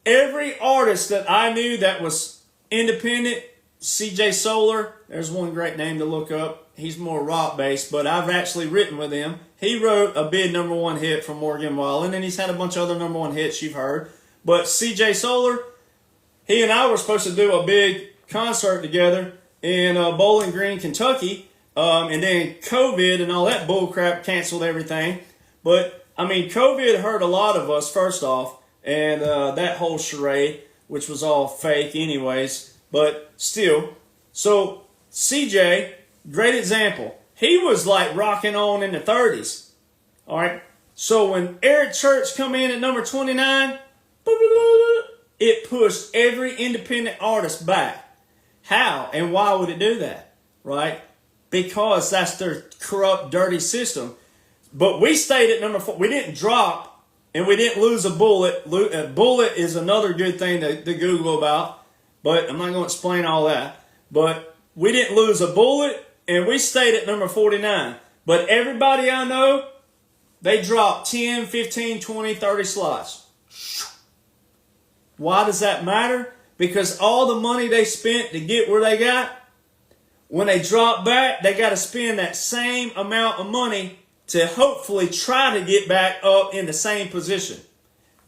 every artist that I knew that was independent, CJ Solar, there's one great name to look up. He's more rock-based, but I've actually written with him. He wrote a big number 1 hit for Morgan Wallen, and he's had a bunch of other number 1 hits you've heard. But CJ Solar, he and I were supposed to do a big concert together in Bowling Green, Kentucky, and then COVID and all that bullcrap canceled everything. But, I mean, COVID hurt a lot of us, first off, and that whole charade, which was all fake anyways, but still. So, CJ, great example. He was like rocking on in the 30s, all right? So when Eric Church come in at number 29, it pushed every independent artist back. How and why would it do that, right? Because that's their corrupt, dirty system. But we stayed at number 4. We didn't drop, and we didn't lose a bullet. A bullet is another good thing to Google about, but I'm not going to explain all that. But we didn't lose a bullet, and we stayed at number 49. But everybody I know, they dropped 10, 15, 20, 30 slots. Why does that matter? Because all the money they spent to get where they got, when they drop back, they got to spend that same amount of money to hopefully try to get back up in the same position.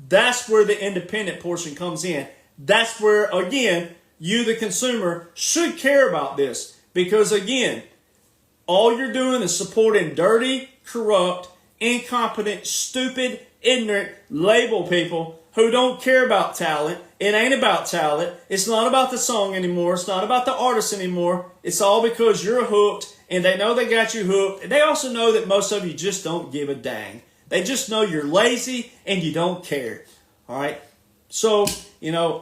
That's where the independent portion comes in. That's where, again, you, the consumer, should care about this. Because, again, all you're doing is supporting dirty, corrupt, incompetent, stupid, ignorant label people who don't care about talent. It ain't about talent. It's not about the song anymore. It's not about the artist anymore. It's all because you're hooked, and they know they got you hooked. And they also know that most of you just don't give a dang. They just know you're lazy and you don't care. All right? So,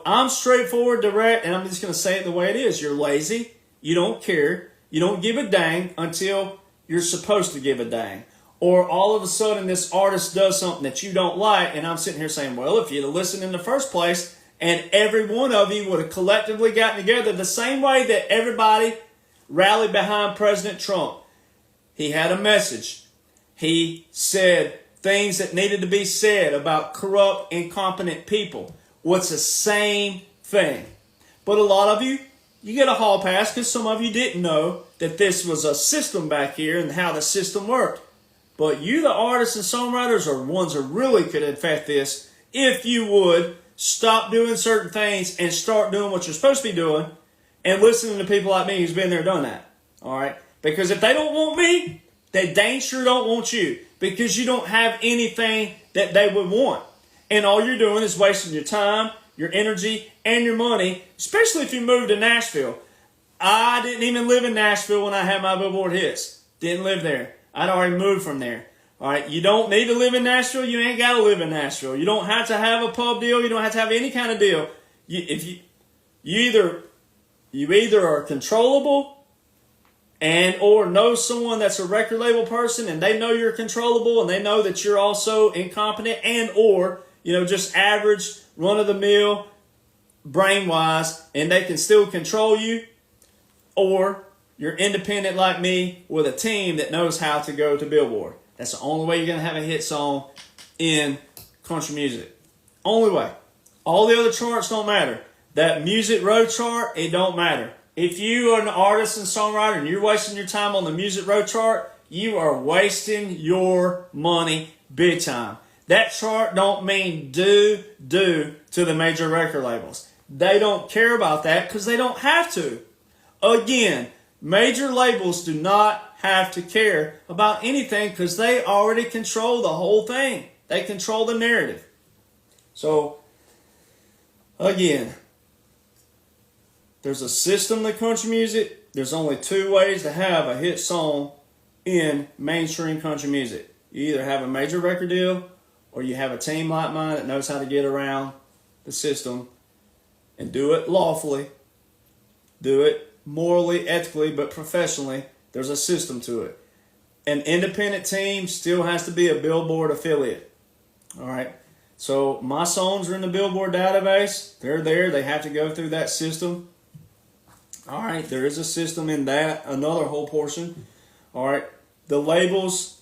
I'm straightforward, direct, and I'm just going to say it the way it is. You're lazy. You don't care. You don't give a dang until you're supposed to give a dang. Or all of a sudden this artist does something that you don't like, and I'm sitting here saying, well, if you'd have listened in the first place, and every one of you would have collectively gotten together the same way that everybody rallied behind President Trump. He had a message. He said things that needed to be said about corrupt, incompetent people. What's the same thing? But a lot of you get a hall pass because some of you didn't know that this was a system back here and how the system worked. But you, the artists and songwriters, are ones that really could affect this if you would stop doing certain things and start doing what you're supposed to be doing and listening to people like me who's been there, done that. All right? Because if they don't want me, they dang sure don't want you, because you don't have anything that they would want. And all you're doing is wasting your time, your energy, and your money, especially if you move to Nashville. I didn't even live in Nashville when I had my Billboard hits. Didn't live there. I'd already moved from there. All right, you don't need to live in Nashville. You ain't got to live in Nashville. You don't have to have a pub deal. You don't have to have any kind of deal. You either are controllable and or know someone that's a record label person and they know you're controllable and they know that you're also incompetent and or just average, run of the mill, brain wise, and they can still control you, or you're independent like me with a team that knows how to go to Billboard. That's the only way you're going to have a hit song in country music. Only way. All the other charts don't matter. That Music Row chart, it don't matter. If you are an artist and songwriter and you're wasting your time on the Music Row chart, you are wasting your money big time. That chart don't mean do to the major record labels. They don't care about that because they don't have to. Again, major labels do not have to care about anything because they already control the whole thing. They control the narrative. So, again, there's a system to country music. There's only two ways to have a hit song in mainstream country music. You either have a major record deal or you have a team like mine that knows how to get around the system and do it lawfully, do it morally, ethically, but professionally. There's a system to it. An independent team still has to be a Billboard affiliate. All right. So my songs are in the Billboard database. They're there. They have to go through that system. All right. There is a system in that. Another whole portion. All right. The labels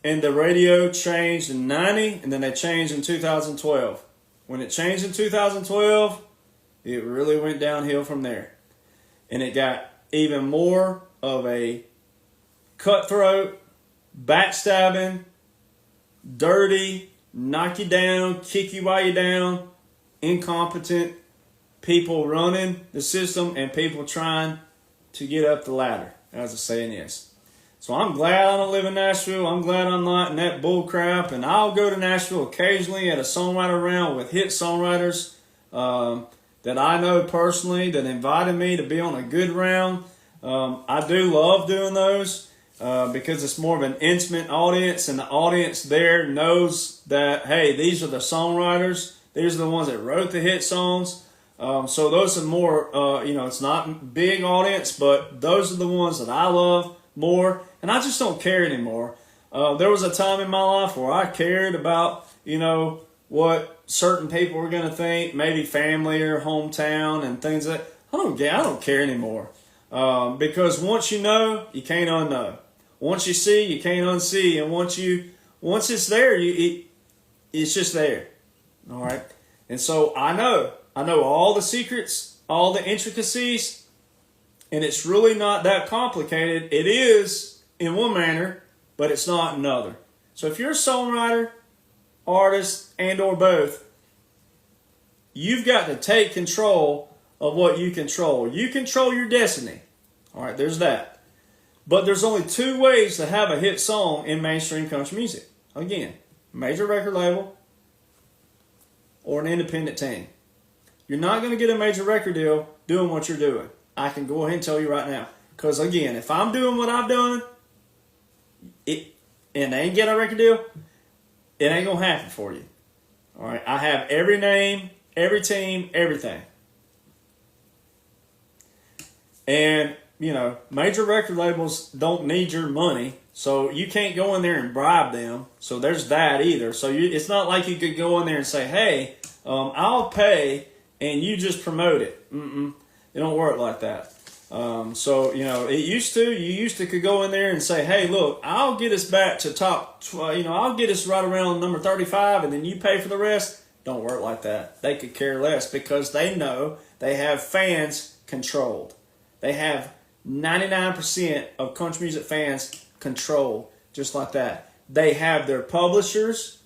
and the radio changed in 90, and then they changed in 2012. When it changed in 2012, it really went downhill from there. And it got even more of a cutthroat, backstabbing, dirty, knock you down, kick you while you're down, incompetent people running the system and people trying to get up the ladder, as the saying is. So I'm glad I don't live in Nashville. I'm glad I'm not in that bull crap. And I'll go to Nashville occasionally at a songwriter round with hit songwriters that I know personally that invited me to be on a good round. I do love doing those because it's more of an intimate audience, and the audience there knows that, hey, these are the songwriters. These are the ones that wrote the hit songs. So those are more, it's not big audience, but those are the ones that I love more, and I just don't care anymore. There was a time in my life where I cared about, what certain people were going to think, maybe family or hometown and things like that. I don't care anymore. Because once you know, you can't unknow. Once you see, you can't unsee. And once it's there, it's just there. All right. And so I know all the secrets, all the intricacies, and it's really not that complicated. It is in one manner, but it's not in another. So if you're a songwriter, artist, and or both, you've got to take control of what you control. You control your destiny. All right, there's that. But there's only two ways to have a hit song in mainstream country music. Again, major record label or an independent team. You're not going to get a major record deal doing what you're doing. I can go ahead and tell you right now. Because again, if I'm doing what I've done, and they ain't get a record deal, it ain't going to happen for you. All right, I have every name, every team, everything. And, major record labels don't need your money, so you can't go in there and bribe them. So there's that either. So it's not like you could go in there and say, hey, I'll pay and you just promote it. It don't work like that. You used to could go in there and say, hey, look, I'll get us back to I'll get us right around number 35 and then you pay for the rest. Don't work like that. They could care less because they know they have fans controlled. They have 99% of country music fans controlled just like that. They have their publishers.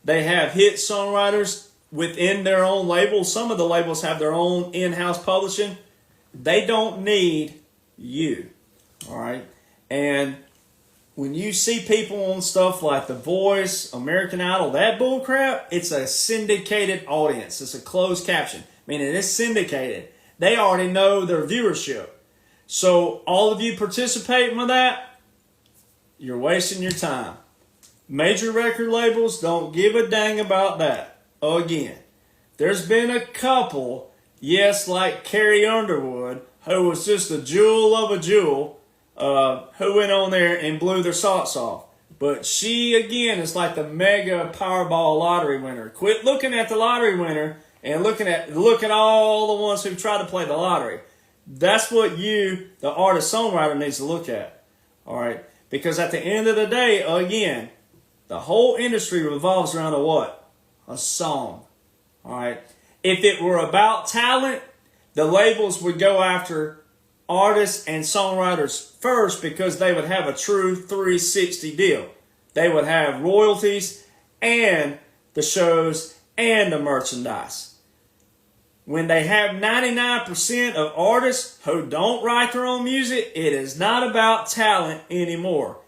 They have hit songwriters within their own labels. Some of the labels have their own in-house publishing. They don't need you, all right? And when you see people on stuff like The Voice, American Idol, that bull crap, it's a syndicated audience. It's a closed caption, meaning it's syndicated. They already know their viewership. So all of you participating with that, you're wasting your time. Major record labels don't give a dang about that. Again, there's been a couple, yes, like Carrie Underwood, who was just a jewel of a jewel, who went on there and blew their socks off. But she, again, is like the mega Powerball lottery winner. Quit looking at the lottery winner and look at all the ones who try to play the lottery. That's what you, the artist-songwriter, needs to look at. All right? Because at the end of the day, again, the whole industry revolves around a what? A song. All right? If it were about talent, the labels would go after artists and songwriters first because they would have a true 360 deal. They would have royalties and the shows and the merchandise. When they have 99% of artists who don't write their own music, it is not about talent anymore.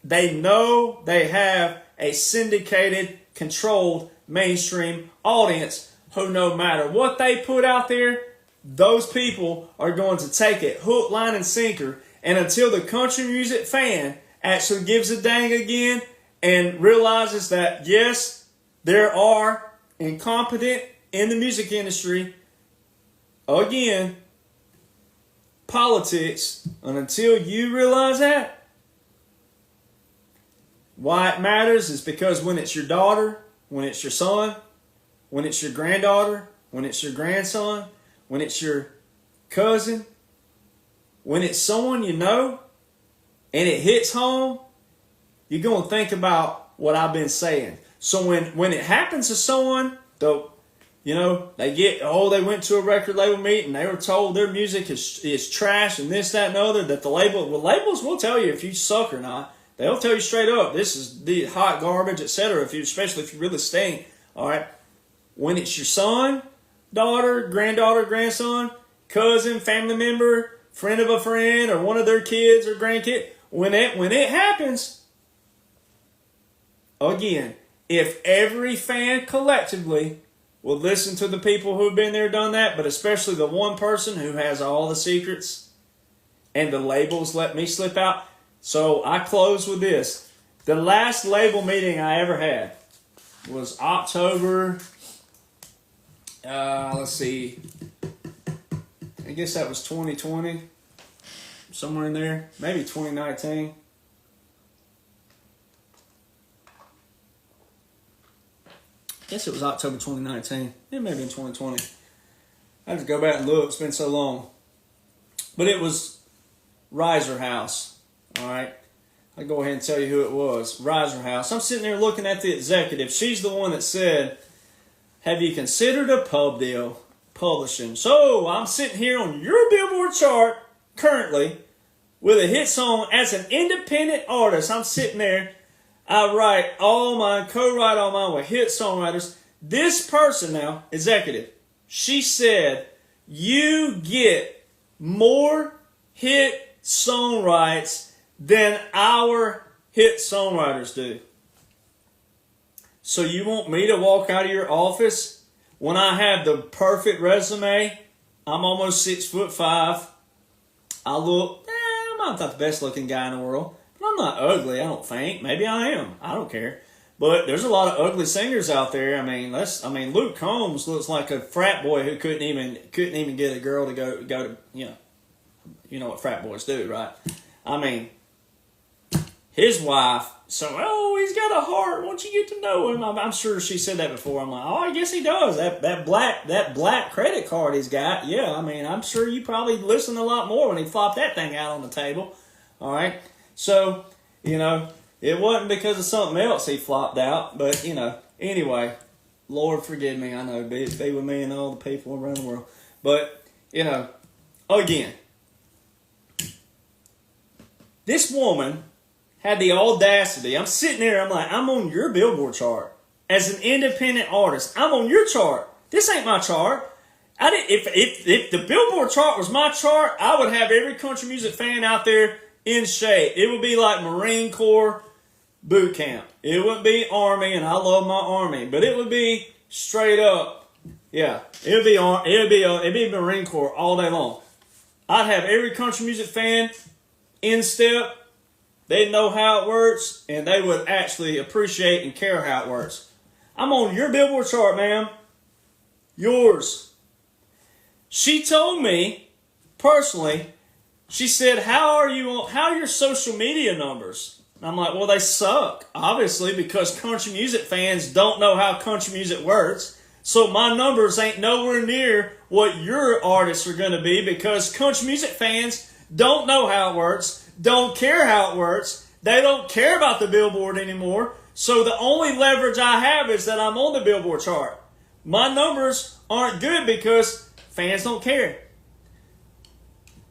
They know they have a syndicated, controlled, mainstream audience who no matter what they put out there, those people are going to take it hook, line, and sinker. And until the country music fan actually gives a dang again and realizes that, yes, there are incompetent in the music industry, again, politics, and until you realize that, why it matters is because when it's your daughter, when it's your son, when it's your granddaughter, when it's your grandson, when it's your cousin, when it's someone you know, and it hits home, you're going to think about what I've been saying. So when it happens to someone, they went to a record label meeting, they were told their music is trash and this, that, and the other, that labels will tell you if you suck or not. They'll tell you straight up, this is the hot garbage, etc., especially if you really stink, all right? When it's your son, daughter, granddaughter, grandson, cousin, family member, friend of a friend, or one of their kids or grandkids, when it happens, again, if every fan collectively will listen to the people who've been there, done that, but especially the one person who has all the secrets and the labels let me slip out. So I close with this. The last label meeting I ever had was October, let's see, I guess that was 2020, somewhere in there, maybe 2019. I guess it was October 2019. It may have been 2020. I have to go back and look. It's been so long. But it was Riser House. All right. I'll go ahead and tell you who it was. Riser House. I'm sitting there looking at the executive. She's the one that said, have you considered a pub deal publishing? So I'm sitting here on your Billboard chart currently with a hit song as an independent artist. I'm sitting there. I co-write all mine with hit songwriters. This person now, executive, she said, you get more hit songwrites than our hit songwriters do. So you want me to walk out of your office when I have the perfect resume, I'm almost 6'5". I look, I'm not the best looking guy in the world, but I'm not ugly, I don't think. Maybe I am. I don't care. But there's a lot of ugly singers out there. I mean, Luke Combs looks like a frat boy who couldn't even get a girl to go to, you know what frat boys do, right? I mean, his wife, he's got a heart. Once you get to know him, I'm sure she said that before. I'm like, I guess he does. That black credit card he's got. Yeah, I mean, I'm sure you probably listened a lot more when he flopped that thing out on the table. All right, so it wasn't because of something else he flopped out, but anyway, Lord forgive me. I know, be with me and all the people around the world, but again, this woman had the audacity. I'm sitting there, I'm on your Billboard chart. As an independent artist, I'm on your chart. This ain't my chart. If the Billboard chart was my chart, I would have every country music fan out there in shape. It would be like Marine Corps boot camp. It wouldn't be Army, and I love my Army, but it would be straight up. Yeah, it'd be Marine Corps all day long. I'd have every country music fan in step. They know how it works, and they would actually appreciate and care how it works. I'm on your Billboard chart, ma'am. Yours. She told me, personally, she said, how are your social media numbers? And I'm like, well, they suck, obviously, because country music fans don't know how country music works. So my numbers ain't nowhere near what your artists are going to be, because country music fans don't know how it works. Don't care how it works. They don't care about the Billboard anymore. So the only leverage I have is that I'm on the Billboard chart. My numbers aren't good because fans don't care.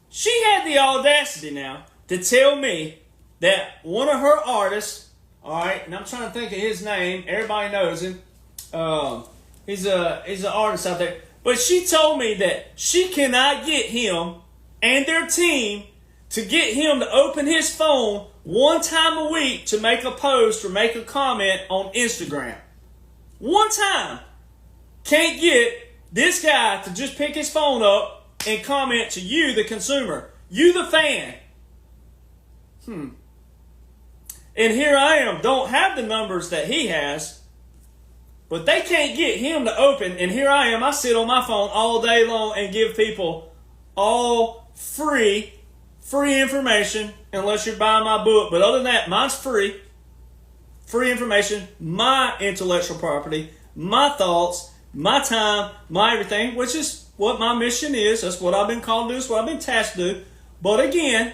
She had the audacity now to tell me that one of her artists, all right, and I'm trying to think of his name. Everybody knows him. He's an artist out there. But she told me that she cannot get him and their team to get him to open his phone one time a week to make a post or make a comment on Instagram. One time. Can't get this guy to just pick his phone up and comment to you, the consumer. You, the fan. And here I am, don't have the numbers that he has, but they can't get him to open. And here I am, I sit on my phone all day long and give people all free information, unless you're buying my book. But other than that, mine's free. Free information, my intellectual property, my thoughts, my time, my everything, which is what my mission is. That's what I've been called to do. That's what I've been tasked to do. But again,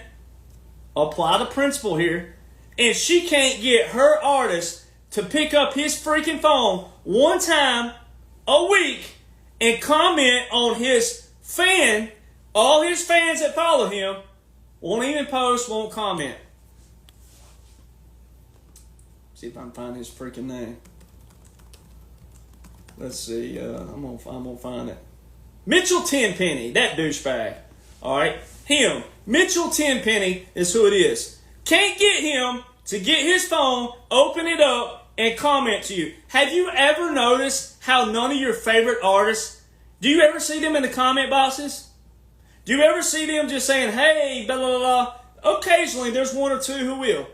apply the principle here. And she can't get her artist to pick up his freaking phone one time a week and comment on his fan. All his fans that follow him won't even post, won't comment. See if I can find his freaking name. Let's see. I'm gonna find it. Mitchell Tenpenny, that douchebag. All right, him. Mitchell Tenpenny is who it is. Can't get him to get his phone, open it up, and comment to you. Have you ever noticed how none of your favorite artists, do you ever see them in the comment boxes? Do you ever see them just saying, hey, blah, blah, blah? Occasionally, there's one or two who will.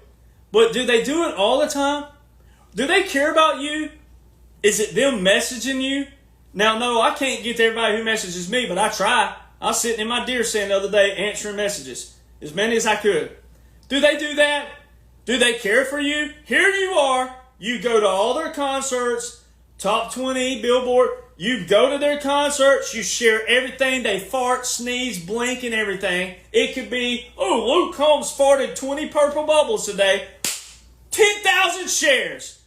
But do they do it all the time? Do they care about you? Is it them messaging you? Now, no, I can't get to everybody who messages me, but I try. I was sitting in my deer stand the other day answering messages, as many as I could. Do they do that? Do they care for you? Here you are. You go to all their concerts, top 20, Billboard. You go to their concerts, you share everything. They fart, sneeze, blink, and everything. It could be, Luke Combs farted 20 purple bubbles today. 10,000 shares.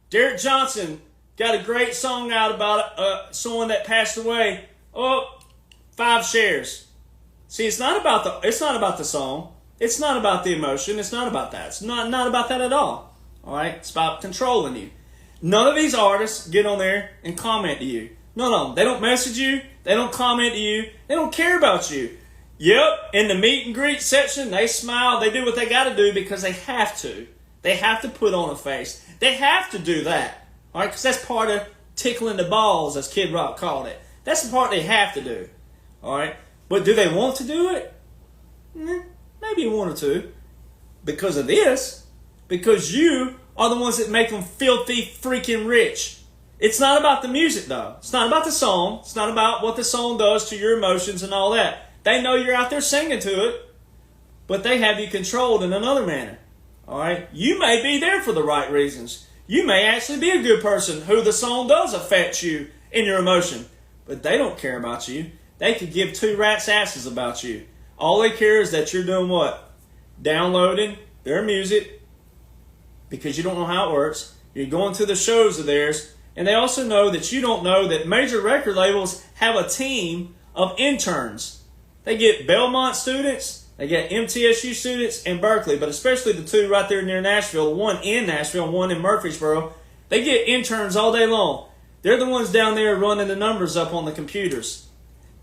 Derek Jonhson got a great song out about someone that passed away. 5 shares. See, it's not about the song. It's not about the emotion. It's not about that. It's not about that at all. All right? It's about controlling you. None of these artists get on there and comment to you. None of them. They don't message you. They don't comment to you. They don't care about you. Yep, in the meet and greet section, they smile. They do what they got to do because they have to. They have to put on a face. They have to do that. All right, because that's part of tickling the balls, as Kid Rock called it. That's the part they have to do. All right? But do they want to do it? Maybe one or two. Because of this. Because you are the ones that make them filthy freaking rich. It's not about the music, though. It's not about the song. It's not about what the song does to your emotions and all that. They know you're out there singing to it, but they have you controlled in another manner. All right? You may be there for the right reasons. You may actually be a good person who the song does affect you in your emotion, but they don't care about you. They could give two rats' asses about you. All they care is that you're doing what? Downloading their music because you don't know how it works. You're going to the shows of theirs. And they also know that you don't know that major record labels have a team of interns. They get Belmont students, they get MTSU students, and Berkeley, but especially the two right there near Nashville, one in Nashville, one in Murfreesboro. They get interns all day long. They're the ones down there running the numbers up on the computers.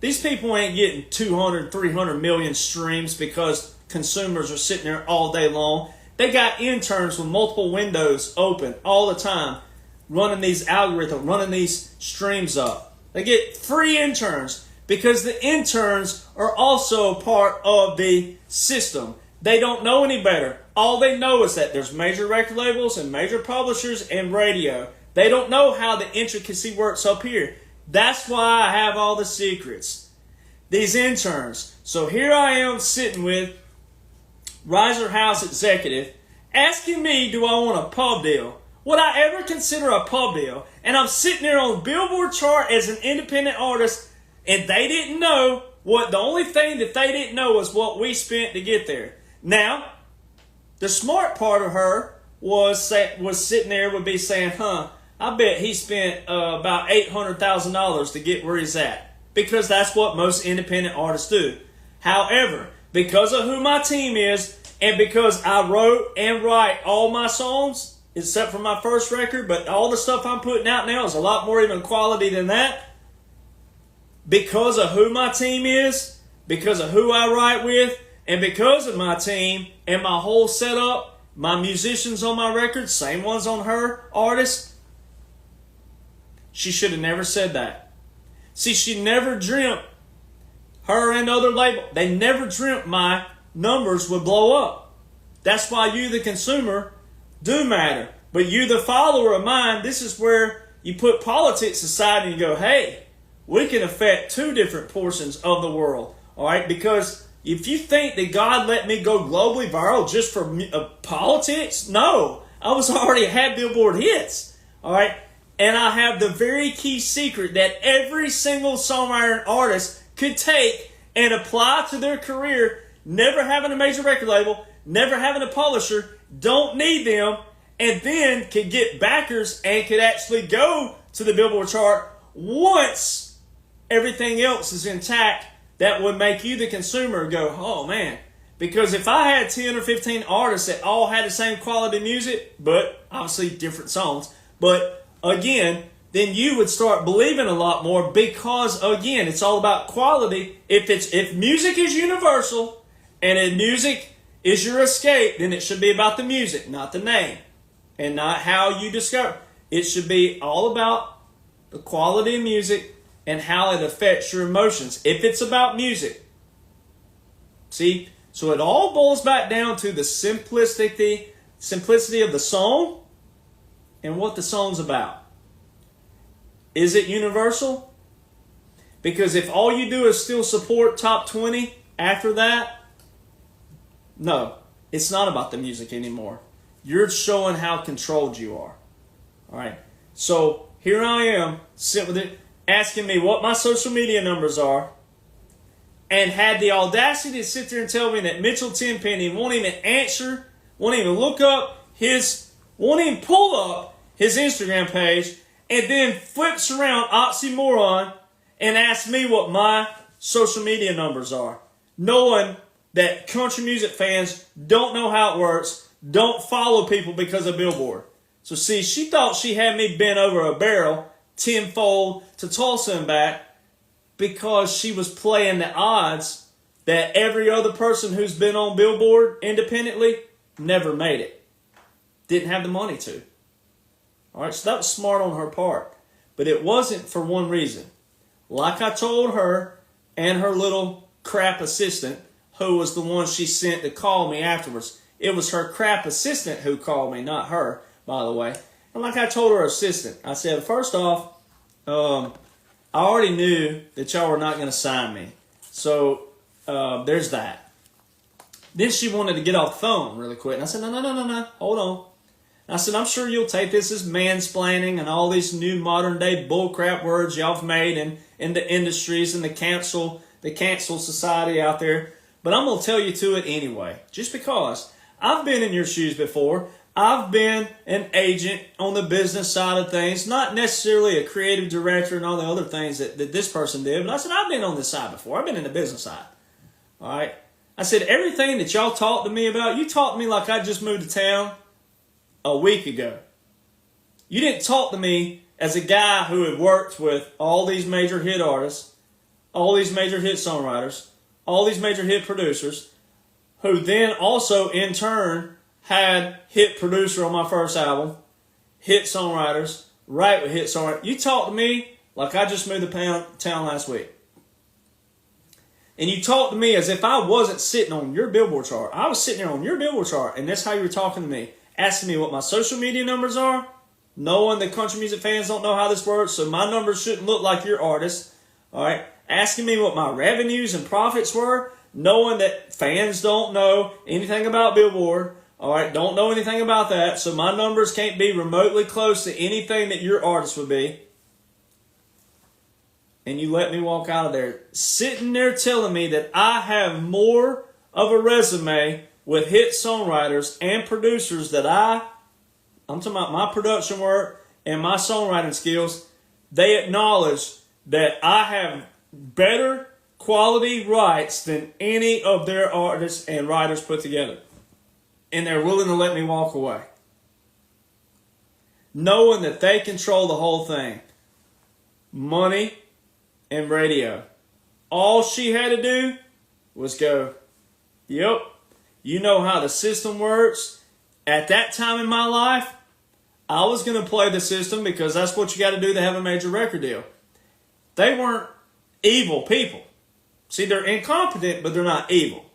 These people ain't getting 200, 300 million streams because consumers are sitting there all day long. They got interns with multiple windows open all the time, running these algorithms, running these streams up. They get free interns because the interns are also part of the system. They don't know any better. All they know is that there's major record labels and major publishers and radio. They don't know how the intricacy works up here. That's why I have all the secrets. These interns. So here I am sitting with Riser House Executive asking me, do I want a pub deal? Would I ever consider a pub deal? And I'm sitting there on the Billboard chart as an independent artist, and they didn't know what, the only thing that they didn't know was what we spent to get there. Now, the smart part of her was sitting there would be saying, I bet he spent about $800,000 to get where he's at. Because that's what most independent artists do. However, because of who my team is, and because I wrote and write all my songs, except for my first record, but all the stuff I'm putting out now is a lot more even quality than that. Because of who my team is, because of who I write with, and because of my team and my whole setup, my musicians on my record, same ones on her artist, she should have never said that. See, she never dreamt, her and other labels, they never dreamt my numbers would blow up. That's why you, the consumer, do matter. But you, the follower of mine, this is where you put politics aside and you go, hey, we can affect two different portions of the world. All right? Because if you think that God let me go globally viral just for politics, no. I was already had Billboard hits. All right? And I have the very key secret that every single songwriter and artist could take and apply to their career, never having a major record label, never having a publisher, don't need them, and then could get backers and could actually go to the Billboard chart once everything else is intact. That would make you, the consumer, go, oh man. Because if I had 10 or 15 artists that all had the same quality music, but obviously different songs, but again, then you would start believing a lot more because, again, it's all about quality. If music is universal and if music is your escape, then it should be about the music, not the name, and not how you discover. It should be all about the quality of music and how it affects your emotions. If it's about music. See? So it all boils back down to the simplicity of the song and what the song's about. Is it universal? Because if all you do is still support top 20 after that, no, it's not about the music anymore. You're showing how controlled you are. All right. So here I am, sitting with it, asking me what my social media numbers are, and had the audacity to sit there and tell me that Mitchell Tenpenny won't even answer, won't even look up won't even pull up his Instagram page, and then flips around oxymoron and asks me what my social media numbers are, knowing that country music fans don't know how it works, don't follow people because of Billboard. So see, she thought she had me bent over a barrel tenfold to Tulsa and back because she was playing the odds that every other person who's been on Billboard independently never made it. Didn't have the money to. All right, so that was smart on her part. But it wasn't for one reason. Like I told her and her little crap assistant, who was the one she sent to call me afterwards. It was her crap assistant who called me, not her, by the way. And like I told her assistant, I said, first off, I already knew that y'all were not going to sign me. So there's that. Then she wanted to get off the phone really quick. And I said, no, hold on. I said, I'm sure you'll take this as mansplaining and all these new modern day bullcrap words y'all have made in the industries and the cancel society out there. But I'm going to tell you to it anyway. Just because I've been in your shoes before. I've been an agent on the business side of things, not necessarily a creative director and all the other things that this person did. But I said, I've been on this side before. I've been in the business side. All right. I said, everything that y'all talked to me about, you talked to me like I just moved to town a week ago. You didn't talk to me as a guy who had worked with all these major hit artists, all these major hit songwriters, all these major hit producers, who then also in turn had hit producer on my first album, hit songwriters, write with hit songwriters. You talked to me like I just moved to town last week. And you talked to me as if I wasn't sitting on your Billboard chart. I was sitting there on your Billboard chart, and that's how you were talking to me. Asking me what my social media numbers are, knowing that country music fans don't know how this works, so my numbers shouldn't look like your artists. All right, asking me what my revenues and profits were, knowing that fans don't know anything about Billboard. All right, don't know anything about that, so my numbers can't be remotely close to anything that your artist would be. And you let me walk out of there, sitting there telling me that I have more of a resume with hit songwriters and producers that I'm talking about my production work and my songwriting skills. They acknowledge that I have better quality rights than any of their artists and writers put together. And they're willing to let me walk away. Knowing that they control the whole thing. Money and radio. All she had to do was go, yep. You know how the system works. At that time in my life, I was going to play the system because that's what you got to do to have a major record deal. They weren't evil people. See, they're incompetent, but they're not evil.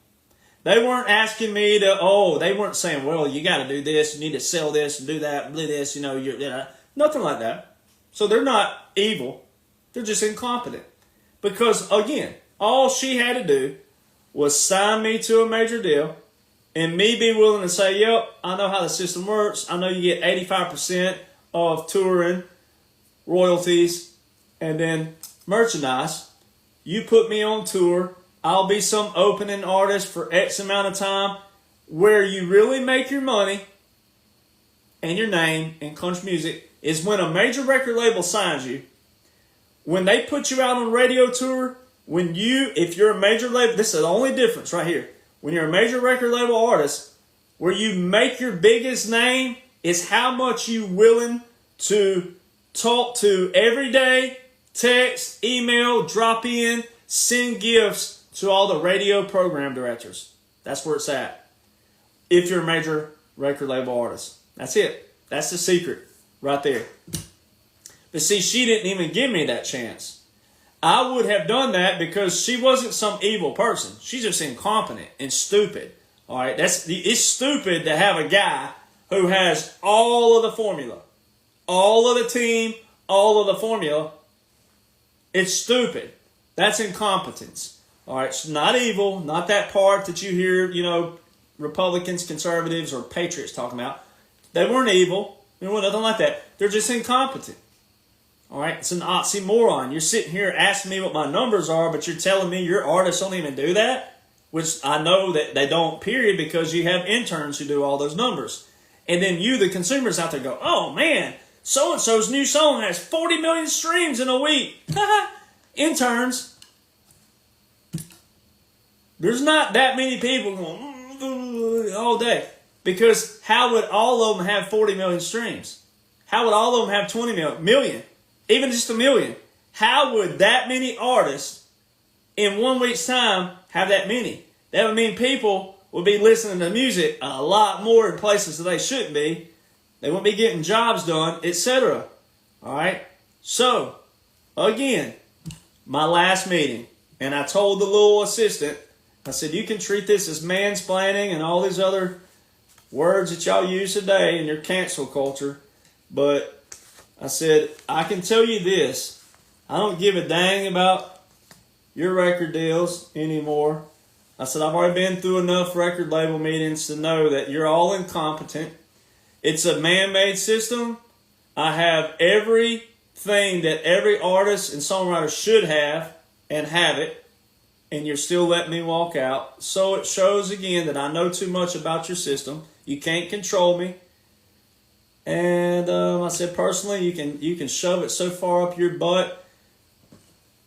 They weren't asking me they weren't saying, well, you got to do this, you need to sell this and do that, and do this, nothing like that. So they're not evil. They're just incompetent. Because, again, all she had to do was sign me to a major deal. And me be willing to say, yep, I know how the system works. I know you get 85% of touring, royalties, and then merchandise. You put me on tour. I'll be some opening artist for X amount of time. Where you really make your money and your name in country music is when a major record label signs you. When they put you out on a radio tour, if you're a major label, this is the only difference right here. When you're a major record label artist, where you make your biggest name is how much you willing to talk to every day, text, email, drop in, send gifts to all the radio program directors. That's where it's at. If you're a major record label artist. That's it. That's the secret right there. But see, she didn't even give me that chance. I would have done that because she wasn't some evil person. She's just incompetent and stupid. All right, it's stupid to have a guy who has all of the formula, all of the team, all of the formula. It's stupid. That's incompetence. All right, it's not evil, not that part that you hear, Republicans, conservatives, or patriots talking about. They weren't evil. There was nothing like that. They're just incompetent. All right, it's an oxymoron. You're sitting here asking me what my numbers are, but you're telling me your artists don't even do that? Which I know that they don't, period, because you have interns who do all those numbers. And then you, the consumers out there, go, oh, man, so-and-so's new song has 40 million streams in a week. Interns. There's not that many people going all day. Because how would all of them have 40 million streams? How would all of them have 20 million? Even just a million. How would that many artists in 1 week's time have that many? That would mean people would be listening to music a lot more in places that they shouldn't be. They wouldn't be getting jobs done, etc. All right? So, again, my last meeting, and I told the little assistant, I said, you can treat this as mansplaining and all these other words that y'all use today in your cancel culture, but I said, I can tell you this, I don't give a dang about your record deals anymore. I said, I've already been through enough record label meetings to know that you're all incompetent. It's a man-made system. I have everything that every artist and songwriter should have and have it, and you're still letting me walk out. So it shows again that I know too much about your system. You can't control me. And I said, personally, you can shove it so far up your butt.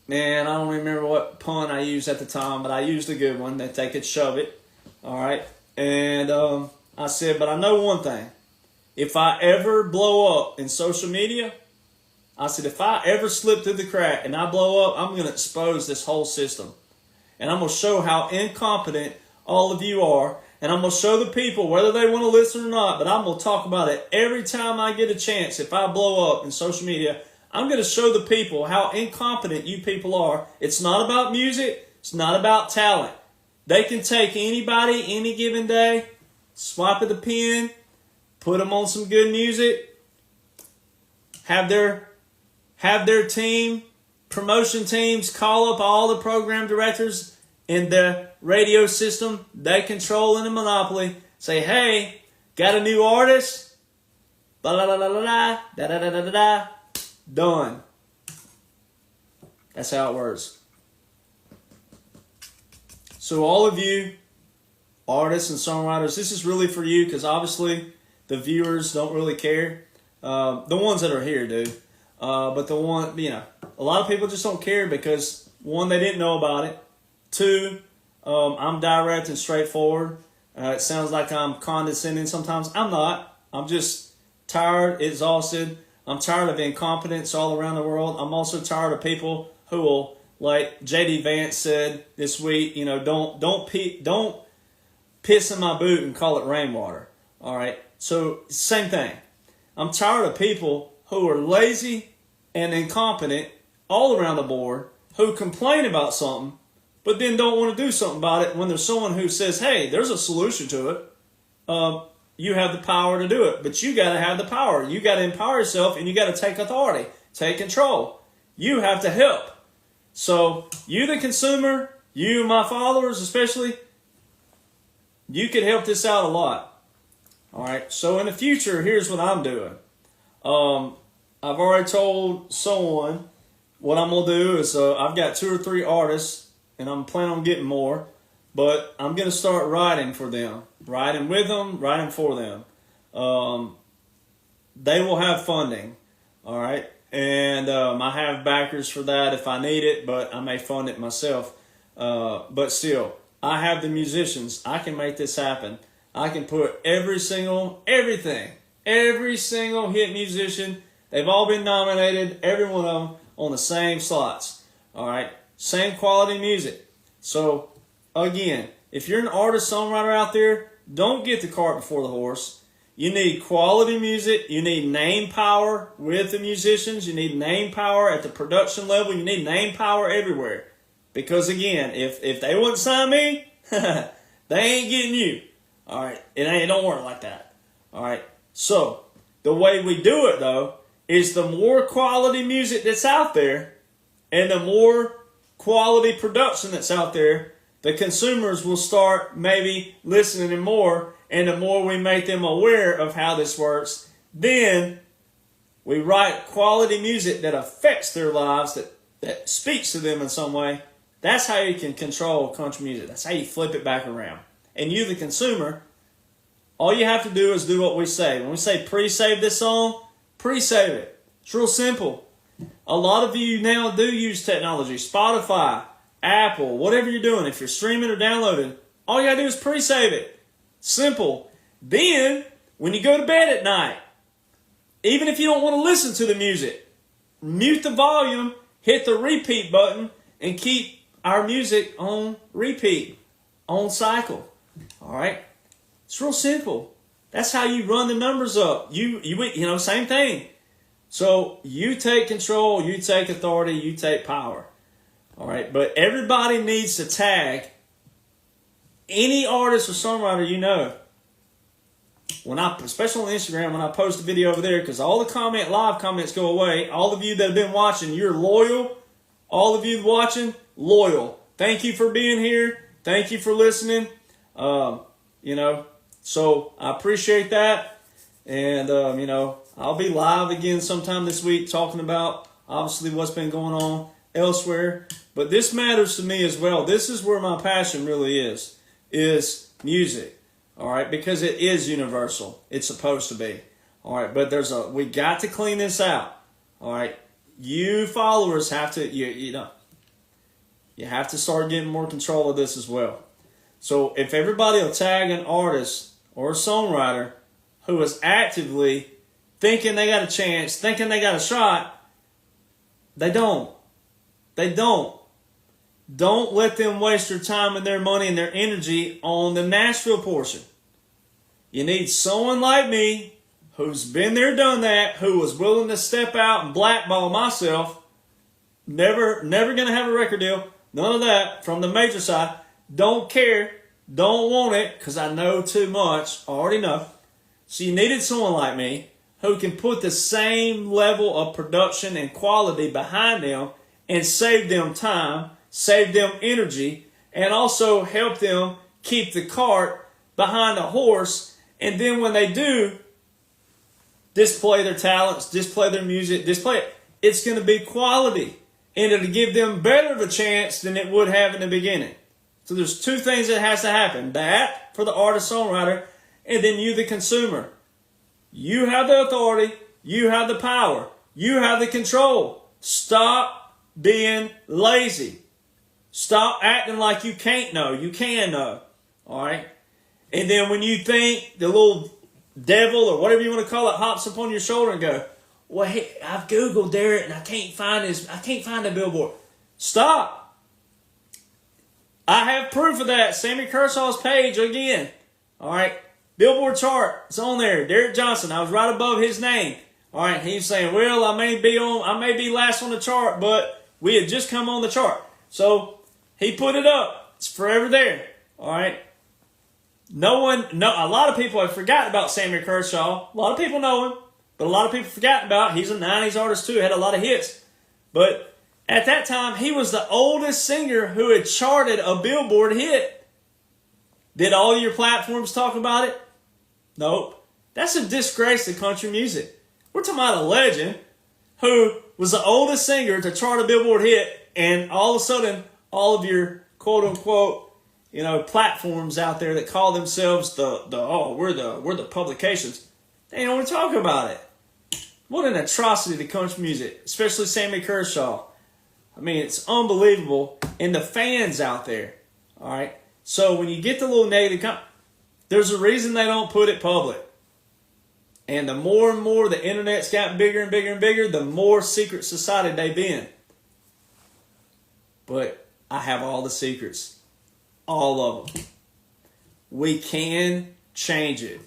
Man, I don't remember what pun I used at the time, but I used a good one, that they could shove it. All right. And I said, but I know one thing. If I ever blow up in social media, I said, if I ever slip through the crack and I blow up, I'm going to expose this whole system. And I'm going to show how incompetent all of you are. And I'm going to show the people, whether they want to listen or not, but I'm going to talk about it every time I get a chance. If I blow up in social media, I'm going to show the people how incompetent you people are. It's not about music. It's not about talent. They can take anybody any given day, swipe of the pen, put them on some good music, have their team, promotion teams call up all the program directors in the radio system they control in the monopoly, say, hey, got a new artist, blah, blah, blah, blah, blah, da, da, da, da, da, da. Done. That's how it works. So all of you artists and songwriters, this is really for you, because obviously the viewers don't really care. The ones that are here do. But the one, a lot of people just don't care because, one, they didn't know about it. Two, I'm direct and straightforward. It sounds like I'm condescending sometimes. I'm not. I'm just tired, exhausted. I'm tired of incompetence all around the world. I'm also tired of people who will, like J.D. Vance said this week, don't piss in my boot and call it rainwater. All right? So, same thing. I'm tired of people who are lazy and incompetent all around the board, who complain about something, but then don't want to do something about it when there's someone who says, hey, there's a solution to it. You have the power to do it, but you got to have the power. You got to empower yourself, and you got to take authority, take control. You have to help. So you, the consumer, you, my followers especially, you could help this out a lot. All right. So in the future, here's what I'm doing. I've already told someone what I'm going to do is I've got 2 or 3 artists, and I'm planning on getting more, but I'm going to start writing for them, writing with them, writing for them. They will have funding, all right? And I have backers for that if I need it, but I may fund it myself. But still, I have the musicians. I can make this happen. I can put every single hit musician, they've all been nominated, every one of them, on the same slots. All right? Same quality music. So, again, if you're an artist, songwriter out there, don't get the cart before the horse. You need quality music. You need name power with the musicians. You need name power at the production level. You need name power everywhere. Because, again, if they wouldn't sign me, they ain't getting you. All right? It don't work like that. All right? So, the way we do it, though, is the more quality music that's out there and the more quality production that's out there, the consumers will start maybe listening more, and the more we make them aware of how this works, then we write quality music that affects their lives, that speaks to them in some way. That's how you can control country music. That's how you flip it back around. And you, the consumer, all you have to do is do what we say. When we say pre-save this song, pre-save it. It's real simple. A lot of you now do use technology. Spotify, Apple, whatever you're doing. If you're streaming or downloading, all you got to do is pre-save it. Simple. Then, when you go to bed at night, even if you don't want to listen to the music, mute the volume, hit the repeat button, and keep our music on repeat, on cycle. All right? It's real simple. That's how you run the numbers up. You know, same thing. So you take control, you take authority, you take power. All right, but everybody needs to tag any artist or songwriter you know. Especially on Instagram, when I post a video over there, because all the live comments go away. All of you that have been watching, you're loyal. All of you watching, loyal. Thank you for being here. Thank you for listening. So I appreciate that. And, I'll be live again sometime this week talking about, obviously, what's been going on elsewhere. But this matters to me as well. This is where my passion really is music. All right, because it is universal. It's supposed to be. All right, but we got to clean this out. All right, you followers have to, you have to start getting more control of this as well. So if everybody will tag an artist or a songwriter who is actively thinking they got a chance, thinking they got a shot, they don't. They don't. Don't let them waste their time and their money and their energy on the Nashville portion. You need someone like me who's been there, done that, who was willing to step out and blackball myself. Never going to have a record deal. None of that from the major side. Don't care. Don't want it because I know too much. I already know. So you needed someone like me who can put the same level of production and quality behind them and save them time, save them energy, and also help them keep the cart behind the horse. And then when they do display their talents, display their music, it's going to be quality. And it'll give them better of a chance than it would have in the beginning. So there's two things that has to happen. That for the artist-songwriter, and then you, the consumer. You have the authority. You have the power. You have the control. Stop being lazy. Stop acting like you can't know. You can know. All right? And then when you think the little devil or whatever you want to call it hops up on your shoulder and go, well, hey, I've Googled Derek and I can't find a billboard. Stop. I have proof of that. Sammy Kershaw's page again. All right. Billboard chart. It's on there. Derek Jonhson. I was right above his name. All right. He's saying, well, I may be last on the chart, but we had just come on the chart. So he put it up. It's forever there. All right. A lot of people have forgotten about Sammy Kershaw. A lot of people know him, but a lot of people forgotten about. He's a 90s artist too. Had a lot of hits. But at that time, he was the oldest singer who had charted a Billboard hit. Did all your platforms talk about it? Nope. That's a disgrace to country music. We're talking about a legend who was the oldest singer to chart a Billboard hit, and all of a sudden, all of your quote-unquote, platforms out there that call themselves we're the publications, they don't want to talk about it. What an atrocity to country music, especially Sammy Kershaw. I mean, it's unbelievable. And the fans out there, all right? So when you get the little negative there's a reason they don't put it public. And the more and more the internet's gotten bigger and bigger and bigger, the more secret society they've been. But I have all the secrets. All of them. We can change it.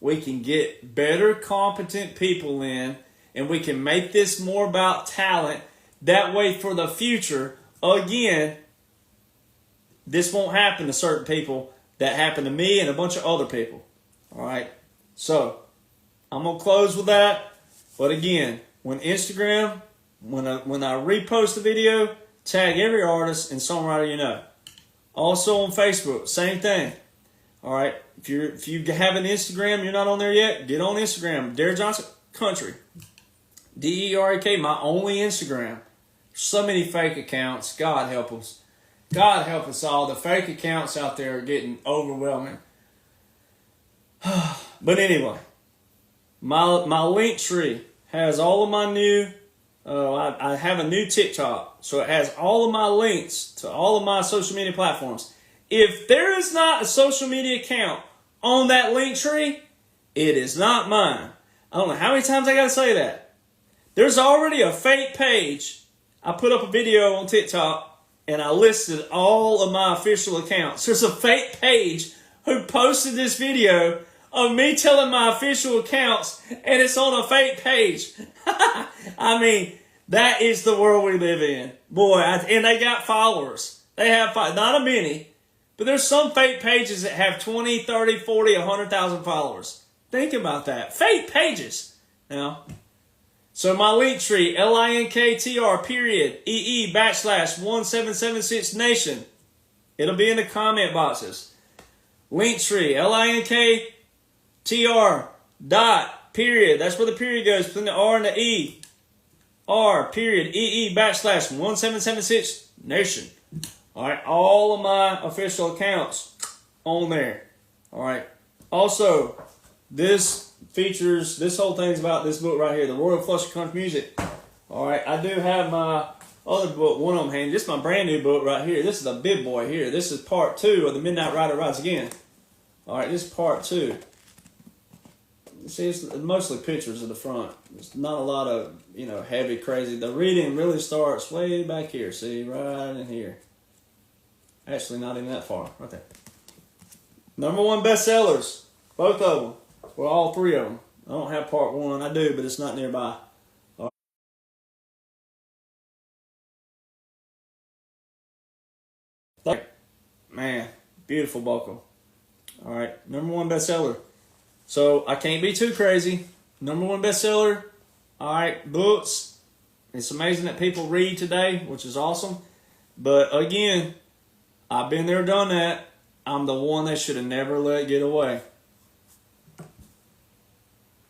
We can get better, competent people in, and we can make this more about talent. That way, for the future, again, this won't happen to certain people that happened to me and a bunch of other people. All right? So, I'm going to close with that. But again, when Instagram, when I repost a video, tag every artist and songwriter you know. Also on Facebook, same thing. All right? If you have an Instagram, you're not on there yet, get on Instagram. Derek Jonhson Country. DERAK, my only Instagram. So many fake accounts. God help us. God help us all. The fake accounts out there are getting overwhelming. But anyway, my link tree has all of my new, I have a new TikTok. So it has all of my links to all of my social media platforms. If there is not a social media account on that link tree, it is not mine. I don't know how many times I got to say that. There's already a fake page. I put up a video on TikTok and I listed all of my official accounts. There's a fake page who posted this video of me telling my official accounts, and it's on a fake page. I mean, that is the world we live in. Boy, and they got followers. They have, not a many, but there's some fake pages that have 20, 30, 40, 100,000 followers. Think about that. Fake pages. Now, so my link tree, linktr.ee/1776 nation. It'll be in the comment boxes. Linktree, linktr. That's where the period goes between the R and the E. r.ee/1776 nation. All right, all of my official accounts on there. All right. Also, this whole thing's about this book right here, The Royal Flush of Country Music. All right, I do have my other book, one of them handy. This is my brand new book right here. This is a big boy here. This is part 2 of The Midnight Rider Rides Again. All right, this is part 2. See, it's mostly pictures of the front. There's not a lot of, heavy, crazy. The reading really starts way back here. See, right in here. Actually, not even that far. Right there. #1 bestsellers. Both of them. Well, all 3 of them. I don't have part 1. I do, but it's not nearby. Man, beautiful buckle. All right, #1 bestseller. So I can't be too crazy. #1 bestseller. All right, books. It's amazing that people read today, which is awesome. But again, I've been there, done that. I'm the one that should have never let get away.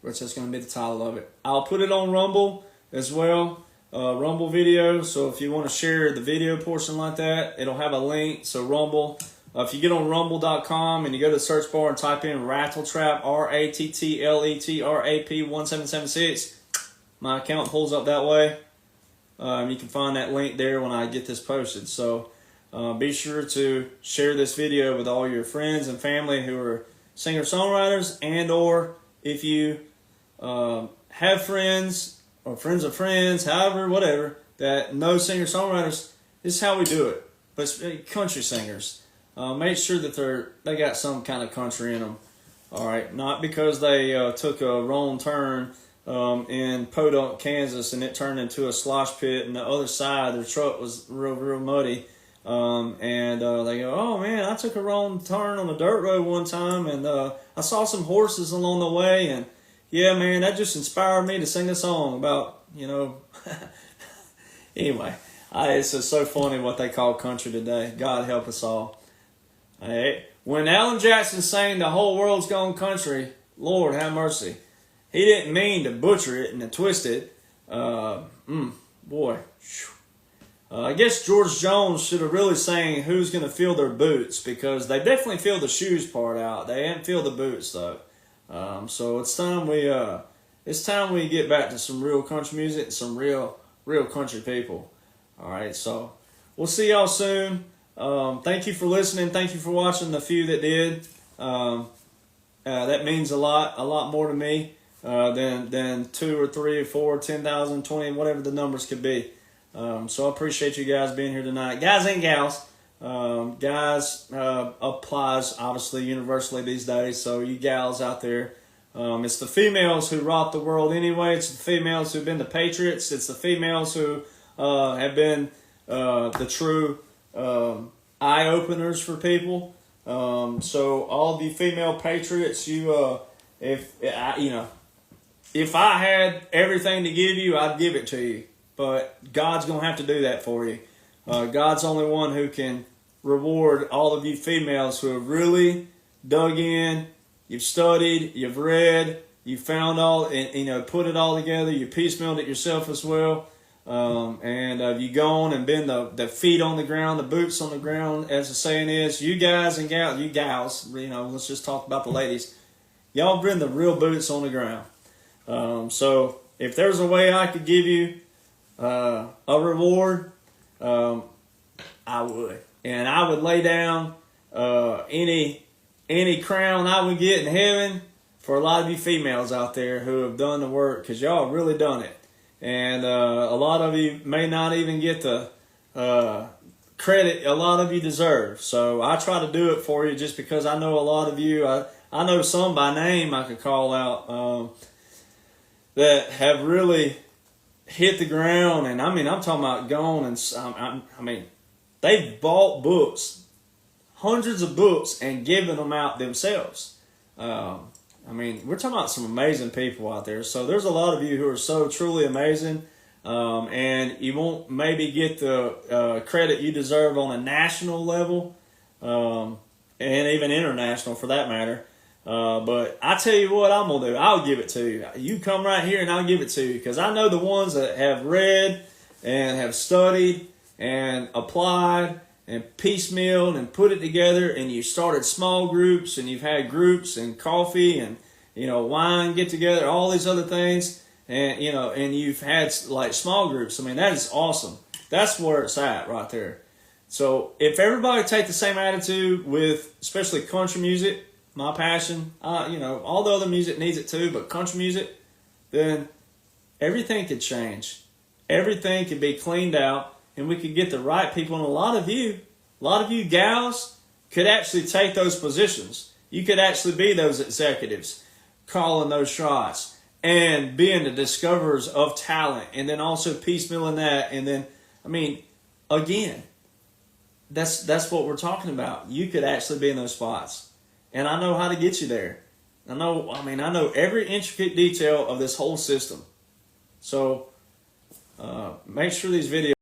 Which is going to be the title of it. I'll put it on Rumble as well. Rumble video. So if you want to share the video portion like that, it'll have a link. So Rumble. If you get on rumble.com and you go to the search bar and type in Rattletrap, RATTLETRAP 1776, my account pulls up that way. You can find that link there when I get this posted. So be sure to share this video with all your friends and family who are singer-songwriters, and or if you have friends or friends of friends, however, whatever, that know singer-songwriters. This is how we do it. But country singers. Make sure that they got some kind of country in them. All right, not because they took a wrong turn in Podunk, Kansas, and it turned into a slosh pit, and the other side their truck was real muddy. They go, oh man, I took a wrong turn on the dirt road one time, and I saw some horses along the way, and yeah, man, that just inspired me to sing a song about, Anyway, it's just so funny what they call country today. God help us all. Hey, when Alan Jackson sang "The Whole World's Gone Country," Lord have mercy, he didn't mean to butcher it and to twist it. Boy. I guess George Jones should have really sang "Who's Gonna Fill Their Boots," because they definitely filled the shoes part out. They didn't fill the boots though. So it's time we get back to some real country music and some real country people. All right, so we'll see y'all soon. Thank you for listening. Thank you for watching the few that did. That means a lot more to me than 2 or 3 or 4, 10,000, 20, whatever the numbers could be. So I appreciate you guys being here tonight, guys and gals. Guys applies obviously universally these days. So you gals out there, it's the females who rock the world anyway. It's the females who've been the patriots. It's the females who have been the true eye openers for people. So all of you female patriots, if I had everything to give you, I'd give it to you. But God's going to have to do that for you. God's the only one who can reward all of you females who have really dug in, you've studied, you've read, you found all, and put it all together, you piecemealed it yourself as well. And you gone and been the feet on the ground, the boots on the ground, as the saying is. You guys and gals, let's just talk about the ladies. Y'all bring the real boots on the ground. So if there's a way I could give you a reward, I would. And I would lay down any crown I would get in heaven for a lot of you females out there who have done the work, because y'all have really done it. And a lot of you may not even get the credit a lot of you deserve. So I try to do it for you just because I know a lot of you. I I know some by name I could call out that have really hit the ground, and I mean, I'm talking about gone, and I mean, they've bought books, hundreds of books, and given them out themselves. I mean, we're talking about some amazing people out there. So there's a lot of you who are so truly amazing, and you won't maybe get the credit you deserve on a national level, and even international for that matter. But I tell you what I'm going to do. I'll give it to you. You come right here and I'll give it to you, because I know the ones that have read and have studied and applied and piecemealed and put it together, and you started small groups, and you've had groups and coffee and, you know, wine get together, all these other things, and, you know, and you've had like small groups. I mean, that is awesome. That's where it's at right there. So if everybody take the same attitude with especially country music, my passion, you know, all the other music needs it too, but country music, then everything could change. Everything could be cleaned out, and we could get the right people. And a lot of you gals could actually take those positions. You could actually be those executives, calling those shots, and being the discoverers of talent, and then also piecemealing that. And then, I mean, again, that's what we're talking about. You could actually be in those spots. And I know how to get you there. I know every intricate detail of this whole system. So make sure these videos